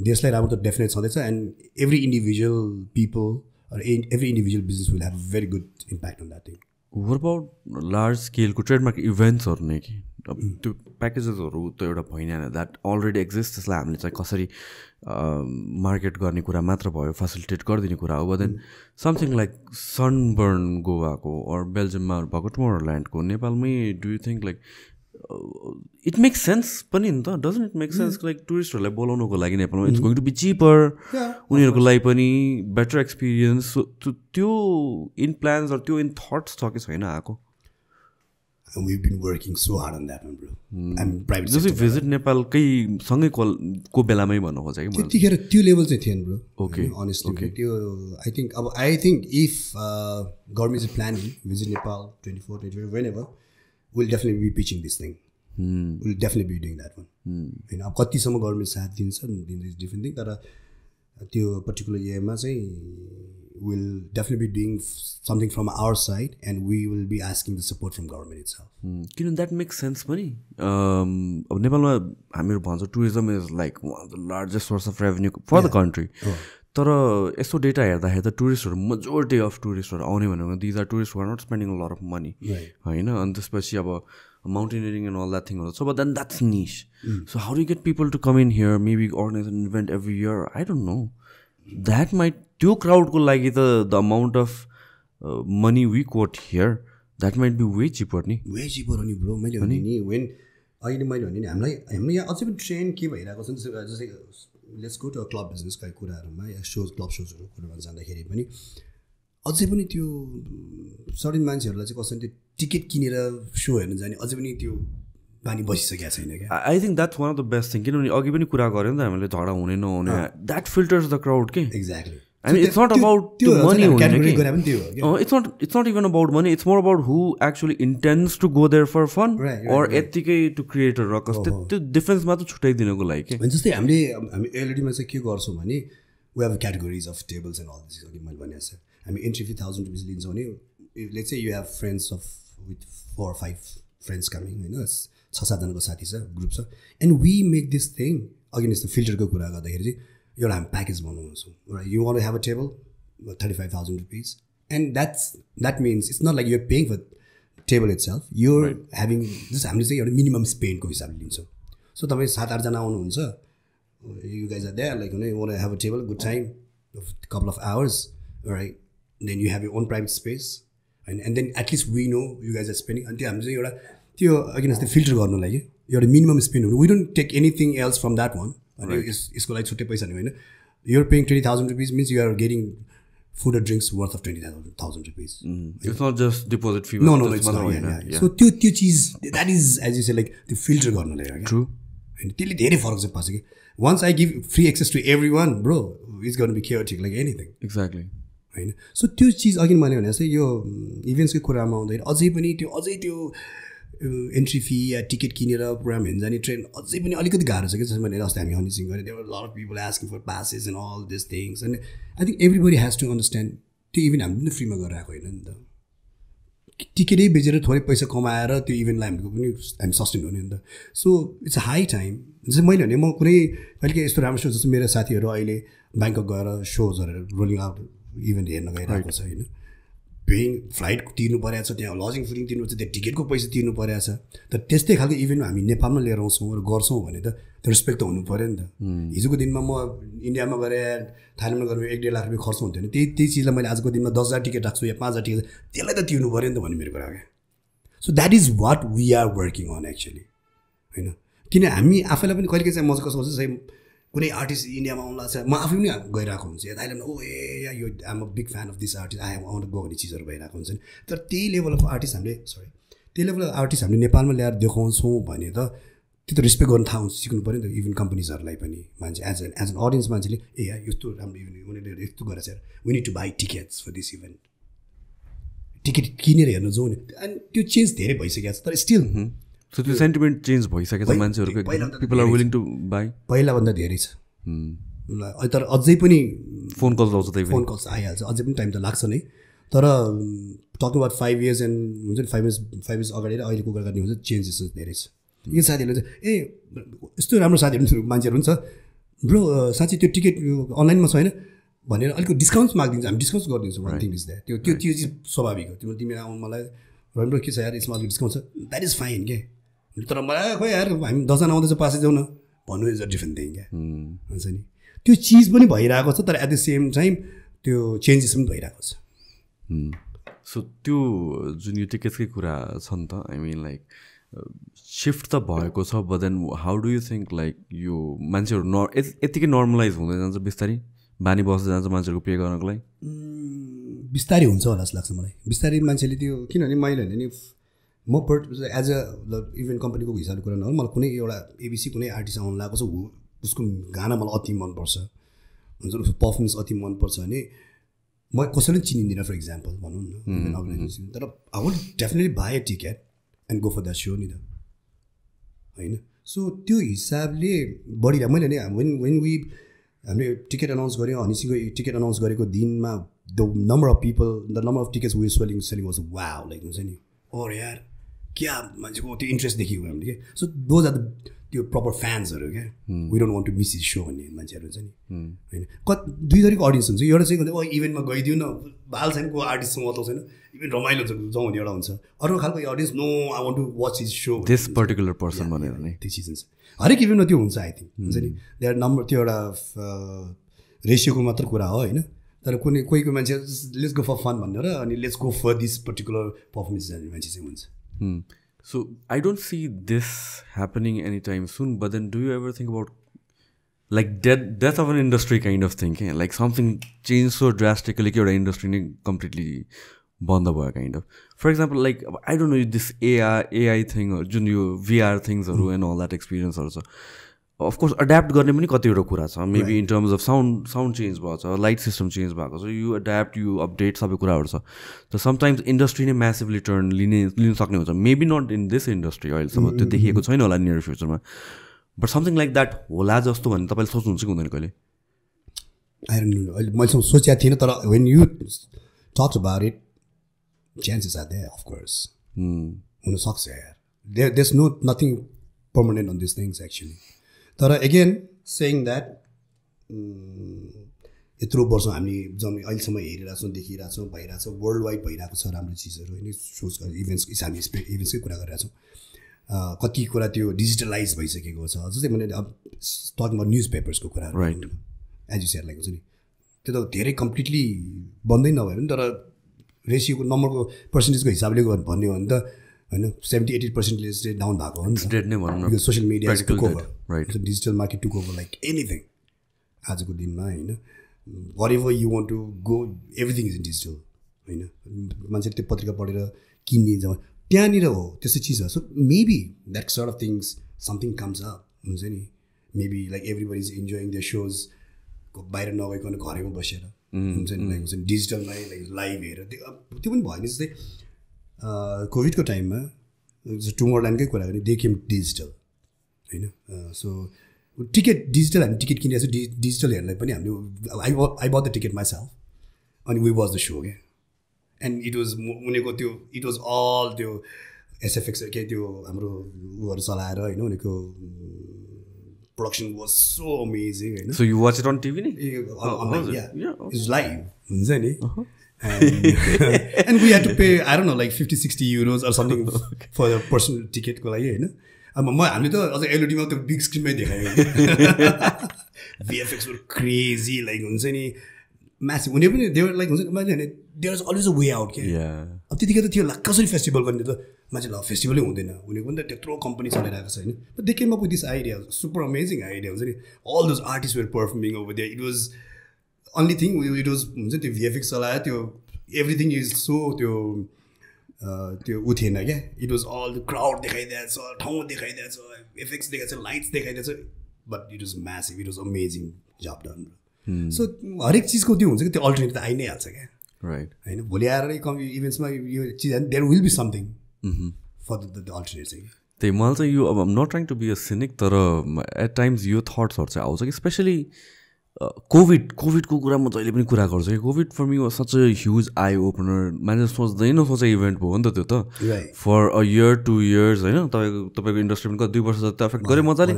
Speaker 2: देशलाई राम्रो त डेफिनेट छँदैछ and every individual people every individual business will have very good impact on that thing
Speaker 1: were about large स्केलको ट्रेडमार्क इभेन्ट्सहरू नै कि अब त्यो प्याकेजेसहरू त एउटा भइँदैन द्याट अलरेडी एक्जिस्ट त्यसलाई हामीले चाहिँ कसरी मार्केट गर्ने कुरा मात्र भयो फेसिलिटेट गरिदिने कुरा हो but then something like Sunburn गोवाको अर बेल्जियममा भएको टुमोरोल्यान्डको नेपालमै do you think like it makes sense पनि नि त doesn't it make sense like टुरिस्टहरूलाई बोलाउनुको लागि नेपालमा it's going to be cheaper उनीहरूको लागि पनि बेटर एक्सपिरियन्स त्यो इन प्लान्स त्यो इन थट्स छ कि छैन आएको
Speaker 2: We've been working so hard on that one, bro. I'm private
Speaker 1: जस्तै भिजिट नेपालकै सँगै को बेलामै भन्नु खोजेँ कि मैले
Speaker 2: त्यतिखेर त्यो लेभल चाहिँ थिएन ब्रो
Speaker 1: ओके
Speaker 2: honestly त्यो I think if government is planning visit Nepal 24 25 whenever we'll definitely be pitching this thing we'll definitely be doing that one हैन अब कतिसम्म गभर्नमेन्ट साथ दिन्छ दिन्छ डिफरेन्ट थिङ तर त्यो पर्टिकुलर इयरमा चाहिँ we'll definitely be doing something from our side and we will be asking the support from government itself.
Speaker 1: किन that makes sense पनि अब नेपालमा हामीहरू भन्छ tourism is like one of the largest source of revenue for the country. तर यसो data हेर्दाखेरि त टुरिस्टहरू मेजोरिटी अफ टुरिस्टहरू आउने भनेको these are tourist who are not spending a lot of money होइन अनि त्यसपछि अब माउन्टेनियरिङ एन्ड अल द्याट थिङहरू छ but then that's niche so how do get people to come in here maybe organize an event every year I don't know that might त्यो क्राउडको लागि त the amount of money we quote here that might be way cheaper नि
Speaker 2: way cheaper हो नि bro मैले भने नि वेन अहिले मैले भने नि हाम्रो यहाँ अझै पनि ट्रेन्ड के भइरहेको छ जस्तै लेट्स गो टु क्लब बिजनेसका कुराहरूमा या क्लब सोजहरू कुरामा जाँदाखेरि पनि अझै पनि त्यो सर्टेन मान्छेहरूलाई चाहिँ कसरी त्यो टिकट किनेर सो हेर्न जाने अझै पनि त्यो पानी बसिसकेको छैन क्या
Speaker 1: I think that's one of the best thing किनभने अघि पनि कुरा गऱ्यो नि त हामीले झगडा हुने नहुने द्याट फिल्टर्स द क्राउड के
Speaker 2: exactly
Speaker 1: I mean, it's not about the money. It's not even about money. It's more about who actually intends to go there for fun or ethical to create a ruckus. The difference मात्र छुट्याइदिनको लागि के
Speaker 2: जस्तै हामी LOD मा चाहिँ के गर्छौँ भने we have categories of tables and all this अघि मैले भनेको छ हामी एन्ट्री फी 1000 रुपीस लिन्छौँ भने let's say you have friends of with 4 or 5 friends coming होइन 6-7 जनाको साथी छ ग्रुप छ and we make this thing अघि यस्तो फिल्टरको कुरा गर्दाखेरि चाहिँ एउटा हामी प्याकेज बनाउँछौँ you want to have a table 35,000 rupees and that means it's not like you're paying for table itself you're having just हामीले चाहिँ एउटा मिनिमम स्पेन्डको हिसाबले लिन्छौँ सो तपाईँ 7-8 जना आउनुहुन्छ you guys are there like you want to have a table good time couple of hours right then you have you own private space and then at least we know you guys are spending अनि त्यो हामीले चाहिँ एउटा त्यो अघि जस्तै filter गर्नुलाई एउटा मिनिमम स्पेन्ड हुनु we don't take anything else from that one अनि यसको लागि छुट्टै पैसा नि होइन you're paying 20,000 rupees means you are getting food and drinks worth of 20,000 rupees
Speaker 1: it's not just deposit fee
Speaker 2: so त्यो चिज that is as you say like त्यो फिल्टर गर्नुलाई
Speaker 1: ट्रु
Speaker 2: होइन त्यसले धेरै फरक चाहिँ पर्छ कि once I give free access to every one bro is गर्नु बी केयरटेक लाइक एनिथिङ
Speaker 1: एक्ज्याक्टली
Speaker 2: होइन सो त्यो चिज अघि मैले भने जस्तै यो इभेन्ट्सको कुरामा आउँदाखेरि अझै त्यो एन्ट्री फी या टिकट किनेर प्रोग्राम हेर्न जाने ट्रेन अझै पनि अलिकति गाह्रो छ कि जस्तो मैले अस्ति हामी हनिसिङ गरेँ there lot of people asking for passes and all this things and I think everybody has to understand त्यो इभेन्ट हामीले पनि फ्रीमा गरेर आएको होइन नि त टिकटै बेचेर थोरै पैसा कमाएर त्यो इभेन्टलाई हामीको पनि हामी सस्टेन हुने नि त so it's a high time जस्तै मैले भने म कुनै कहिले यस्तो राम्रो सो जस्तो मेरो साथीहरू अहिले ब्याङ्कक गएर सोजहरू रोलिङ आउट इभेन्ट हेर्न गइरहेको छ होइन पेइङ फ्लाइट तिर्नु परेको छ त्यहाँ लजिङ फुडिङ तिर्नु पर्छ त्यहाँ टिकटको पैसा तिर्नु परेको छ तर त्यस्तै खालको इभेन्ट हामी नेपालमा लिएर आउँछौँ र गर्छौँ भने त त्यो रेस्पेक्ट त हुनु पऱ्यो नि त हिजोको दिनमा म इन्डियामा गएर थाइल्यान्डमा गएर 1-1.5 लाख रुपियाँ खर्च हुन्थ्यो भने त्यही चिजलाई मैले आजको दिनमा 10,000 टिकट राख्छु या 5,000 टिकट त्यसलाई त तिर्नु पऱ्यो नि त भन्ने मेरो कुरा क्या so that is what we are working on actually होइन किन हामी आफैलाई पनि कहिले चाहिँ म कसो गर्छु कुनै आर्टिस्ट इन्डियामा आउनु लाग्छ म आफै पनि गइरहेको हुन्छु या थाइल्यान्ड या यो um a big fan of this artist I want to go भन्ने चिजहरू भइरहेको हुन्छ नि तर त्यही लेभल अफ आर्टिस्ट हामीले हामीले नेपालमा ल्याएर देखाउँछौँ भने त त्यो त रेस्पेक्ट गर्नु थाहा हुन्छ सिक्नु पऱ्यो नि त इभन कम्पनीजहरूलाई पनि मान्छे एज एन अडियन्स मान्छेले यस्तो राम्रो इभेन्ट उनीहरूले यस्तो गरेर we need to buy tickets for this event ticket किनेर हेर्न जाउँ नि अनि त्यो चेन्ज धेरै भइसकेको छ तर स्टिल
Speaker 1: सो त्यो सेन्टिमेन्ट चेन्ज भइसकेको छ मान्छेहरूको people are willing to buy
Speaker 2: पहिलाभन्दा धेरै छ तर अझै पनि
Speaker 1: फोन कल्स आउँछ त्यही
Speaker 2: फोन कल्स आइहाल्छ अझै पनि टाइम त लाग्छ नै तर टक अबाउट 5 years एन्ड हुन्छ नि 5 years अगाडि र अहिलेको कुरा गर्ने हुन्छ चेन्जेस धेरै छ यो साथीहरूले चाहिँ यस्तो राम्रो साथीहरू मान्छेहरू पनि छ ब्रो साँच्चै त्यो टिकट अनलाइनमा छैन भनेर अलिक डिस्काउन्ट मागिदिन्छ हामी डिस्काउन्ट गरिदिन्छौँ वान थिङ इज द्याट त्यो चिज स्वाभाविक हो तिमी आउनु मलाई राम्रो के छ यार यसमा अलिक डिस्काउन्ट छ द्याट इज फाइन के तर मलाई खोइ यार हामी 10 जना आउँदैछ पासै जाउँ न भन्नु इज अ डिफ्रेन्ट थिङ क्या हुन्छ नि त्यो चिज पनि भइरहेको छ तर एट द सेम टाइम त्यो चेन्जेस पनि भइरहेको छ
Speaker 1: सो त्यो जुन यो टिकट्सकै कुरा छ नि त आई मिन लाइक शिफ्ट त भएको छ but then how do you think like यो मान्छेहरू यतिकै नर्मलाइज हुँदै जान्छ बिस्तारै बानी बस्दै जान्छ मान्छेहरूको पे गर्नको लागि
Speaker 2: बिस्तारै हुन्छ होला जस्तो लाग्छ मलाई बिस्तारै मान्छेले त्यो किनभने मैले भने नि म एज अ इभेन्ट कम्पनीको हिसाबले कुरा नगरौँ मलाई कुनै एउटा एबिसी कुनै आर्टिस्ट आउनु लागेको छ उसको गाना मलाई अति मनपर्छ हुन्छ उसको पर्फर्मेन्स अति मनपर्छ भने म कसैले चिनिदिनँ फर इक्जाम्पल भनौँ न अर्गनाइजेसन तर I would definitely buy a ticket and go for that so नि त होइन सो त्यो हिसाबले बढी मैले नि वेन वी हामीले टिकट अनाउन्स गऱ्यौँ हनीसिंहको टिकट अनाउन्स गरेको दिनमा the number of people the number of tickets way selling was wow like हुन्छ नि और यार क्या मान्छेको त्यो इन्ट्रेस्ट देखेको हामीले क्या सो दोज आर द त्यो प्रपर फ्यान्सहरू क्या we don't want to miss is so भन्ने मान्छेहरू हुन्छ नि होइन दुई थरीको अडियन्स हुन्छ एउटा चाहिँ इभेन्टमा गइदिउँ न भाल छैन को आर्टिस्टसँग अथवा छैन इभेन्ट रमाइलो हुन्छ जाउँ भने एउटा हुन्छ अर्को खालको audience no I want to watch is so
Speaker 1: this particular person भनेर नै
Speaker 2: त्यो चिज हुन्छ हरेक इभेन्टमा त्यो हुन्छ आई थिङ्क हुन्छ नि देयर नम्बर त्यो एउटा रेसियोको मात्र कुरा हो होइन तर कुनै कोहीको मान्छे लेट्स गो फर फन भनेर अनि let's go for this particular performance जाने मान्छे चाहिँ हुन्छ
Speaker 1: So I don't see this happening anytime soon, but then do you ever think about like death of an industry kind of thing? Like something changed so drastically that your industry completely bond boy kind of. For example, like I don't know this AI thing or VR things or and all that experience also. Of course, adapt गर्ने पनि कतिवटा कुरा छ maybe in terms of sound change भएको छ light system change भएको छ you adapt you update सबै कुराहरू छ so sometimes industry नै massively turn लिन सक्ने हुन्छ maybe not in this industry अहिलेसम्म त्यो देखिएको छैन होला near future मा but something like that होला जस्तो भन्ने तपाईँले सोच्नुहुन्छ कि हुँदैन कहिले
Speaker 2: I don't know मैले सोचेको थिइनँ तर when you talked about it chances are there of course हुन सक्छ यार there's nothing permanent on these things actually तर अगेन सेइङ द्याट यत्रो वर्ष हामी अहिलेसम्म हेरिरहेको छौँ देखिरहेको छौँ भइरहेको छ वर्ल्ड वाइड भइरहेको छ राम्रो चिजहरू होइन सोच इभेन्ट्स हामी इभेन्ट्सकै कुरा गरिरहेको छौँ कति कुरा त्यो डिजिटलाइज भइसकेको छ जस्तै मैले अब टकिङ अबाउट न्युज पेपर्सको कुरा
Speaker 1: right
Speaker 2: as you said like हुन्छ नि त्यो त धेरै कम्प्लिटली बन्दै नभए पनि तर रेसियोको नम्बरको पर्सेन्टेजको हिसाबले भन्यो भने त होइन 70-80% चाहिँ डाउन भएको हो नि social media took over right digital market took over like anything आजको दिनमा होइन what ever you want to go everything is in digital होइन मान्छेले त्यो पत्रिका पढेर किन्ने त्यहाँनिर हो त्यस्तो चिज हो so maybe that sort of things something comes up हुन्छ नि maybe like everybody is enjoying the shows बाहिर नगइकन घरैमा बसेर हुन्छ नि लाइक हुन्छ नि डिजिटलमै लाइक लाइभ हेरेर त्यो पनि भयो नि जस्तै कोभिडको टाइममा टुमोरल्यान्डकै कुरा गर्ने दे केम डिजिटल होइन सो टिकट डिजिटल हामी टिकट किनेको छ डिजिटल हेर्नलाई पनि हामीले I but the ticket myself अनि वी वाच द सो क्या एन्ड इट वाज उनीहरूको त्यो इट वाज अल त्यो एसएफएक्स के त्यो हाम्रो उहरू चलाएर होइन उनीहरूको प्रोडक्सन वाज सो अमेजिङ होइन
Speaker 1: so you watch it on TV नि
Speaker 2: इट्स लाइभ हुन्छ नि and we had to pay I don't know like 50-60 euros or something for a personal ticket को लागि होइन अब हामीले त अझ LOD मा त्यो बिग स्क्रिनमै देखायो VFX वर क्रेजी लाइक हुन्छ नि म्यासिभ उनीहरू पनि देवर लाइक हुन्छ मैले भने there is always a way out क्या अब त्यतिखेर त थियो ला कसरी फेस्टिभल गर्ने त मान्छे ल फेस्टिभलै हुँदैन उनीहरूको पनि त त्यत्रो कम्पनी चलाइरहेको छ होइन but they came up with this idea super amazing idea हुन्छ नि all those artist were performing over there it was only thing it was हुन्छ त्यो भिएफएक्स चलायो त्यो एभ्रिथिङ इज सो त्यो ऊ थिएन क्या it was all the crowd देखाइदिएछ ठाउँ देखाइदिएछ एफेक्ट्स देखाइदिएछ लाइट्स देखाइदिएछ but it was massive it was amazing जब डन सो हरेक चिजको त्यो हुन्छ कि त्यो अल्टरनेट त आइ नै हाल्छ क्या
Speaker 1: राइट
Speaker 2: होइन भोलि आएर इभेन्ट्समा यो चिज there will be something for the alternate चाहिँ
Speaker 1: त्यही मलाई चाहिँ यो अब not trying to be a cynic तर एट टाइम्स यो थट्सहरू चाहिँ आउँछ कि स्पेसली कोभिडको कुरा म जहिले पनि कुरा गर्छु कि COVID for me was such a huge eye opener मान्छे सोच्दै नसोचे इभेन्ट भयो नि त त्यो त फर अ इयर 2 years होइन तपाईँको इन्डस्ट्री पनि 2 वर्ष जति एफेक्ट गऱ्यो मजाले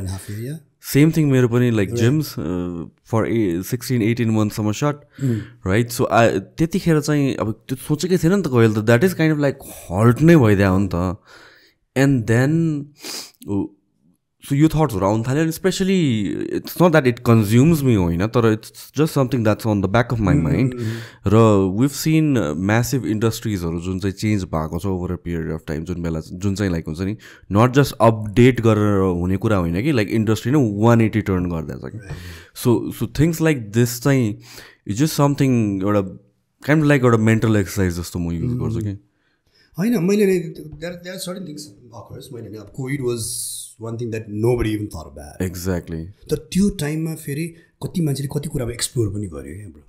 Speaker 1: सेम थिङ मेरो पनि लाइक जिम्स फर 16-18 मन्थसम्म सर्ट राइट सो त्यतिखेर चाहिँ अब त्यो सोचेकै थिएन नि त कहिले त that is kind of like halt नै भइदियो हो नि त एन्ड देन सो यो थट्सहरू आउनु थाल्यो अनि especially it's not that it consumes me होइन तर it's just something that's on the back of my mind र विभ सिन म्यासिभ इन्डस्ट्रिजहरू जुन चाहिँ चेन्ज भएको छ over a period of time जुन बेला जुन चाहिँ लाइक हुन्छ नि नट जस्ट अपडेट गरेर हुने कुरा होइन कि लाइक इन्डस्ट्री नै 180 टर्न गरिदिएछ कि सो थिङ्स लाइक दिस चाहिँ इट्स जस्ट समथिङ एउटा काइन्ड लाइक एउटा मेन्टल एक्सर्साइज जस्तो म युज गर्छु कि
Speaker 2: होइन मैले there are certain things of course मैले अब COVID was one thing that nobody even thought about.
Speaker 1: Exactly.
Speaker 2: तर त्यो टाइममा फेरि कति मान्छेले कति कुरामा एक्सप्लोर पनि गर्यो क्या ब्रो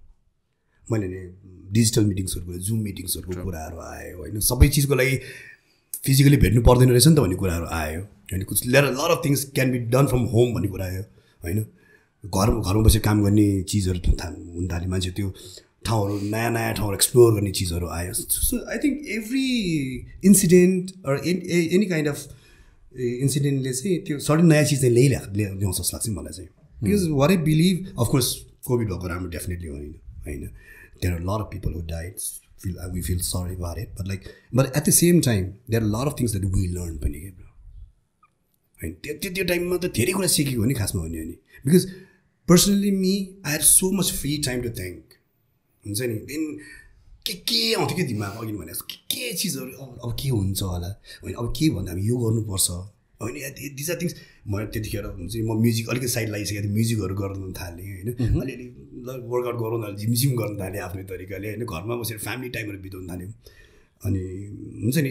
Speaker 2: मैले नि डिजिटल मिटिङ्सहरूको जुम मिटिङ्सहरूको कुराहरू आयो होइन सबै चिजको लागि फिजिकली भेट्नु पर्दैन रहेछ नि त भन्ने कुराहरू आयो होइन कुछ lot of things can be done from home भन्ने कुरा आयो होइन घरमा बसेर काम गर्ने चिजहरू हुन थाल्यो मान्छे त्यो ठाउँहरू नयाँ नयाँ ठाउँहरू एक्सप्लोर गर्ने चिजहरू आयो so I think every incident or any kind of इन्सिडेन्टले चाहिँ त्यो सर्टेन नयाँ चिज चाहिँ ल्याउँछ जस्तो लाग्छ मलाई चाहिँ because what I believe of course COVID भएको राम्रो डेफिनेटली होइन होइन there are lot of people who died we feel sorry about it but at the same time there are lot of things that we learn पनि क्या होइन त्यो टाइममा त धेरै कुरा सिकेको हो नि खासमा भन्यो भने because personally me I have so much free time to think हुन्छ नि देन के आउँथ्यो कि दिमाग अघि भने जस्तो के चिजहरू अब के हुन्छ होला होइन अब के भन्दा अब यो गर्नुपर्छ होइन दिज आर थिङ्स म त्यतिखेर हुन्छ म म्युजिक अलिकति साइड लागिसकेको थिएँ म्युजिकहरू गर्नु थालेँ होइन अलिअलि वर्कआउट गरौँ जिम गर्नु थालेँ आफ्नै तरिकाले होइन घरमा बसेर फ्यामिली टाइमहरू बिताउनु थाल्यौँ अनि हुन्छ नि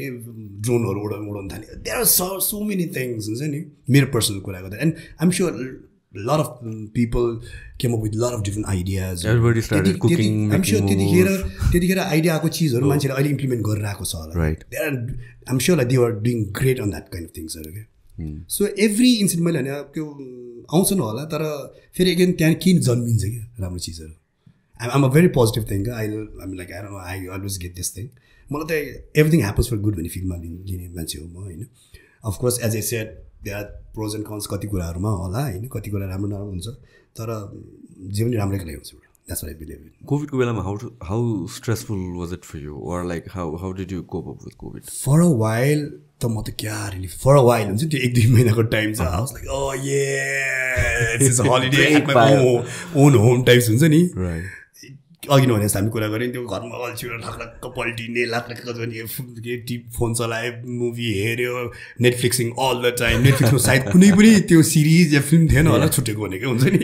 Speaker 2: ड्रोनहरू उडाउनु थाल्यो there are so many things हुन्छ नि मेरो पर्सनल कुरा गर्दा and I'm sure lot of people came up with lot of different ideas.
Speaker 1: Everybody started cooking,
Speaker 2: I'm sure त्यतिखेर आइडिया आएको चिजहरू मान्छेले अहिले इम्प्लिमेन्ट गरिरहेको छ होला
Speaker 1: right
Speaker 2: I'm sure like they are doing great on that kind of थिङ्सहरू क्या सो एभ्री इन्सिडेन्ट मैले भने त्यो आउँछ न होला तर फेरि अगेन त्यहाँ किन जन्मिन्छ क्या राम्रो चिजहरू I'm a very positive thing I like I don't know I always get this thing मलाई त एभ्रिथिङ ह्यापन्स फर गुड भन्ने फिल्डमा लिने मान्छे हो म होइन of course as I said there are pros and cons कति कुराहरूमा होला होइन कति कुरा राम्रो नराम्रो हुन्छ तर जे पनि राम्रै लागि हुन्छ that's what I believe in
Speaker 1: कोभिडको बेलामा how stressful was it for you or like how did you cope up with COVID
Speaker 2: for a while त म त क्या रिलिफ फर अ वाइल हुन्छ त्यो 1-2 महिनाको टाइम छ I was like oh yeah this is holiday at my own home types हुन्छ नि
Speaker 1: राइट
Speaker 2: अघि नभने जस्तो हामी कुरा गऱ्यौँ त्यो घरमा अल्छिएर लाख पल्टिने लाख फोन चलायो मुभी हेऱ्यो नेटफ्लिक्सिङ अल द टाइम नेटफ्लिक्समा सायद कुनै पनि त्यो सिरिज या फिल्म थिएन होला छुटेको भनेको हुन्छ नि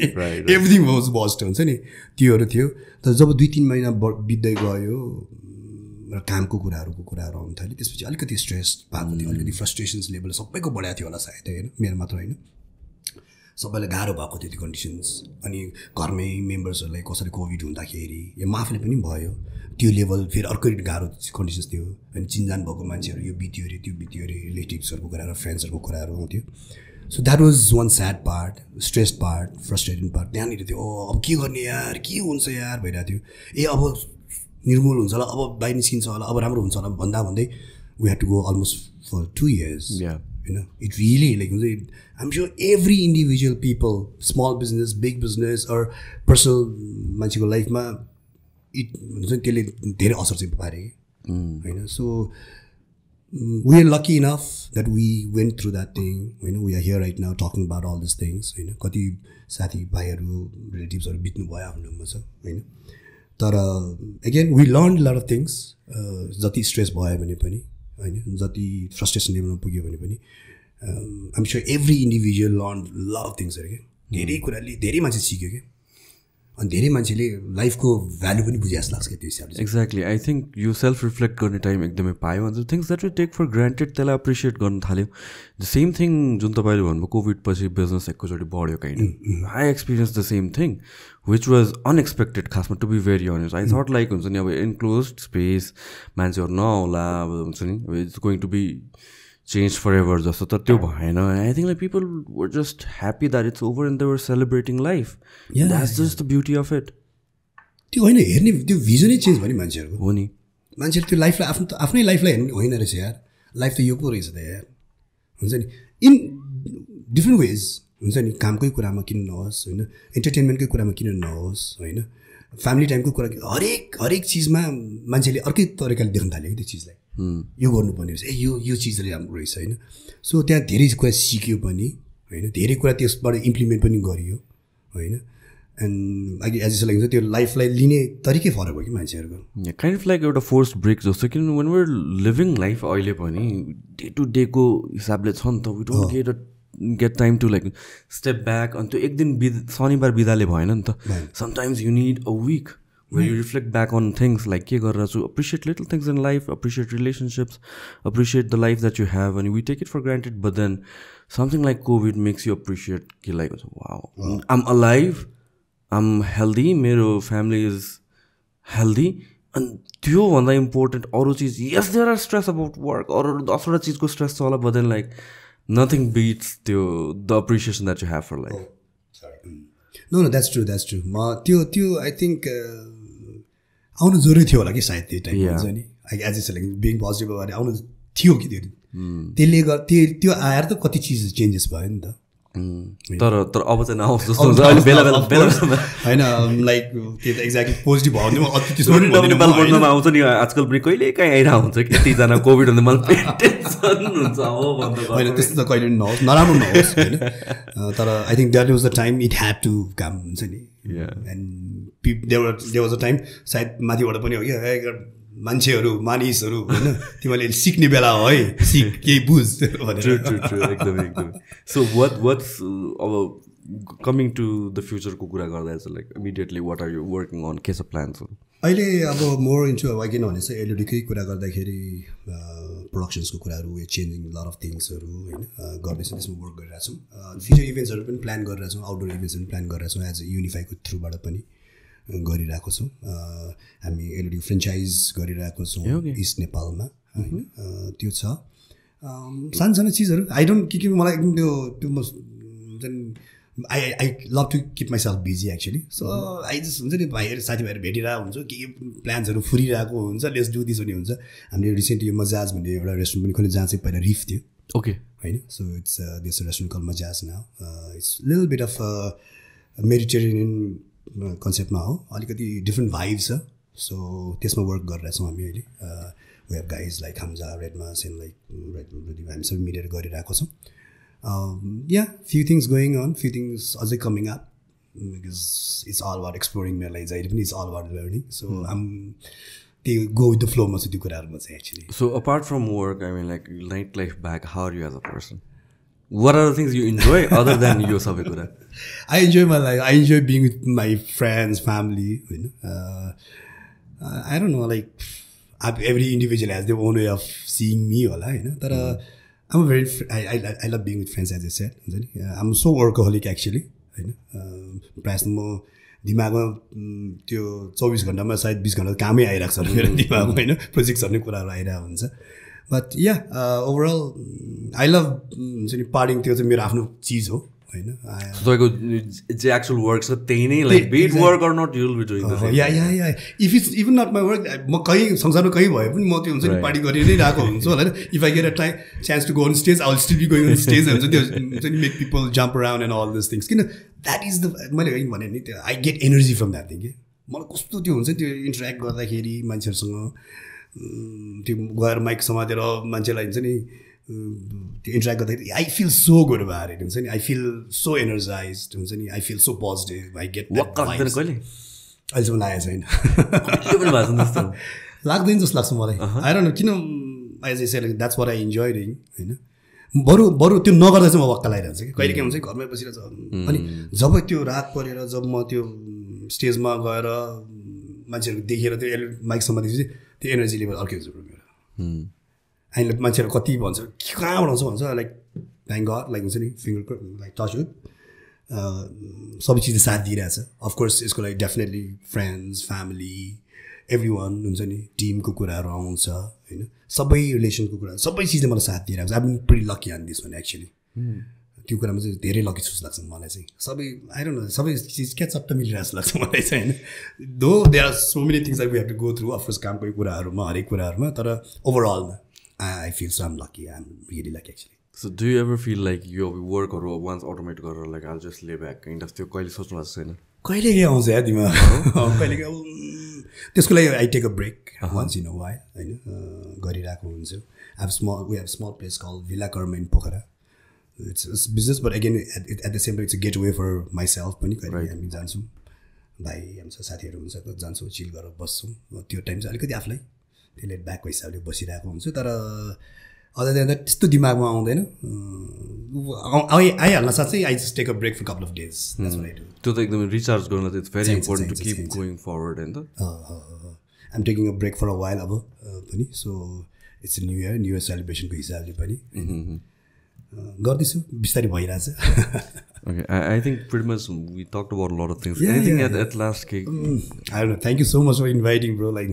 Speaker 2: एभ्रिथिङ वाज बस्ट हुन्छ नि त्योहरू थियो तर जब 2-3 महिना बित्दै गयो र कामको कुराहरू आउनु थाल्यो त्यसपछि अलिकति स्ट्रेस भएको थियो अलिकति फ्रस्ट्रेसन्स लेभल सबैको बढाएको थियो होला सायद होइन मेरो मात्र होइन सबैलाई गाह्रो भएको थियो त्यो कन्डिसन्स अनि घरमै मेम्बर्सहरूलाई कसरी कोभिड हुँदाखेरि या म आफूले पनि भयो त्यो लेभल फेरि अर्कै गाह्रो कन्डिसन्स थियो अनि चिनजान भएको मान्छेहरू यो बित्यो अरे त्यो बित्यो अरे रिलेटिभ्सहरूको कुराहरू फ्रेन्ड्सहरूको कुराहरू आउँथ्यो so that was one sad part stress part frustrating part त्यहाँनिर थियो अब के गर्ने यार के हुन्छ यार भइरहेको थियो ए अब निर्मूल हुन्छ होला अब बाहिर निस्किन्छ होला अब राम्रो हुन्छ होला भन्दै we had to go almost for 2 years you know it really like I'm sure every individual people small business big business or personal मान्छेको लाइफमा इट हुन्छ त्यसले धेरै असर चाहिँ पारे होइन so we are lucky enough that we went through that thing होइन we are here right now talking about all these things होइन कति साथी भाइहरू रिलेटिभ्सहरू बित्नु भयो आफ्नो ठाउँमा छ होइन तर again we learned a lot of things जति स्ट्रेस भयो भने पनि होइन जति फ्रस्ट्रेसन लेभलमा पुग्यो भने पनि I'm sure every individual learn lot of थिङ्सहरू क्या धेरै कुराले धेरै मान्छे सिक्यो क्या अनि धेरै मान्छेले लाइफको भ्यालु पनि बुझे जस्तो लाग्छ क्या त्यो हिसाबले
Speaker 1: एक्ज्याक्टली आई थिङ्क यो सेल्फ रिफ्लेक्ट गर्ने टाइम एकदमै पायो अन्त things that we take for granted त्यसलाई एप्रिसिएट गर्न थाल्यो द सेम थिङ जुन तपाईँले भन्नुभयो कोभिड पछि बिजनेस एकैचोटि बढ्यो kind I experience the same thing which was unexpected खासमा to be very honest I thought like हुन्छ नि अब इन्क्लोज स्पेस मान्छेहरू नआउला अब हुन्छ नि it's going to be change forever जस्तो तर त्यो भएन I think like people were just happy that it's over and they were celebrating life that's just the beauty of it
Speaker 2: त्यो होइन हेर्ने त्यो भिजनै चेन्ज भयो नि मान्छेहरूको
Speaker 1: हो नि
Speaker 2: मान्छेले त्यो लाइफलाई आफ्नै लाइफलाई हेर्नु होइन रहेछ यार लाइफ त यो पो रहेछ त यार हुन्छ नि इन डिफ्रेन्ट वेज हुन्छ नि कामकै कुरामा किन नहोस् होइन इन्टरटेनमेन्टकै कुरामा किन नहोस् होइन फ्यामिली टाइमको कुरा हरेक चिजमा मान्छेले अर्कै तरिकाले देख्न थाल्यो कि त्यो चिजलाई यो गर्नुपर्ने रहेछ ए यो चिजले राम्रो रहेछ होइन सो त्यहाँ धेरै कुरा सिक्यो पनि होइन धेरै कुरा त्यसबाट इम्प्लिमेन्ट पनि गरियो होइन एन्ड अघि एज जस्तो लाग्छ त्यो लाइफलाई लिने तरिकै फरक हो कि मान्छेहरूको
Speaker 1: काइन्ड अफ लाइक एउटा फोर्स ब्रेक जस्तो किनभने वेन वेयर लिभिङ लाइफ अहिले पनि डे टु डेको हिसाबले छ नि त we don't get time to like step back अनि त्यो एक दिन शनिबार बिदाले भएन नि त sometimes you need a week where you reflect back on things like ke garera chu appreciate little things in life, appreciate relationships, appreciate the life that you have, and we take it for granted. But then something like COVID makes you appreciate ki like wow, I'm alive, I'm healthy, mero family is healthy, and त्यो भन्दा important अरू चिज yes there are stress about work or 10वटा चिजको stress छ होला but then like nothing beats the appreciation that you have for life.
Speaker 2: No, that's true. म त्यो I think आउनु जरुरी थियो होला कि सायद त्यो टाइम हुन्छ नि as is like being positive भएर आउनु थियो कि त्यो त्यसले गर्दा त्यो आएर त कति चिज चेन्जेस भयो नि त
Speaker 1: तर अब चाहिँ नआउँछ जस्तो हुन्छ अहिले बेला
Speaker 2: होइन लाइक त्यो त एक्ज्याक्टली पोजिटिभ भयो भने अति त्यसो
Speaker 1: नेपाल पढ्नमा आउँछ नि आजकल पनि कहिले काहीँ आइरहेको हुन्छ कतिजना कोभिड हुँदा मलाई टेन्सन हुन्छ हो भन्दा
Speaker 2: होइन त्यस्तो त कहिले पनि नहोस् नराम्रो नहोस् होइन तर I think that was the time it had to come हुन्छ नि and there was a time सायद माथिबाट पनि हो कि मान्छेहरू मानिसहरू होइन तिमीले सिक्ने बेला हो है सिक केही बुझ
Speaker 1: एकदमै सो वाट्स अब कमिङ टु द फ्युचरको कुरा गर्दा चाहिँ like immediately what are you working on के छ प्लान्सहरू
Speaker 2: अहिले अब मोर इन्टु अब किनभने चाहिँ एलओडीकै कुरा गर्दाखेरि प्रोडक्सन्सको कुराहरू चेन्जिङ लट अफ थिङ्सहरू होइन गर्दैछौँ त्यसमा वर्क गरिरहेछौँ फ्युचर इभेन्ट्सहरू पनि प्लान गरिरहेछौँ आउटडोर इभेन्ट्सहरू पनि प्लान गरिरहेछौँ एज युनिफाईको थ्रुबाट पनि गरिरहेको छौँ हामी एलओडी फ्रेन्चाइज गरिरहेको छौँ इस्ट नेपालमा होइन त्यो छ सानो सानो चिजहरू आई डोन्ट के मलाई एकदम त्यो म I love to keep myself busy actually so I just हुन्छ नि भाइहरू साथीभाइहरू भेटिरहेको हुन्छ के प्लान्सहरू फुरिरहेको हुन्छ लेट्स डु दिस पनि हुन्छ हामीले रिसेन्टली मजाज भन्ने एउटा रेस्टुरेन्ट पनि खोल्यो जहाँ चाहिँ पहिला रिफ थियो
Speaker 1: ओके
Speaker 2: होइन so it's this restaurant call Mazaj now it's little bit of Mediterranean कन्सेप्टमा हो अलिकति डिफ्रेन्ट भाइब छ सो त्यसमा वर्क गरिरहेछौँ हामी अहिले we have guys like Hamza रेडमास एन्ड लाइक हामी सबै मिलेर गरिरहेको छौँ few things going on few things अझै coming up because it's all about exploring मेरो लागि जहिले पनि it's all about learning so um त्यो गो विथ द फ्लोमा छ त्यो कुराहरूमा चाहिँ actually
Speaker 1: so apart from work I mean like night life back how are you as a person what are the things you enjoy other than your sabai kura
Speaker 2: I enjoy my life I enjoy being with my friends family you know I don't know like every individual has their own way of seeing me hola you know but I'm a very I love being with friends as I said I'm so workaholic actually you know press mo दिमागमा त्यो 24 घण्टामा सायद 20 घण्टा कामै आइरहेको छ मेरो दिमागमा होइन प्रोजेक्ट्स गर्ने कुराहरू आइरहेको हुन्छ बट ओभरअल आई लभ हुन्छ नि पार्टिङ त्यो चाहिँ मेरो आफ्नो चिज हो होइन
Speaker 1: तपाईँको जे एक्चुअल वर्क छ त्यही नै like be it work or not you will be doing this
Speaker 2: या if it's even not my work म कहीँ संसारमा कहीँ भए पनि म त्यो हुन्छ नि पार्टी गरि नै रहेको हुन्छ होला होइन if I get a chance to go on stage I will still be going on stage हुन्छ त्यो हुन्छ नि make people jump around and all this things किन द्याट इज द मैले भने नि त्यो I get energy from that thing कि मलाई कस्तो त्यो हुन्छ त्यो इन्टरेक्ट गर्दाखेरि मान्छेहरूसँग त्यो गएर माइक समातेर मान्छेलाई हुन्छ नि त्यो इन्टरेक्ट गर्दाखेरि I feel so good about it हुन्छ नि आई फिल सो एनर्जाइज हुन्छ नि I feel so positive I get
Speaker 1: कहिले
Speaker 2: अहिलेसम्म लागेको छैन लाग्दैन जस्तो लाग्छ मलाई आई डोन्ट नो किन as I said that's what I enjoy doing होइन बरु त्यो नगर्दा चाहिँ म वक्क लगाइरहन्छ कि कहिले काहीँ हुन्छ घरमै बसिरहेको अनि जब त्यो रात परेर जब म त्यो स्टेजमा गएर मान्छेहरू देखेर त्यो माइक समातेपछि त्यो एनर्जी लेभल अर्कै हुन्छ मेरो अहिले मान्छेहरू कति भन्छ कहाँबाट आउँछ भन्छ लाइक थ्याङ्क गड लाइक हुन्छ नि फिङ्गर लाइक टच सबै चिज साथ दिइरहेछ अफकोर्स यसको लागि definitely friends family every one हुन्छ नि टिमको कुराहरू आउँछ होइन सबै रिलेसनको कुरा सबै चिजले मलाई साथ दिइरहेको छ I am pretty lucky on this भने एक्चुली त्यो कुरामा चाहिँ धेरै लकी जस्तो लाग्छ मलाई चाहिँ सबै आई डोन्ट नो सबै चिज क्या चट्ट मिलिरहेको जस्तो लाग्छ मलाई चाहिँ होइन though they are so many things I we have to go through of course कामकै कुराहरूमा हरेक कुराहरूमा तर ओभरअलमा I feel so um lucky I am really lucky actually
Speaker 1: so do you ever feel like यो वर्कहरू वान्स अटोमेट गरेर like I'll just lay back kind of त्यो कहिले सोच्नु भएको छैन
Speaker 2: कहिले के आउँछ या दिमाग कहिले त्यसको लागि I take a break once in a while होइन गरिरहेको हुन्छु we have small place call villa Karma in Pokhara It's business, but again at the same time it's a getaway for myself पनि कहिले हामी जान्छौँ भाइ हाम्रो साथीहरू हुन्छ त जान्छौँ चिल गरेर बस्छौँ त्यो टाइम चाहिँ अलिकति आफूलाई त्यसले ब्याकको हिसाबले बसिरहेको हुन्छु तर अदर देन द्याट त्यस्तो दिमागमा आउँदैन आइहाल्न साथै I just take a break for couple of days that's what I do
Speaker 1: त्यो त एकदमै रिचार्ज गर्न त it's very important to keep going forward हैन त
Speaker 2: I am taking a break for a while अब पनि सो इट्स न्यू इयर सेलिब्रेसनको हिसाबले पनि गर्दैछु बिस्तारै भइरहेछ
Speaker 1: Okay, I think pretty much we talked about a lot of things. Anything at last, Cake?
Speaker 2: I don't know. Thank you so much for inviting, bro. Like,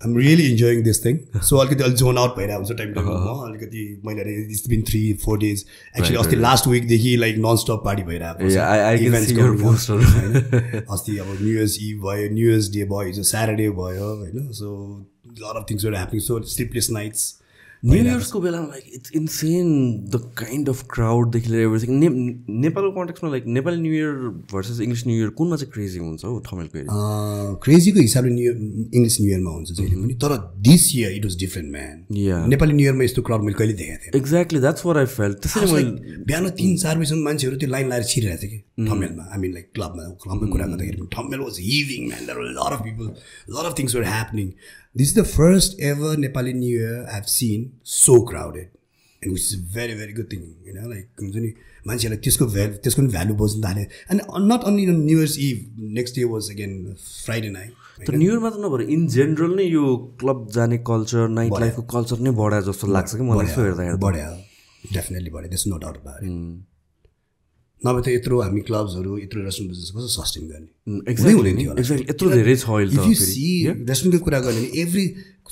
Speaker 2: I'm really enjoying this thing. So I'll zone out by now. So time it's been 3-4 days. Actually, right. Last week they like non-stop party by now.
Speaker 1: Yeah, I can see your poster.
Speaker 2: About New Year's Eve boy, New Year's Day boy, it's a Saturday boy, you know. So a lot of things were happening. So sleepless nights.
Speaker 1: New Year's ko bela like it's insane the kind of crowd they clear everything. Nepal context ma like Nepal New Year versus English New Year kun ma chai crazy huncha ho Thamel ko area
Speaker 2: crazy ko hisabले English New Year ma huncha jहिले पनि तर this year it was different man.
Speaker 1: Yeah,
Speaker 2: Nepali New Year ma यस्तो crowd मैले कहिले देखेको थिएन.
Speaker 1: Exactly, that's what I felt. त्यसैले मैले
Speaker 2: बिहान 3-4 बजेसम्म मान्छेहरु त्यो लाइन लाएर छिरिरहेको थियो के Thamelमा. I mean like क्लबको कुरा गर्दाखेरि पनि Thamel was heaving man. There were a lot of people, a lot of things were happening. This is the first ever Nepali New Year I've seen so crowded, and which is a very very good thing, you know. Like मान्छेहरुले त्यसको value बुझ्न थाले. And not only on New Year's Eve, next day was again Friday night.
Speaker 1: तर new year मात्र नभएर in general नै यो club जाने culture night लाइफको कल्चर नै बढ्या जस्तो लाग्छ कि मलाई यसो हेर्दा
Speaker 2: बढ्या definitely बढ्या there's no doubt about it. नभए त यत्रो हामी क्लब्सहरु यत्रो रेस्टुरेन्ट बिजनेस कसो सस्टेन गर्ने
Speaker 1: एक्ज्याक्टली यत्रो धेरै छ अहिले त
Speaker 2: फेरि इफ यु सी रेस्टुरेन्टको कुरा गर्ने नि एभ्री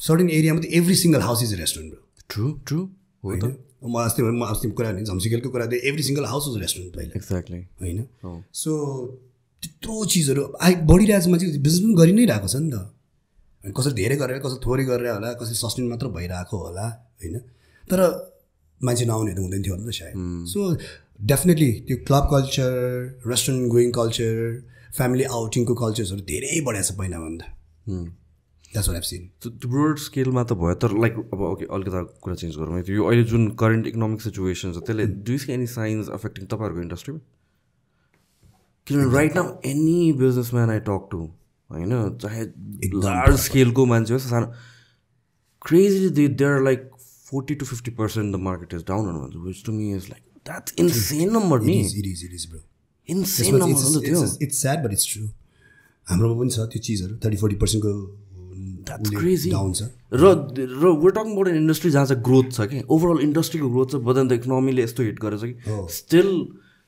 Speaker 2: सर्टेन एरियामा त every single house is a restaurant
Speaker 1: true हो त
Speaker 2: म अस्ति कुरा गर्ने झम्सिकेलको कुरा गर्दै every single house was restaurant पहिले
Speaker 1: एक्ज्याक्टली
Speaker 2: हैन सो त्यत्रो चीजहरु बढिरहेछ मान्छे बिजनेस पनि गरि नै रहेको छ नि त अनि कसरी धेरै गरेर कसरी थोरै गरेर होला कसरी सस्टेन मात्र भइरहेको होला हैन तर मान्छे नआउने त हुँदैन थियो होला नि सायद सो डेफिनेटली त्यो club culture restaurant going culture family आउटिङको कल्चर्सहरु धेरै बढेको छ पहिलाभन्दा द्याट्स व्हाट आइभ सीन
Speaker 1: त्यो ब्रोड स्केलमा त भयो तर लाइक अब ओके अलिकति कुरा चेन्ज गरौँ है यो अहिले जुन करेन्ट इकोनोमिक सिचुएसन छ त्यसले do you see any signs affecting तपाईँहरूको इन्डस्ट्रीमा किनभने right now any businessman I talk to होइन चाहे लार्ज स्केलको मान्छे होस् सानो crazily they are like 40 to 50% the market is down on it, which to me is like that's insane number.
Speaker 2: It is, bro.
Speaker 1: Insane number.
Speaker 2: It's sad, but it's true. हाम्रोमा पनि छ त्यो चीजहरु 30-40% को
Speaker 1: that's crazy
Speaker 2: down छ
Speaker 1: र we're talking about an industry जहाँ चाहिँ growth छ के ओभरअल इन्डस्ट्रीको ग्रोथ छ but then the economy ले यस्तो हिट गरेछ कि still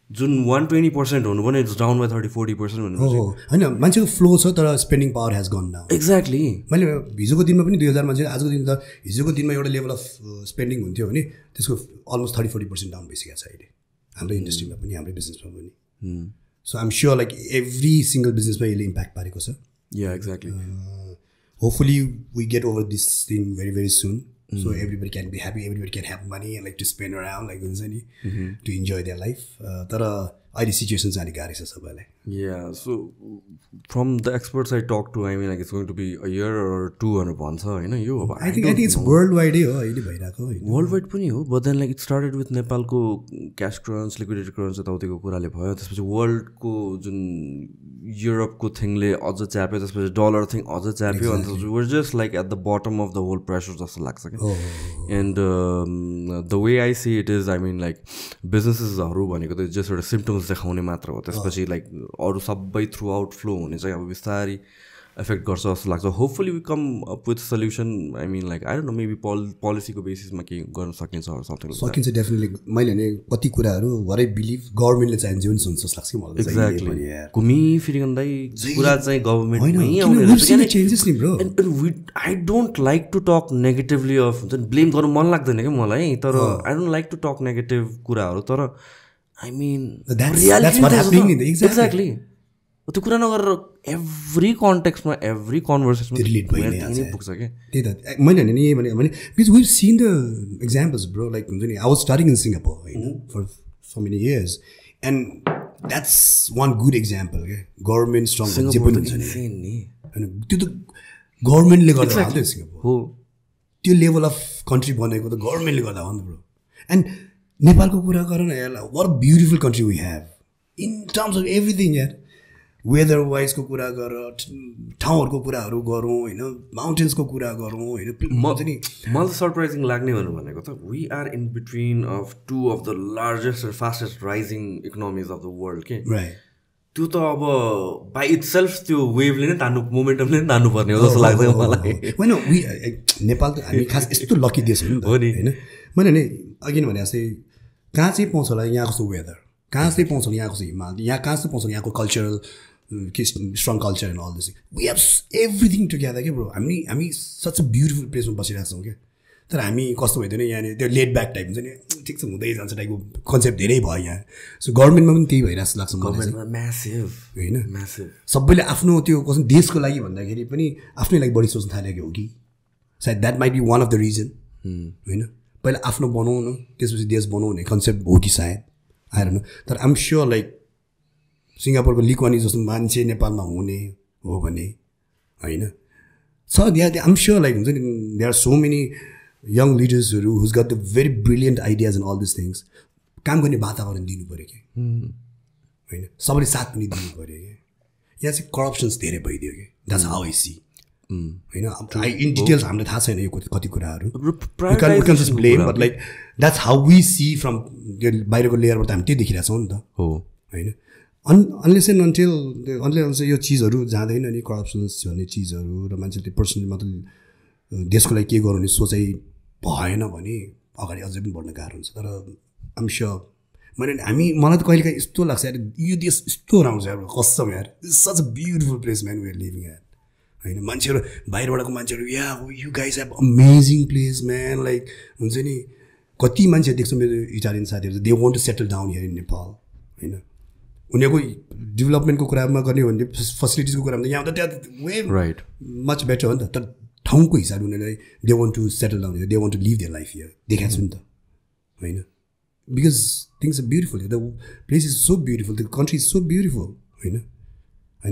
Speaker 1: जुन 120% हुनु भने इट्स डाउन बाइ 30-40% भन्नु
Speaker 2: हैन मान्छेको फ्लो छ तर spending power has gun down
Speaker 1: exactly मैले
Speaker 2: हिजोको दिनमा पनि 2000 मा चाहिँ आजको दिन त हिजोको दिनमा एउटा लेभल अफ स्पेन्डिङ हुन्थ्यो भने त्यसको अलमोस्ट 30-40% डाउन भइसकेको छ अहिले हाम्रो इन्डस्ट्रीमा पनि हाम्रो बिजनेसमा पनि so I am sure like every single बिजनेसमा यसले इम्प्याक्ट पारेको छ
Speaker 1: या exactly
Speaker 2: hopefully we get over this thing very very soon so everybody can be happy, everybody can have money and like to spend around like to enjoy their life tara अहिले situation चाहिँ गाह्रो छ सबैलाई
Speaker 1: या so from the experts I talk to I mean like it's going to be a year or 2 भनेर भन्छ होइन यो अब
Speaker 2: I think it's worldwide हो अहिले भइराको
Speaker 1: वर्ल्ड वाइड पनि हो but then like it started with नेपालको क्याश क्रन्च लिक्विडिटी क्रन्च यताउतिको कुराले भयो त्यसपछि वर्ल्डको जुन युरोपको थिङले अझ च्याप्यो त्यसपछि डलर थिङ अझ च्याप्यो अन्त were just like at the bottom of the whole pressure जस्तो लाग्छ कि and the way I see it is I mean like बिजनेसेसहरू भनेको त जस्ट एउटा सिम्टम्स देखाउने मात्र हो त्यसपछि लाइक अरू सबै थ्रु आउट फ्लो हुने चाहिँ अब बिस्तारै एफेक्ट गर्छ जस्तो लाग्छ hopefully we come up with solution I mean like I don't know maybe पोलिसीको बेसिसमा के गर्न सकिन्छ
Speaker 2: सकिन्छ डेफिनेटली मैले भने कति कुराहरू वरै बिलिभ गभर्मेन्टले चाहिँ जीवन हुन्छ जस्तो लाग्छ मलाई
Speaker 1: एक्ज्याक्टली घुमी फिरिँदै कुरा चाहिँ गभर्मेन्टमै आउने
Speaker 2: चेन्जेस नि bro
Speaker 1: and I don't like to talk negatively of blame गर्नु मन लाग्दैन क्या मलाई तर I don't like to talk negative कुराहरू तर I mean,
Speaker 2: that's what happening.
Speaker 1: Exactly. त्यो कुरा नगरेर एभ्री कन्टेक्स्टमा एभ्री कन्भर्सेसनमा
Speaker 2: रिलेट भइरहेको
Speaker 1: पुग्छ क्या
Speaker 2: त्यही त मैले भने because we seen the examples bro like हुन्छ नि I was studying in Singapore होइन for so many years and that's one good example क्या गभर्मेन्ट स्ट्रङ जे पनि हुन्छ नि होइन त्यो त गभर्मेन्टले गर्दा हो सिङ्गापुर हो त्यो लेभल अफ कन्ट्री बनेको त गभर्मेन्टले गर्दा हो नि ब्रो एन्ड नेपालको कुरा गर न यार, what a beautiful country we have in terms of everything यार. वेदर वाइजको कुरा गर, ठाउँहरूको कुराहरू गरौँ होइन, माउन्टेन्सको कुरा गरौँ होइन.
Speaker 1: मलाई त सरप्राइजिङ लाग्ने भनेको त we are in between of two of the largest र fastest rising economies of the world के. त्यो त अब बाई इट सेल्फ त्यो वेभले नै तान्नु, मोमेन्टमले नै तान्नु पर्ने हो जस्तो लाग्छ मलाई.
Speaker 2: होइन नेपाल त हामी खास यस्तो लकी देश हो नि होइन. मैले नि अघि नै भने जस्तै कहाँ चाहिँ पाउँछ होला यहाँको कस्तो वेदर, कहाँ चाहिँ पाउँछ होला यहाँको हिमाल, यहाँ कहाँ चाहिँ पाउँछ होला यहाँको cultural strong culture and all this. We have everything together के ब्रो. हामी सच अ ब्युटिफुल प्लेसमा बसिरहेको छौँ क्या. तर हामी कस्तो भइदियो यहाँनिर त्यो लेट ब्याक टाइप हुन्छ नि, ठिक छ हुँदै जान्छ टाइपको कन्सेप्ट धेरै भयो यहाँ. सो गभर्मेन्टमा पनि त्यही भइरहेको जस्तो लाग्छ मलाई
Speaker 1: म्यासिभ
Speaker 2: होइन.
Speaker 1: म्यासिभ
Speaker 2: सबैले आफ्नो त्यो कसै देशको लागि भन्दाखेरि पनि आफ्नै लागि बढी सोच्न थालेको हो कि सायद that might be one of the reason होइन. पहिला आफ्नो बनाउनु त्यसपछि देश बनाउनु भन्ने कन्सेप्ट हो कि सायद आएर न. तर आइएम स्योर लाइक सिङ्गापुरको लिक्वानी जस्तो मान्छे नेपालमा हुने हो भने होइन छ. आइएम स्योर लाइक हुन्छ नि there are so many young लिडर्सहरू who's got the very brilliant ideas and all this things. काम गर्ने वातावरण दिनु पऱ्यो कि होइन, सबैले साथ पनि दिनु पऱ्यो कि. यहाँ चाहिँ करप्सन्स धेरै भइदियो कि. द्याट्स हाउ आई सी होइन. इन डिटेल्स हामीलाई थाहा छैन यो कति कुराहरू, just blame, but like that's how we see from त्यो बाहिरको लेयरबाट हामी त्यही देखिरहेको छौँ नि त होइन. अनलेस एन्ड अनलेस यो चिजहरू जाँदैन नि, करप्सन्स भन्ने चिजहरू र मान्छेले त्यो पर्सनली मतलब देशको लागि के गर्नु सोचाइ भएन भने अगाडि अझै पनि बढ्न गाह्रो हुन्छ. तर आइएम स्योर मलाई त कहिले काहीँ यस्तो लाग्छ यार यो देश यस्तो राम्रो छ यार, कसम यार, such a beautiful place man we are living यार होइन. मान्छेहरू बाहिरबाटको मान्छेहरू या you guys have amazing place man. Like हुन्छ नि कति मान्छे देख्छु मेरो इटालियन साथीहरू, they want to settle down here in Nepal होइन. उनीहरूको डेभलपमेन्टको कुरामा गर्ने हो भने फेसिलिटिजको कुरामा त यहाँ त त्यहाँ वे
Speaker 1: राइट
Speaker 2: मच बेटर हो नि त. तर ठाउँको हिसाबले उनीहरूलाई they want to settle down here, they want to live their life here देखाएको छु नि त होइन. Because things are beautiful, the place is so beautiful, the country is so beautiful होइन.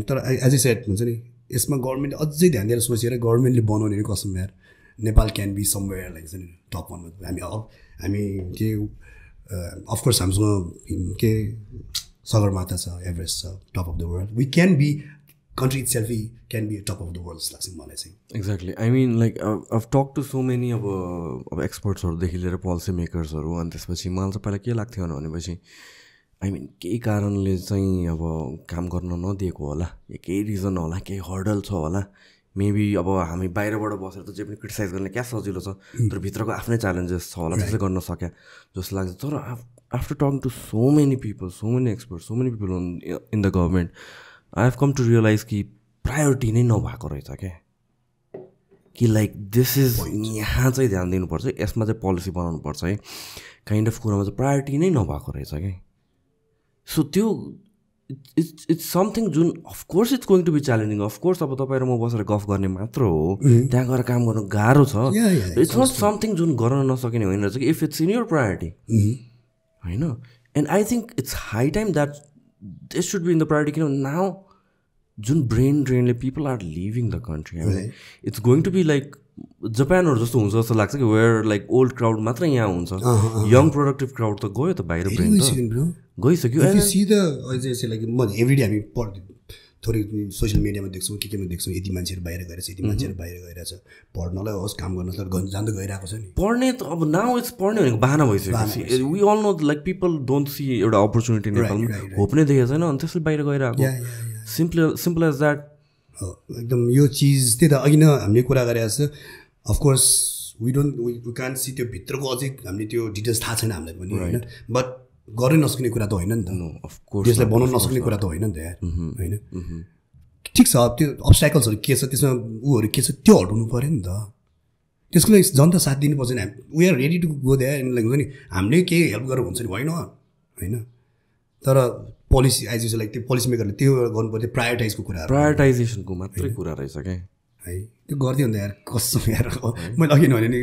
Speaker 2: तर एज ए सेट हुन्छ नि यसमा गभर्मेन्टले अझै ध्यान दिएर सोचेर गभर्मेन्टले बनाउने कसम यार Nepal can be somewhere like हुन्छ नि टप वानमा. हामी के अफकोर्स हामीसँग के सगरमाथा छ, एभरेस्ट छ, top of the world. We can be country itself can be top of the world लाग्छ मलाई चाहिँ.
Speaker 1: एक्ज्याक्टली. आई मिन लाइक अब टक टु सो मेनी अब एक्सपर्ट्सहरूदेखि लिएर पोलिसी मेकर्सहरू. अनि त्यसपछि मलाई चाहिँ पहिला के लाग्थ्यो भनेपछि आई मिन केही कारणले चाहिँ अब काम गर्न नदिएको होला, केही रिजन होला, केही हर्डल छ होला. मेबी अब हामी बाहिरबाट बसेर त जे पनि क्रिटिसाइज गर्ने क्या सजिलो छ, तर भित्रको आफ्नै च्यालेन्जेस छ होला, त्यसले गर्न सक्या जस्तो लाग्छ. तर after talking to so many people, so many experts, so many people in the government, I have come to realise कि प्रायोरिटी नै नभएको रहेछ क्या. कि लाइक दिस इज यहाँ चाहिँ ध्यान दिनुपर्छ, यसमा चाहिँ पोलिसी बनाउनुपर्छ है काइन्ड अफ कुरामा चाहिँ प्रायोरिटी नै नभएको रहेछ क्या. सो त्यो इट्स समथिङ जुन of course it's going to be challenging. Of course अब तपाईँ र म बसेर गफ गर्ने मात्र हो, त्यहाँ गएर काम गर्नु गाह्रो छ. इट्स नट समथिङ जुन गर्न नसकिने होइन रहेछ कि if it's in your priority होइन. And I think it's high time that this should be in the priority. किनभने नाउ जुन ब्रेन ड्रेनले people are living the country, it's going to be like जापानहरू जस्तो हुन्छ जस्तो लाग्छ कि वेयर लाइक ओल्ड क्राउड मात्र यहाँ हुन्छ, यङ प्रोडक्टिभ क्राउड त गयो त बाहिर, ब्रेन त गइसक्यो.
Speaker 2: म एभ्रिडे हामी थोरै सोसियल मिडियामा देख्छौँ केमा देख्छौँ यति मान्छेहरू बाहिर गएर छ, यति मान्छेहरू बाहिर गइरहेछ, पढ्नलाई होस् काम गर्नलाई जाँदै गइरहेको छ नि. पढ्ने त
Speaker 1: अब नाउ इट्स पढ्ने भनेको बाहना भइसक्यो. We all know like people don't see एउटा अपर्च्युनिटी नेपालमा, होप नै देखेको छैन, अनि त्यसले बाहिर गइरहेको. Simple as that.
Speaker 2: एकदम यो चिज त्यही त अघि नै हामीले कुरा गरेको छ. अफकोर्स वी कान सी त्यो भित्रको अझै हामीले त्यो डिटेल्स थाहा छैन हामीलाई पनि होइन. बट गर्नै नसक्ने कुरा त होइन नि त, त्यसलाई बनाउन नसक्ने कुरा त होइन नि त यार होइन. ठिक छ त्यो अब्स्ट्याकल्सहरू के छ त्यसमा ऊहरू के छ त्यो हटाउनु पऱ्यो नि त. त्यसको लागि जनता साथ दिनुपर्छ नि. We are ready to go that like हुन्छ नि हामीले केही हेल्प गरेर हुन्छ नि होइन होइन. तर पोलिसी आइज लाइक त्यो पोलिसी मेकरले त्यो गर्नु पर्थ्यो, प्रायोरिटाइजको कुरा,
Speaker 1: प्रायोरिटाइजेसनको मात्रै कुरा रहेछ क्या
Speaker 2: है. त्यो गरिदियो भने त यार कसम यार. मैले अघि भने नि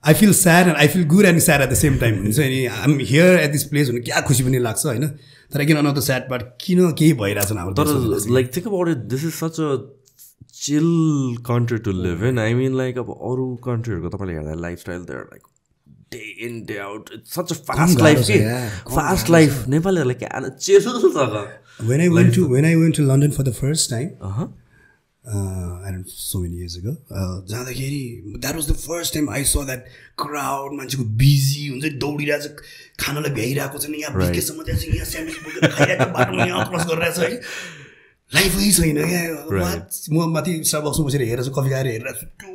Speaker 2: I feel sad and I feel good and sad at the same time हुन्छ नि. I am here at this place भने क्या खुसी पनि लाग्छ होइन. तर किन अनदर स्याड पार्ट किन केही भइरहेछ हाम्रो.
Speaker 1: तर like think about it, this is such a chill country to live in. I mean like अब अरू कन्ट्रीहरूको तपाईँले हेर्दा lifestyle there like day in, day out. It's such a fast life. Fast life. Nepal like chill.
Speaker 2: When I went to London for the first time, I don't know, so many years ago, that was the first time I saw that crowd, मान्छेको busy हुन्छ दौडिरहेछ खानालाई भ्याइरहेको छ नि यहाँ बिकेसम्म त्यहाँ यहाँ sandwich बोकेर खाइरहेको बाटोमा यहाँ क्रस गरिरहेछ है लाइफै छैन क्या म माथि स्टारबक्समा बसेर हेरेर कफी खाएर हेरिरहेको छु त्यो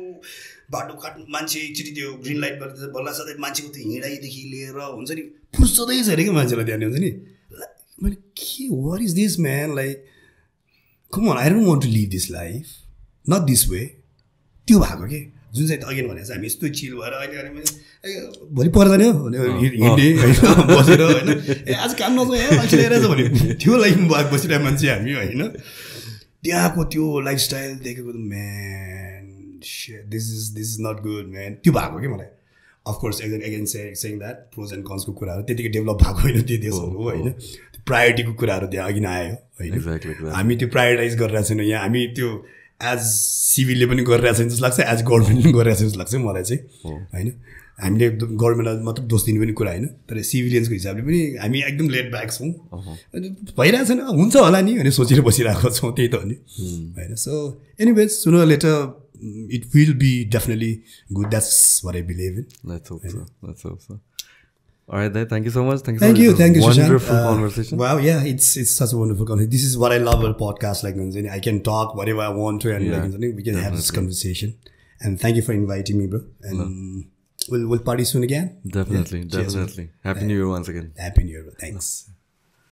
Speaker 2: बाटो काट्नु मान्छे एकचोटि त्यो ग्रिन लाइट गर्दै बल्ल सधैँ मान्छेको त्यो हिँडाइदेखि लिएर हुन्छ नि फुर्सदै छ अरे क्या मान्छेलाई त्यहाँनिर हुन्छ नि मैले के what is this man like come on, I don't want to live this life. Not this way. त्यो भएको के जुन चाहिँ अघि भनेको छ हामी यस्तो चिल भएर अहिले भोलि पर्दैन हिँड्ने होइन बसेर होइन ए आज काम नजाउँ यहाँ मान्छे लिएर भने त्यो लाइफमा बसिरहेको मान्छे हामी होइन त्यहाँको त्यो लाइफस्टाइल देखेको man this is not good man त्यो भएको के मलाई of course again saying that pros and कन्सको कुराहरू त्यतिकै डेभलप भएको होइन त्यो देशहरू होइन प्रायोरिटीको कुराहरू त्यहाँ अघि नआयो होइन हामी त्यो प्रायोरिटाइज गरिरहेको छैनौँ यहाँ हामी त्यो एज सिभिलले पनि गरिरहेको छैन जस्तो लाग्छ एज गभर्मेन्टले पनि गरिरहेको छ जस्तो लाग्छ मलाई चाहिँ होइन हामीले गभर्मेन्टलाई मात्र दोष दिने पनि कुरा होइन तर सिभिलियन्सको हिसाबले पनि हामी एकदम लेट ब्याक छौँ भइरहेको छैन हुन्छ होला नि भने सोचेर बसिरहेको छौँ त्यही त हो नि होइन सो एनिवेज सुनर letter it will be definitely good. That's what I believe in.
Speaker 1: Let's hope so. Let's hope so. All right, then. Thank you so much.
Speaker 2: Thank you,
Speaker 1: wonderful
Speaker 2: Sushant.
Speaker 1: Conversation.
Speaker 2: Wow, yeah, it's such a wonderful conversation. This is what I love about podcasts. Like, I can talk whatever I want to, and we can have this conversation. And thank you for inviting me, bro. And we'll party soon again.
Speaker 1: Definitely. Happy New Year once again.
Speaker 2: Happy New Year, bro. Thanks.